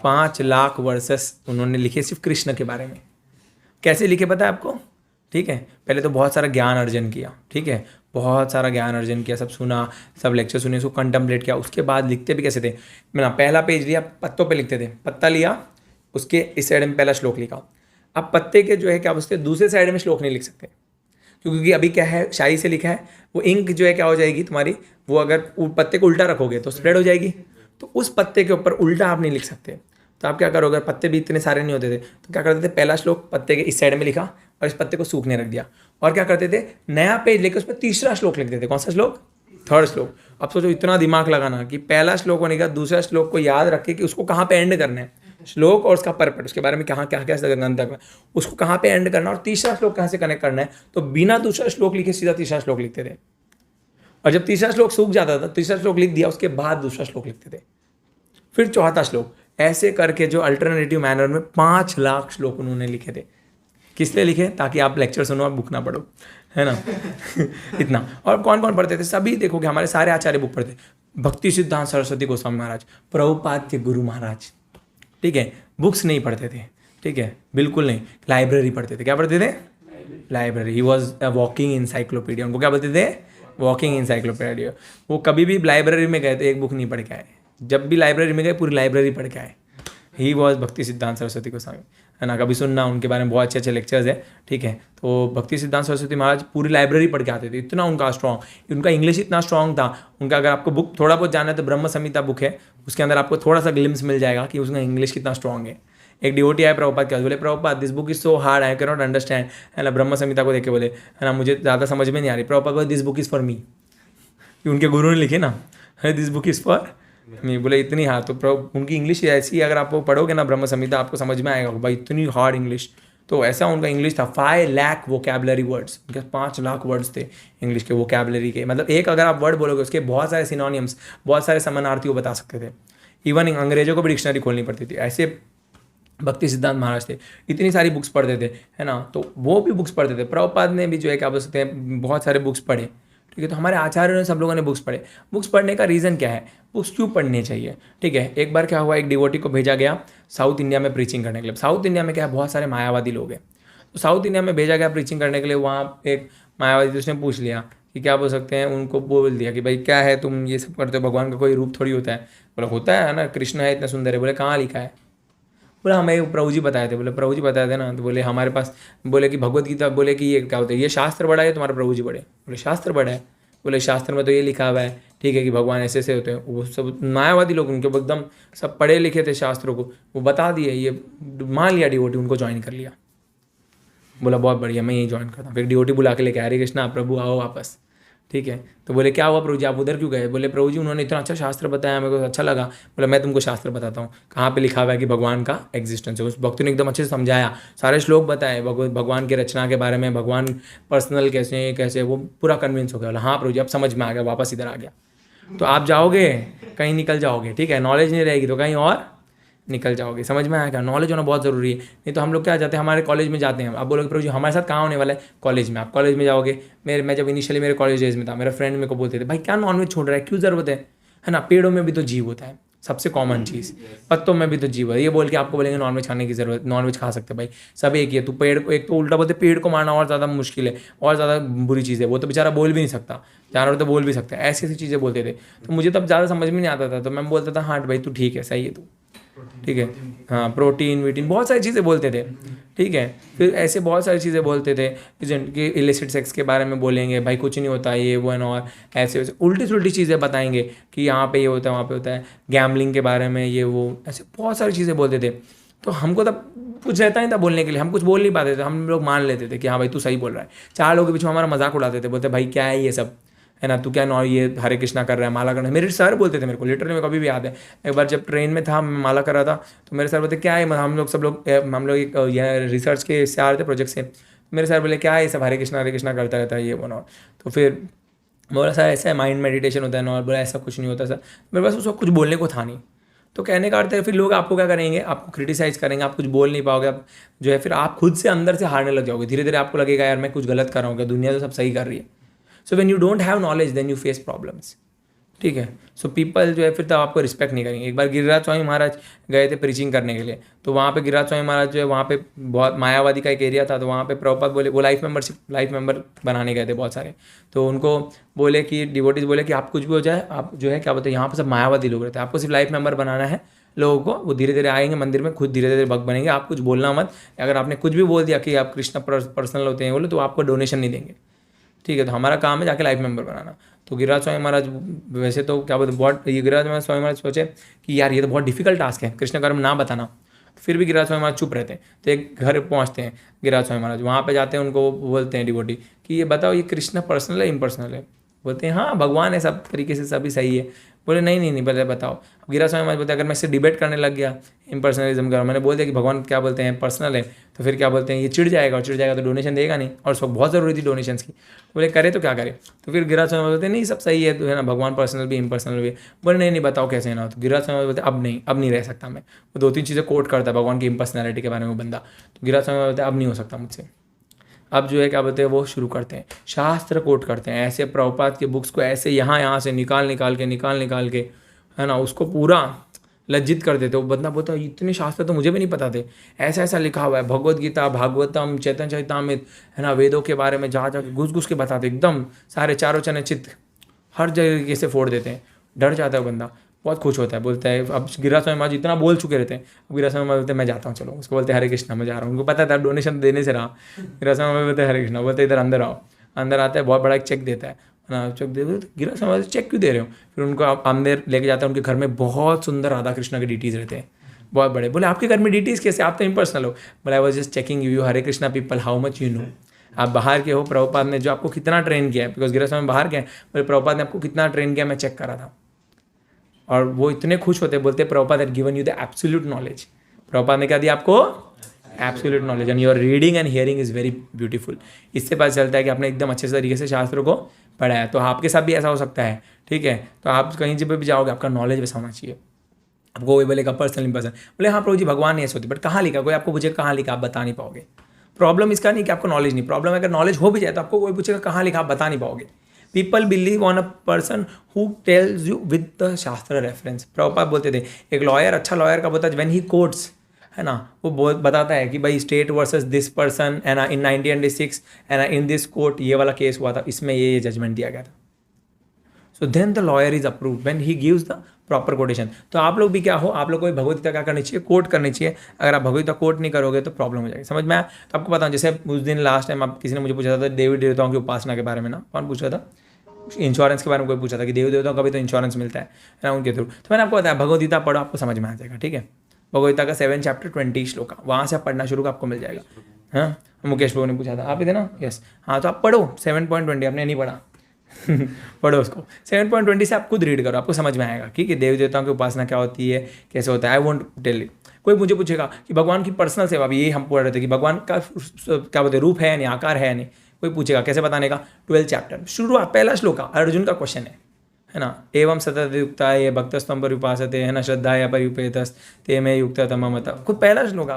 5 लाख वर्सेस उन्होंने लिखे सिर्फ कृष्ण के बारे में। कैसे लिखे पता है आपको? ठीक है, पहले तो बहुत सारा ज्ञान अर्जन किया, ठीक है, बहुत सारा ज्ञान अर्जन किया, सब सुना, सब लेक्चर सुने, उसको कंटम्पलेट किया। उसके बाद लिखते भी कैसे थे? मैंने पहला पेज लिया, पत्तों पे लिखते थे, पत्ता लिया, उसके इस साइड में पहला श्लोक लिखा। अब पत्ते के जो है क्या बोलते, दूसरे साइड में श्लोक नहीं लिख सकते, क्योंकि अभी क्या है, शाही से लिखा है, वो इंक जो है क्या हो जाएगी तुम्हारी, वो अगर पत्ते को उल्टा रखोगे तो स्प्रेड हो जाएगी, तो उस पत्ते के ऊपर उल्टा आप नहीं लिख सकते। तो आप क्या करोगे, अगर पत्ते भी इतने सारे नहीं होते थे तो क्या करते थे, पहला श्लोक पत्ते के इस साइड में लिखा और इस पत्ते को सूखने रख दिया, और क्या करते थे, नया पेज लेकर उसमें तीसरा श्लोक लिख देते। कौन सा श्लोक? थर्ड श्लोक। अब सोचो इतना दिमाग लगाना कि पहला श्लोक होने का दूसरा श्लोक को याद रखे कि उसको कहाँ पे एंड करना है, श्लोक और उसका परपट, उसके बारे में कहाँ क्या क्या ग्रंथ है, उसको कहाँ पे एंड करना और तीसरा श्लोक कहाँ से कनेक्ट करना है। तो बिना दूसरा श्लोक लिखे सीधा तीसरा श्लोक लिखते थे, और जब तीसरा श्लोक सूख जाता था, तीसरा श्लोक लिख दिया, उसके बाद दूसरा श्लोक लिखते थे, फिर चौथा श्लोक, ऐसे करके जो अल्टरनेटिव मैनर में 5 लाख श्लोक उन्होंने लिखे थे। किस लिए लिखे? ताकि आप लेक्चर सुनो और बुक ना पढ़ो, है ना। इतना। और कौन कौन पढ़ते थे? सभी देखोगे हमारे सारे आचार्य बुक पढ़ते। भक्ति सिद्धांत सरस्वती गोस्वामी महाराज, प्रभुपाद के गुरु महाराज, ठीक है, बुक्स नहीं पढ़ते थे, ठीक है, बिल्कुल नहीं, लाइब्रेरी पढ़ते थे। क्या पढ़ते थे? Library. He was a walking encyclopedia. उनको क्या बोलते थे? Walking encyclopedia. वो कभी भी लाइब्रेरी में गए तो एक बुक नहीं पढ़ के आए, जब भी लाइब्रेरी में गए पूरी लाइब्रेरी पढ़ के आए। ही वॉज भक्ति सिद्धांत सरस्वती गोस्वामी, है ना, कभी सुनना उनके बारे में, बहुत अच्छे अच्छे लेक्चर्स है, ठीक है। तो भक्ति सिद्धांत सरस्वती महाराज पूरी लाइब्रेरी पढ़ के आते थे, इतना उनका स्ट्रॉन्ग, उनका इंग्लिश इतना स्ट्रॉन्ग था उनका। अगर आपको बुक थोड़ा बहुत जानना है तो ब्रह्म संहिता बुक है, उसके अंदर आपको थोड़ा सा ग्लिम्स मिल जाएगा कि उसका इंग्लिश कितना स्ट्रॉन्ग है। एक डिवोटी आए प्रभुपाद के पास, बोले Prabhupada this book is so hard, I can not understand, है ना, ब्रह्म संहिता को देख के बोले, है ना, मुझे ज़्यादा समझ में नहीं आ रही। प्रभुपाद बोले this book is for me, उनके गुरु ने लिखे ना, है this book is for me. बोले इतनी हार्ड, तो प्रभु उनकी इंग्लिश ऐसी, अगर आप पढ़ोगे ना ब्रह्म संहिता आपको समझ में आएगा भाई, इतनी हार्ड इंग्लिश। तो ऐसा उनका इंग्लिश था। 5 लाख वोकैबलरी वर्ड्स, उनके 5 लाख वर्ड्स थे इंग्लिश के, वोकैबलरी के। मतलब एक अगर आप वर्ड बोलोगे उसके बहुत सारे सिनोनियम्स, बहुत सारे समानार्थी वो बता सकते थे। इवन अंग्रेजों को भी डिक्शनरी खोलनी पड़ती थी। ऐसे भक्ति सिद्धांत महाराज थे, इतनी सारी बुक्स पढ़ते थे, है ना। तो वो भी बुक्स पढ़ते थे। प्रभुपाद ने भी जो है क्या बोल सकते हैं, बहुत सारे बुक्स पढ़े, ठीक है। तो हमारे आचार्यों ने, सब लोगों ने बुक्स पढ़े। बुक्स पढ़ने का रीज़न क्या है, बुक्स क्यों पढ़नी चाहिए, ठीक है। एक बार क्या हुआ, एक डिवोटी को भेजा गया साउथ इंडिया में प्रीचिंग करने के लिए। साउथ इंडिया में क्या है, बहुत सारे मायावादी लोग हैं, तो साउथ इंडिया में भेजा गया प्रीचिंग करने के लिए। वहाँ एक मायावादी थी, उसने पूछ लिया कि क्या बोल सकते हैं, उनको बोल दिया कि भाई क्या है तुम ये सब करते हो, भगवान का कोई रूप थोड़ी होता है। बोला होता है ना, कृष्ण है, इतना सुंदर है। बोले कहाँ लिखा है? बोला हमें प्रभु जी बताए थे। बोले प्रभु जी बताए थे ना? तो बोले हमारे पास, बोले कि भगवत गीता, बोले कि ये क्या होता है, ये शास्त्र बड़ा है, तुम्हारे प्रभु जी बड़े? बोले शास्त्र बड़ा है। बोले शास्त्र में तो ये लिखा हुआ है, ठीक है, कि भगवान ऐसे ऐसे होते हैं। वो सब मायावादी लोग, उनके एकदम सब पढ़े लिखे थे शास्त्रों को, वो बता दिए, ये मान लिया डिवोटी, उनको ज्वाइन कर लिया। बोला बहुत बढ़िया, मैं यही ज्वाइन करता हूँ। फिर डिवोटी बुला के लेके, हरे कृष्णा प्रभु आओ वापस, ठीक है। तो बोले क्या हुआ प्रभु जी, आप उधर क्यों गए? बोले प्रभु जी उन्होंने इतना अच्छा शास्त्र बताया, मेरे को अच्छा लगा। बोले मैं तुमको शास्त्र बताता हूँ, कहाँ पे लिखा हुआ है कि भगवान का एग्जिस्टेंस है। उस भक्ति ने एकदम अच्छे से समझाया, सारे श्लोक बताए भगवान की रचना के बारे में, भगवान पर्सनल कैसे कैसे, वो पूरा कन्विंस हो गया। बोला हाँ प्रभु जी अब समझ में आ गया, वापस इधर आ गया। तो आप जाओगे कहीं निकल जाओगे, ठीक है, नॉलेज नहीं रहेगी तो कहीं और निकल जाओगे। समझ में आएगा, नॉलेज होना बहुत ज़रूरी है। नहीं तो हम लोग क्या जाते हैं, हमारे कॉलेज में जाते हैं, आप बोलोगे प्रभु जी हमारे साथ कहाँ होने वाला है, कॉलेज में। आप कॉलेज में जाओगे, मैं जब इनिशियली मेरे कॉलेज डेज में था, मेरा फ्रेंड मेरे को बोलते थे भाई क्या नॉनवेज छोड़ रहा है, क्यों ज़रूरत है ना, पेड़ों में भी तो जीव होता है, सबसे कॉमन चीज़, पत्तों में भी तो जीव है। ये बोल के आपको बोलेंगे नॉनवेज खाने की ज़रूरत, नॉनवेज खा सकते भाई, सब एक ही है। तू पेड़ को, एक तो उल्टा बोलते पेड़ को मारना और ज़्यादा मुश्किल है और ज़्यादा बुरी चीज़ है, वो तो बेचारा बोल भी नहीं सकता, जानवर तो बोल भी सकता है। ऐसी ऐसी चीज़ें बोलते थे, तो मुझे तब ज़्यादा समझ में नहीं आता था। तो मैं बोलता था हाँ भाई तू ठीक है, सही है तू, ठीक है, हाँ प्रोटीन वीटीन बहुत सारी चीज़ें बोलते थे, ठीक है। फिर ऐसे बहुत सारी चीज़ें बोलते थे कि इलिसिट सेक्स के बारे में बोलेंगे, भाई कुछ नहीं होता ये वो, और ऐसे वैसे उल्टी सुल्टी चीज़ें बताएंगे कि यहाँ पे ये होता है वहाँ पे होता है, गैम्बलिंग के बारे में ये वो, ऐसे बहुत सारी चीज़ें बोलते थे। तो हमको तब कुछ रहता नहीं था बोलने के लिए, हम कुछ बोल नहीं पाते थे, हम लोग मान लेते थे कि हाँ भाई तू सही बोल रहा है। 4 लोगों के पीछे हमारा मजाक उड़ाते थे, बोलते भाई क्या है ये सब, है ना, तू क्या ये हरे कृष्णा कर रहा है, माला करना। मेरे सर बोलते थे मेरे को, लिटरली मेरे को अभी भी याद है, एक बार जब ट्रेन में था मैं माला कर रहा था, तो मेरे सर बोलते क्या है, हम लोग एक यह रिसर्च के इससे आ रहे थे प्रोजेक्ट से, मेरे सर बोले क्या है ये सब हरे कृष्णा करता रहता है ये वो ना। तो फिर बोला सर ऐसा है माइंड मेडिटेशन होता है ना, और बोला ऐसा कुछ नहीं होता सर। मेरे पास उसको कुछ बोलने को था नहीं, तो कहने का अर्थ है फिर लोग आपको क्या करेंगे, आपको क्रिटिसाइज करेंगे, आप कुछ बोल नहीं पाओगे, आप जो है फिर आप खुद से अंदर से हारने लग जाओगे, धीरे धीरे आपको लगेगा यार मैं कुछ गलत कर रहा हूँ, दुनिया तो सब सही कर रही है। So when you don't have knowledge then you face problems, ठीक है। सो पीपल जो है फिर तब आपको रिस्पेक्ट नहीं करेंगे। एक बार गिरिराज स्वामी महाराज गए थे प्रीचिंग करने के लिए, तो वहाँ पे गिरिराज स्वामी महाराज जो है वहाँ पे बहुत मायावादी का एक एरिया था, तो वहाँ पे प्रभुपाद बोले, वो लाइफ मेंबर बनाने गए थे बहुत सारे, तो उनको बोले कि डिवोटीज बोले कि आप कुछ भी हो जाए, आप जो है क्या बोलते हैं यहाँ पर सब मायावादी लोग रहते हैं, आपको सिर्फ लाइफ मेंबर बनाना है लोगों को, वो धीरे धीरे आएंगे मंदिर में, खुद धीरे धीरे भक्त बनेंगे, आप कुछ बोलना मत। अगर आपने कुछ भी बोल दिया कि आप कृष्ण पर्सनल होते हैं बोले, तो आपको डोनेशन नहीं देंगे, ठीक है। तो हमारा काम है जाके लाइफ मेंबर बनाना। तो गिरिराज स्वामी महाराज वैसे तो क्या बोलते बहुत, ये गिरिराज स्वामी महाराज सोचे कि यार ये तो बहुत डिफिकल्ट टास्क है कृष्ण कर्म ना बताना, फिर भी गिरिराज स्वामी महाराज चुप रहते हैं। तो एक घर पहुंचते हैं गिरिराज स्वामी महाराज, वहाँ पे जाते हैं, उनको बोलते हैं डिवोटी कि ये बताओ ये कृष्ण पर्सनल है इम्पर्सनल है? बोलते हैं हाँ भगवान है, सब तरीके से सभी सही है। बोले नहीं पहले बताओ। गिरिराज स्वामी महाराज बोलते हैं अगर मैं इससे डिबेट करने लग गया इम्पर्सनलिज्म का, मैंने बोल दिया कि भगवान क्या बोलते हैं पर्सनल है, तो फिर क्या बोलते हैं ये चिढ़ जाएगा, और चिढ़ जाएगा तो डोनेशन देगा नहीं, और उसको बहुत ज़रूरी थी डोनेशंस की। बोले करे तो क्या करे? तो फिर गिरिराज स्वामी बोलते हैं नहीं सब सही है, तो है ना, भगवान पर्सनल भी इम्पर्सनल भी। बोले नहीं बताओ कैसे है ना। तो गिरिराज स्वामी बोलते अब नहीं रह सकता मैं। वो 2-3 चीज़ें कोट करता है भगवान की इम्पर्सनैलिटी के बारे में वो बंदा। तो गिरिराज स्वामी बोलते हैं अब नहीं हो सकता मुझसे। अब जो है क्या बोलते हैं वो शुरू करते हैं शास्त्र कोट करते हैं, ऐसे प्रभुपाद की बुक्स को ऐसे यहाँ से निकाल के है ना, उसको पूरा लज्जित कर देते। वो बंदा बोलता है इतने शास्त्र तो मुझे भी नहीं पता थे, ऐसा लिखा हुआ है, भगवद गीता, भागवतम, चैतन्य चरितामृत, है ना, वेदों के बारे में जा घुस के बताते, एकदम सारे चारों चने चित्त हर जगह से फोड़ देते हैं। डर जाता है बंदा, बहुत खुश होता है, बोलता है अब गिरिराज स्वामी महाराज इतना बोल चुके रहते हैं, अब गिरिराज स्वामी महाराज बोलते हैं मैं जाता हूँ चलो। उसको बोलते हैं हरे कृष्णा मैं जा रहा हूँ। उनको पता था डोनेशन देने से रहा। गिरिराज स्वामी महाराज बोलते हैं हरे कृष्णा, बोलते इधर अंदर आओ। अंदर आता है, बहुत बड़ा एक चेक देता है ना, चेक दे। गिरिराज स्वामी महाराज चेक क्यों दे रहे हो? फिर उनको अंदर लेके जाता है, उनके घर में बहुत सुंदर राधा कृष्णा के डीटीज रहते हैं, बहुत बड़े। बोले आपके घर में डीटीज कैसे, आप तो इम्पर्सनल हो? बोले I was just checking you Hare Krishna people how much you know. आप बाहर के हो, प्रभुपाद ने जो आपको कितना ट्रेन किया है, बिकॉज गिरिराज स्वामी बाहर गए, बोले प्रभुपाद ने आपको कितना ट्रेन किया मैं चेक करा था। और वो इतने खुश होते, बोलते Prabhupada had given you the absolute knowledge. Prabhupada ने क्या दिया आपको? Absolute knowledge, and your reading and hearing is very beautiful. इससे पता चलता है कि आपने एकदम अच्छे तरीके से शास्त्रों को पढ़ा है। तो आपके साथ भी ऐसा हो सकता है, ठीक है। तो आप कहीं जब भी जाओगे आपका नॉलेज वैसा होना चाहिए। आपको कोई बोलेगा पर्सनल इम्पर्सन, बोले हाँ प्रभु जी भगवान नहीं ऐसे होती, बट कहाँ लिखा? कोई आपको पूछे कहाँ लिखा, आप बता नहीं पाओगे। प्रॉब्लम इसका नहीं कि आपको नॉलेज नहीं, प्रॉब्लम है अगर नॉलेज हो भी जाए तो आपको कोई पूछेगा कहाँ लिखा, आप बता नहीं पाओगे। People believe on a person who tells you with the शास्त्र रेफरेंस। प्रभुपाद बोलते थे एक लॉयर, अच्छा लॉयर का बोलता है व्हेन ही कोट्स, है ना, वो बताता है कि भाई स्टेट वर्सेस दिस पर्सन है ना इन 1996 है ना, इन दिस कोर्ट ये वाला केस हुआ था, इसमें ये जजमेंट दिया गया था। So then the lawyer is approved when he gives the proper quotation. तो आप लोग भी क्या हो, आप लोग को भी भगवदगीता क्या करनी चाहिए? कोट करनी चाहिए। अगर आप भगवदगीता कोट नहीं करोगे तो प्रॉब्लम हो जाएगी। समझ में आया? तो आपको बताऊँ, जैसे उस दिन लास्ट टाइम आप किसी ने मुझे पूछा था देवी देवताओं की उपासना के बारे में ना, कौन पूछ रहा था? इंश्योरेंस के बारे में कोई पूछा था कि देवी देवताओं का भी तो इंश्योरेंस मिलता है ना उनके थ्रू। तो मैंने आपको बताया भगवदगीता पढ़ो, आपको समझ में आ जाएगा, ठीक है। भगवदगीता का 7 चैप्टर 20 श्लोक, वहाँ से आप पढ़ना शुरू का आपको मिल जाएगा। हाँ, मुकेश बाबू ने पूछा था, आप ही थे ना? यस। हाँ, तो आप पढ़ो 7.20, आपने नहीं पढ़ा पढ़ो उसको। 7.20 से आप खुद रीड करो, आपको समझ में आएगा कि देवी देवताओं की उपासना क्या होती है, कैसे होता है। I won't tell you. कोई मुझे पूछेगा कि भगवान की पर्सनल सेवा भी, ये हम पढ़ रहे थे कि भगवान का क्या बोलते हैं रूप है या नहीं, आकार है या नहीं, कोई पूछेगा कैसे बताने का? 12 चैप्टर शुरुआत, पहला श्लोक अर्जुन का क्वेश्चन है ना, एवं सतत युक्ता ये भक्तस्तम पर उपासते है ना, श्रद्धा या परियुपेतस ते में युक्त तममत। खुद पहला श्लोक,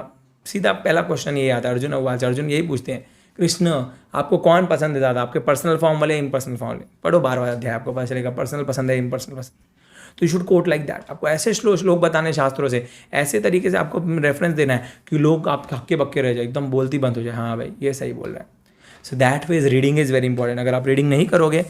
सीधा पहला क्वेश्चन ये आता है, अर्जुन उवाच। अर्जुन यही पूछते हैं कृष्ण आपको कौन पसंद है ज़्यादा, आपके पर्सनल फॉर्म वाले इम्पर्सनल फॉर्म वाले? पढ़ो 12वां अध्याय, आपको पता चलेगा पर्सनल पसंद है इम्पर्सनल पसंद। तो you should quote like that. आपको ऐसे श्लोक बताने शास्त्रों से, ऐसे तरीके से आपको रेफरेंस देना है कि लोग आपके हक्के बक्के रह जाए, एकदम बोलती बंद हो जाए, हाँ भाई ये सही बोल रहा है। So that way is reading is very important. अगर आप रीडिंग नहीं करोगे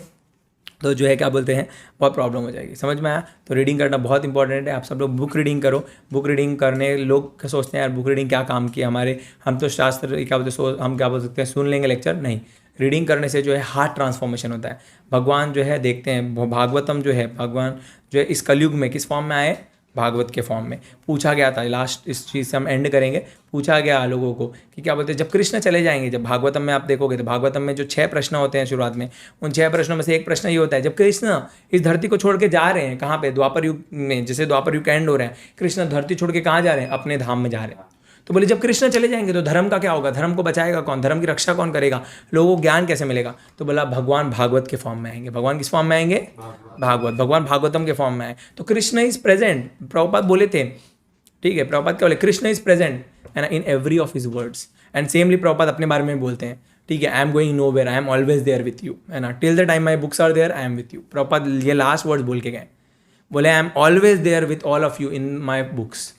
तो जो है क्या बोलते हैं बहुत प्रॉब्लम हो जाएगी। समझ में आया? तो रीडिंग करना बहुत इंपॉर्टेंट है। आप सब लोग बुक रीडिंग करो। बुक रीडिंग करने लोग सोचते हैं यार बुक रीडिंग क्या काम किया हमारे, हम तो शास्त्र क्या बोलते हम क्या बोल सकते हैं सुन लेंगे लेक्चर। नहीं, रीडिंग करने से जो है हार्ट ट्रांसफॉर्मेशन होता है। भगवान जो है देखते हैं, भागवतम जो है, भगवान जो है इस कलयुग में किस फॉर्म में आए? भागवत के फॉर्म में। पूछा गया था, लास्ट इस चीज़ से हम एंड करेंगे, पूछा गया लोगों को कि क्या बोलते हैं जब कृष्ण चले जाएंगे, जब भागवतम में आप देखोगे तो भागवतम में जो 6 प्रश्न होते हैं शुरुआत में, उन 6 प्रश्नों में से एक प्रश्न ये होता है जब कृष्ण इस धरती को छोड़ के जा रहे हैं, कहाँ पे? द्वापर युग में। जैसे द्वापर युग एंड हो रहा है, कृष्ण धरती छोड़ के कहाँ जा रहे हैं? अपने धाम में जा रहे हैं। तो बोले जब कृष्ण चले जाएंगे तो धर्म का क्या होगा, धर्म को बचाएगा कौन, धर्म की रक्षा कौन करेगा, लोगों को ज्ञान कैसे मिलेगा। तो बोला भगवान भागवत के फॉर्म में आएंगे। भगवान किस फॉर्म में आएंगे, भागवत, भगवान भागवतम के फॉर्म में आए। तो कृष्ण इज प्रेजेंट, प्रभुपाद बोले थे, ठीक है, प्रभुपाद क्या बोले, कृष्ण इज प्रेजेंट है ना in every of his words. And seemly Prabhupada अपने बारे में बोलते हैं, ठीक है, I am going nowhere, I am always there with you, है ना, till the time my books are there I am with you. Prabhupada ये लास्ट वर्ड्स बोल के गए, बोले I am always there with all of you in my books.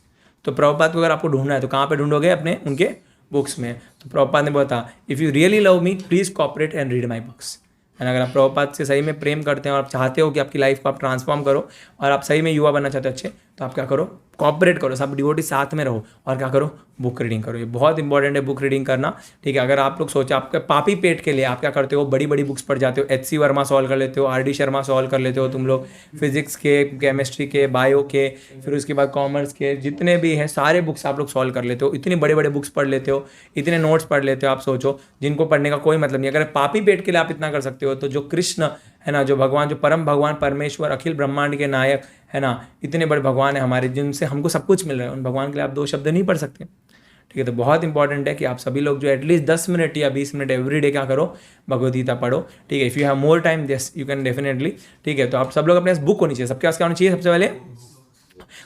तो प्रभुपाद को अगर आपको ढूंढना है तो कहाँ पे ढूंढोगे, अपने उनके बुक्स में। तो प्रभुपाद ने बोला if you really love me please cooperate and read my books. And अगर आप प्रभुपाद से सही में प्रेम करते हैं और आप चाहते हो कि आपकी लाइफ को आप ट्रांसफॉर्म करो और आप सही में युवा बनना चाहते हो अच्छे, तो आप क्या करो, कॉपरेट करो, सब डिवोटी साथ में रहो और क्या करो, बुक रीडिंग करो। ये बहुत इंपॉर्टेंट है बुक रीडिंग करना, ठीक है। अगर आप लोग सोचे आपके पापी पेट के लिए आप क्या करते हो, बड़ी बड़ी बुक्स पढ़ जाते हो, HC वर्मा सॉल्व कर लेते हो, RD शर्मा सॉल्व कर लेते हो तुम लोग, फिजिक्स के, केमिस्ट्री के, बायो के, फिर उसके बाद कॉमर्स के, जितने भी हैं सारे बुक्स आप लोग सॉल्व कर लेते हो, इतने बड़े बड़े बुक्स पढ़ लेते हो, इतने नोट्स पढ़ लेते हो। आप सोचो जिनको पढ़ने का कोई मतलब नहीं। अगर पापी पेट के लिए आप इतना कर सकते हो तो जो कृष्ण है ना, जो भगवान, जो परम भगवान परमेश्वर अखिल ब्रह्मांड के नायक है ना, इतने बड़े भगवान है हमारे, जिनसे हमको सब कुछ मिल रहा है, उन भगवान के लिए आप 2 शब्द नहीं पढ़ सकते, ठीक है। तो बहुत इंपॉर्टेंट है कि आप सभी लोग जो एटलीस्ट 10 मिनट या 20 मिनट एवरी डे क्या करो, भगवद गीता पढ़ो, ठीक है। If you have more time this you can definitely, ठीक है। तो आप सब लोग अपने पास बुक होनी चाहिए, सबके पास क्या होनी चाहिए, सबसे पहले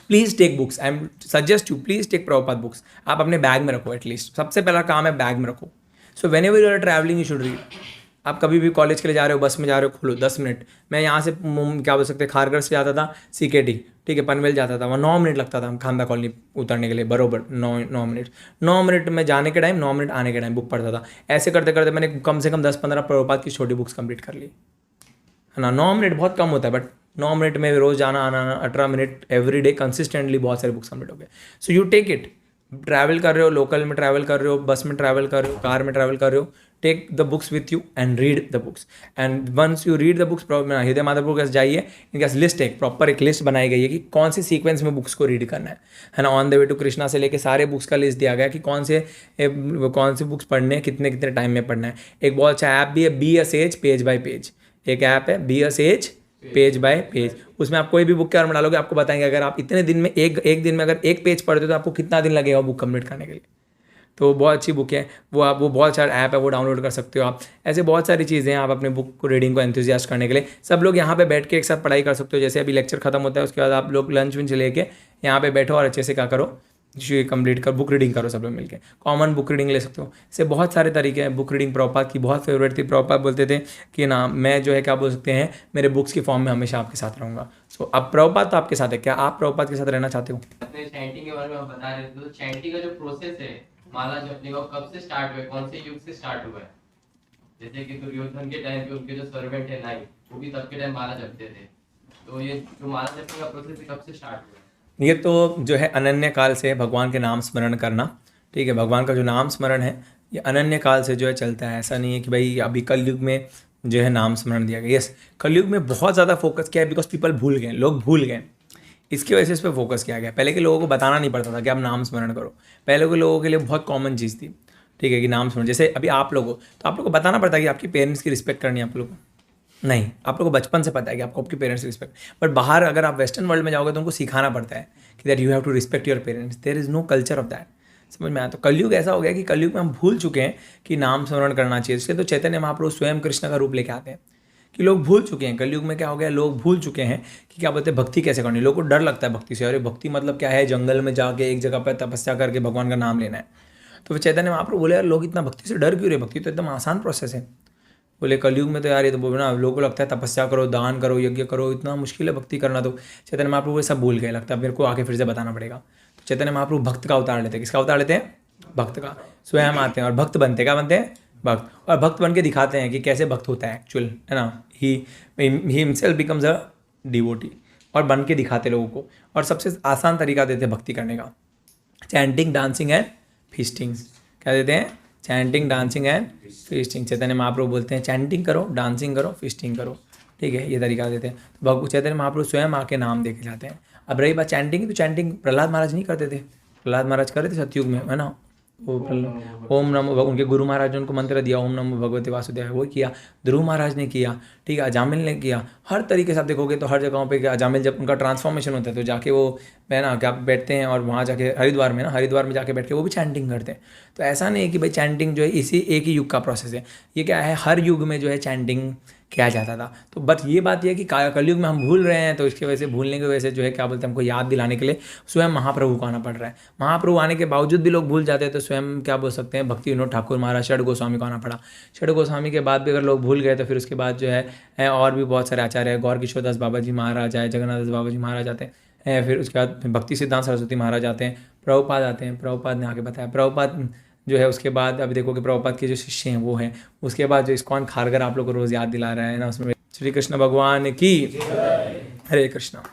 please take books, I am suggest you please take Prabhupada books. आप अपने बैग में रखो, एटलीस्ट सबसे पहला काम है बैग में रखो। So whenever you are travelling you should read. आप कभी भी कॉलेज के लिए जा रहे हो, बस में जा रहे हो, खोलो 10 मिनट। मैं यहाँ से क्या बोल सकते हैं, खारघर से जाता था CKT, ठीक है, पनवेल जाता था, वहाँ 9 मिनट लगता था खांदा कॉलोनी उतरने के लिए, बरोबर 9 मिनट में जाने के टाइम, 9 मिनट आने के टाइम बुक पढ़ता था। ऐसे करते करते मैंने कम से कम 10-15 प्रभुपाद की छोटी बुक्स कंप्लीट कर ली, है ना। 9 मिनट बहुत कम होता है, बट 9 मिनट में रोज़ जाना आना, 18 मिनट एवरी डे कंसिस्टेंटली बहुत सारे बुक्स कंप्लीट हो गए। So you take it, travel कर रहे हो, लोकल में ट्रैवल कर रहे हो, बस में ट्रैवल कर रहे हो, कार में ट्रैवल कर रहे हो, take the books with you and read the books. And once you read the books, Hriday Madhav के पास जाइए, इनके पास लिस्ट है, प्रॉपर एक लिस्ट बनाई गई है कि कौन से सीक्वेंस में बुक्स को रीड करना है ना। On the way to Krishna से लेके सारे बुक्स का लिस्ट दिया गया कि कौन से बुक्स पढ़ने हैं, कितने कितने टाइम में पढ़ना है। एक बहुत अच्छा ऐप भी है, be a says page bye page, एक ऐप है be a says page bye page. उसमें आप कोई भी बुक के बारे में डालोगे, आपको बताएंगे अगर आप इतने दिन में एक दिन में अगर एक पेज पढ़ते हो तो आपको कितना दिन लगेगा बुक कंप्लीट करने के लिए। तो बहुत अच्छी बुक है वो बहुत सारा ऐप है, वो डाउनलोड कर सकते हो आप। ऐसे बहुत सारी चीज़ें हैं, आप अपने बुक को रीडिंग को एंथुजियास्ट करने के लिए सब लोग यहाँ पे बैठ के एक साथ पढ़ाई कर सकते हो। जैसे अभी लेक्चर खत्म होता है, उसके बाद आप लोग लंच वंच लेके यहाँ पे बैठो और अच्छे से क्या करो, कंप्लीट कर बुक रीडिंग करो सब लोग मिलके। कॉमन बुक रीडिंग ले सकते हो। इससे बहुत सारे तरीके हैं बुक रीडिंग। प्रभुपाद की बहुत फेवरेट थी। प्रभुपाद बोलते थे कि ना मैं जो है क्या बोल सकते हैं, मेरे बुक्स की फॉर्म में हमेशा आपके साथ रहूँगा। सो अब प्रभुपाद तो आपके साथ है, क्या आप प्रभुपाद के साथ रहना चाहते हो? अपने चैंटिंग के बारे में आप बता रहे थे, तो चैंटिंग का जो प्रोसेस है, माला जपने का, कब से स्टार्ट हुआ है, कौन से युग से स्टार्ट हुआ है? जैसे कि दुर्योधन के टाइम पे उनके जो सर्वेंट है नाई, वो भी तब के टाइम माला जपते थे। तो ये जो माला जपने का प्रोसेस है कब से स्टार्ट हुआ है? ये तो जो है अनन्य काल से भगवान के नाम स्मरण करना, ठीक है। भगवान का जो नाम स्मरण है ये अनन्य काल से जो है चलता है। ऐसा नहीं है कि भाई अभी कलयुग में जो है नाम स्मरण दिया गया। यस, कलयुग में बहुत ज़्यादा फोकस किया है, बिकॉज पीपल भूल गए, लोग भूल गए, इसकी वजह से इस पर फोकस किया गया। पहले के लोगों को बताना नहीं पड़ता था कि आप नाम स्मरण करो। पहले के लोगों के लिए बहुत कॉमन चीज़ थी, ठीक है, कि नाम स्मरण। जैसे अभी आप लोगों तो आप लोग को बताना पड़ता है कि आपकी पेरेंट्स की रिस्पेक्ट करनी है आप लोग को। नहीं, आप लोग को बचपन से पता है कि आपको आपके पेरेंट्स की रिस्पेक्ट, बट बाहर अगर आप वेस्टर्न वर्ल्ड में जाओगे तो उनको सिखाना पड़ता है कि that you have to respect your parents. There is no culture of that. समझ में आया? तो कलयुग ऐसा हो गया कि कलयुग में हम भूल चुके हैं कि नाम स्मरण करना चाहिए। इसलिए तो चैतन्य महाप्रभु स्वयं कृष्ण का रूप लेके आते हैं कि लोग भूल चुके हैं। कलयुग में क्या हो गया, लोग भूल चुके हैं कि क्या बोलते हैं भक्ति कैसे करनी। लोगों को डर लगता है भक्ति से। अरे भक्ति मतलब क्या है, जंगल में जाके एक जगह पर तपस्या करके भगवान का नाम लेना है। तो चैतन्य महाप्रभु बोले यार लोग इतना भक्ति से डर क्यों रहे, भक्ति तो एकदम आसान प्रोसेस है। बोले कलयुग में तो यार ये तो बोलना लोगों को लगता है तपस्या करो, दान करो, यज्ञ करो, इतना मुश्किल है भक्ति करना। तो चैतन्य महाप्रभु ये सब भूल गए, लगता है मेरे को आके फिर से बताना पड़ेगा। तो चैतन्य महाप्रभु भक्त का अवतार लेते हैं। किसका अवतार लेते हैं? भक्त का। स्वयं आते हैं और भक्त बनते, क्या बनते हैं? भक्त। और भक्त बन के दिखाते हैं कि कैसे भक्त होता है एक्चुअल, है ना। He himself becomes a devotee, और बन के दिखाते लोगों को। और सबसे आसान तरीका देते हैं भक्ति करने का, चैंटिंग, डांसिंग एंड फीस्टिंग। क्या देते हैं? Chanting, dancing and feasting. Chaitanya Mahaprabhu बोलते हैं चैंटिंग करो, डांसिंग करो, फीस्टिंग करो, ठीक है, ये तरीका देते हैं। तो चैतन्य महाप्रभु स्वयं आके नाम देके जाते हैं। अब रही बात चैंटिंग की, तो चैंटिंग प्रहलाद महाराज नहीं करते थे। प्रहलाद महाराज कर रहे थे सतयुग में, है ना, ओम नमो उनके गुरु महाराज ने उनको मंत्र दिया ओम नमो भगवते वासुदेवाय, वो किया। ध्रुव महाराज ने किया, ठीक है, अजामिल ने किया। हर तरीके से आप देखोगे तो हर जगहों पे अजामिल जब उनका ट्रांसफॉर्मेशन होता है तो जाके वो है ना क्या बैठते हैं और वहाँ जाके हरिद्वार में जाके बैठ के वो भी चैंटिंग करते हैं। तो ऐसा नहीं है कि भाई चैंटिंग जो है इसी एक ही युग का प्रोसेस है, ये क्या है हर युग में जो है चैंटिंग किया जाता था। तो बट ये बात ये है कि कलयुग में हम भूल रहे हैं, तो इसकी वजह से भूलने की वजह से जो है क्या बोलते हैं हमको याद दिलाने के लिए स्वयं महाप्रभु को आना पड़ रहा है। महाप्रभु आने के बावजूद भी लोग भूल जाते हैं, तो स्वयं क्या बोल सकते हैं भक्ति विनोद ठाकुर महाराज षड गोस्वामी को आना पड़ा। षड गोस्वामी के बाद भी अगर लोग भूल गए तो फिर उसके बाद जो है और भी बहुत सारे आचार्य हैं, गौर किशोर दास बाबा जी महाराज आए, जगन्नाथ दास बाबा जी महाराज आते हैं, फिर उसके बाद भक्ति सिद्धांत सरस्वती महाराज आते हैं, प्रभुपाद आते हैं। प्रभुपाद ने आगे बताया, प्रभुपाद जो है उसके बाद अभी देखो कि प्रभुपाद के जो शिष्य हैं वो हैं, उसके बाद जो इस्कॉन खारगर आप लोग को रोज़ याद दिला रहा है ना, उसमें श्री कृष्ण भगवान की हरे कृष्णा।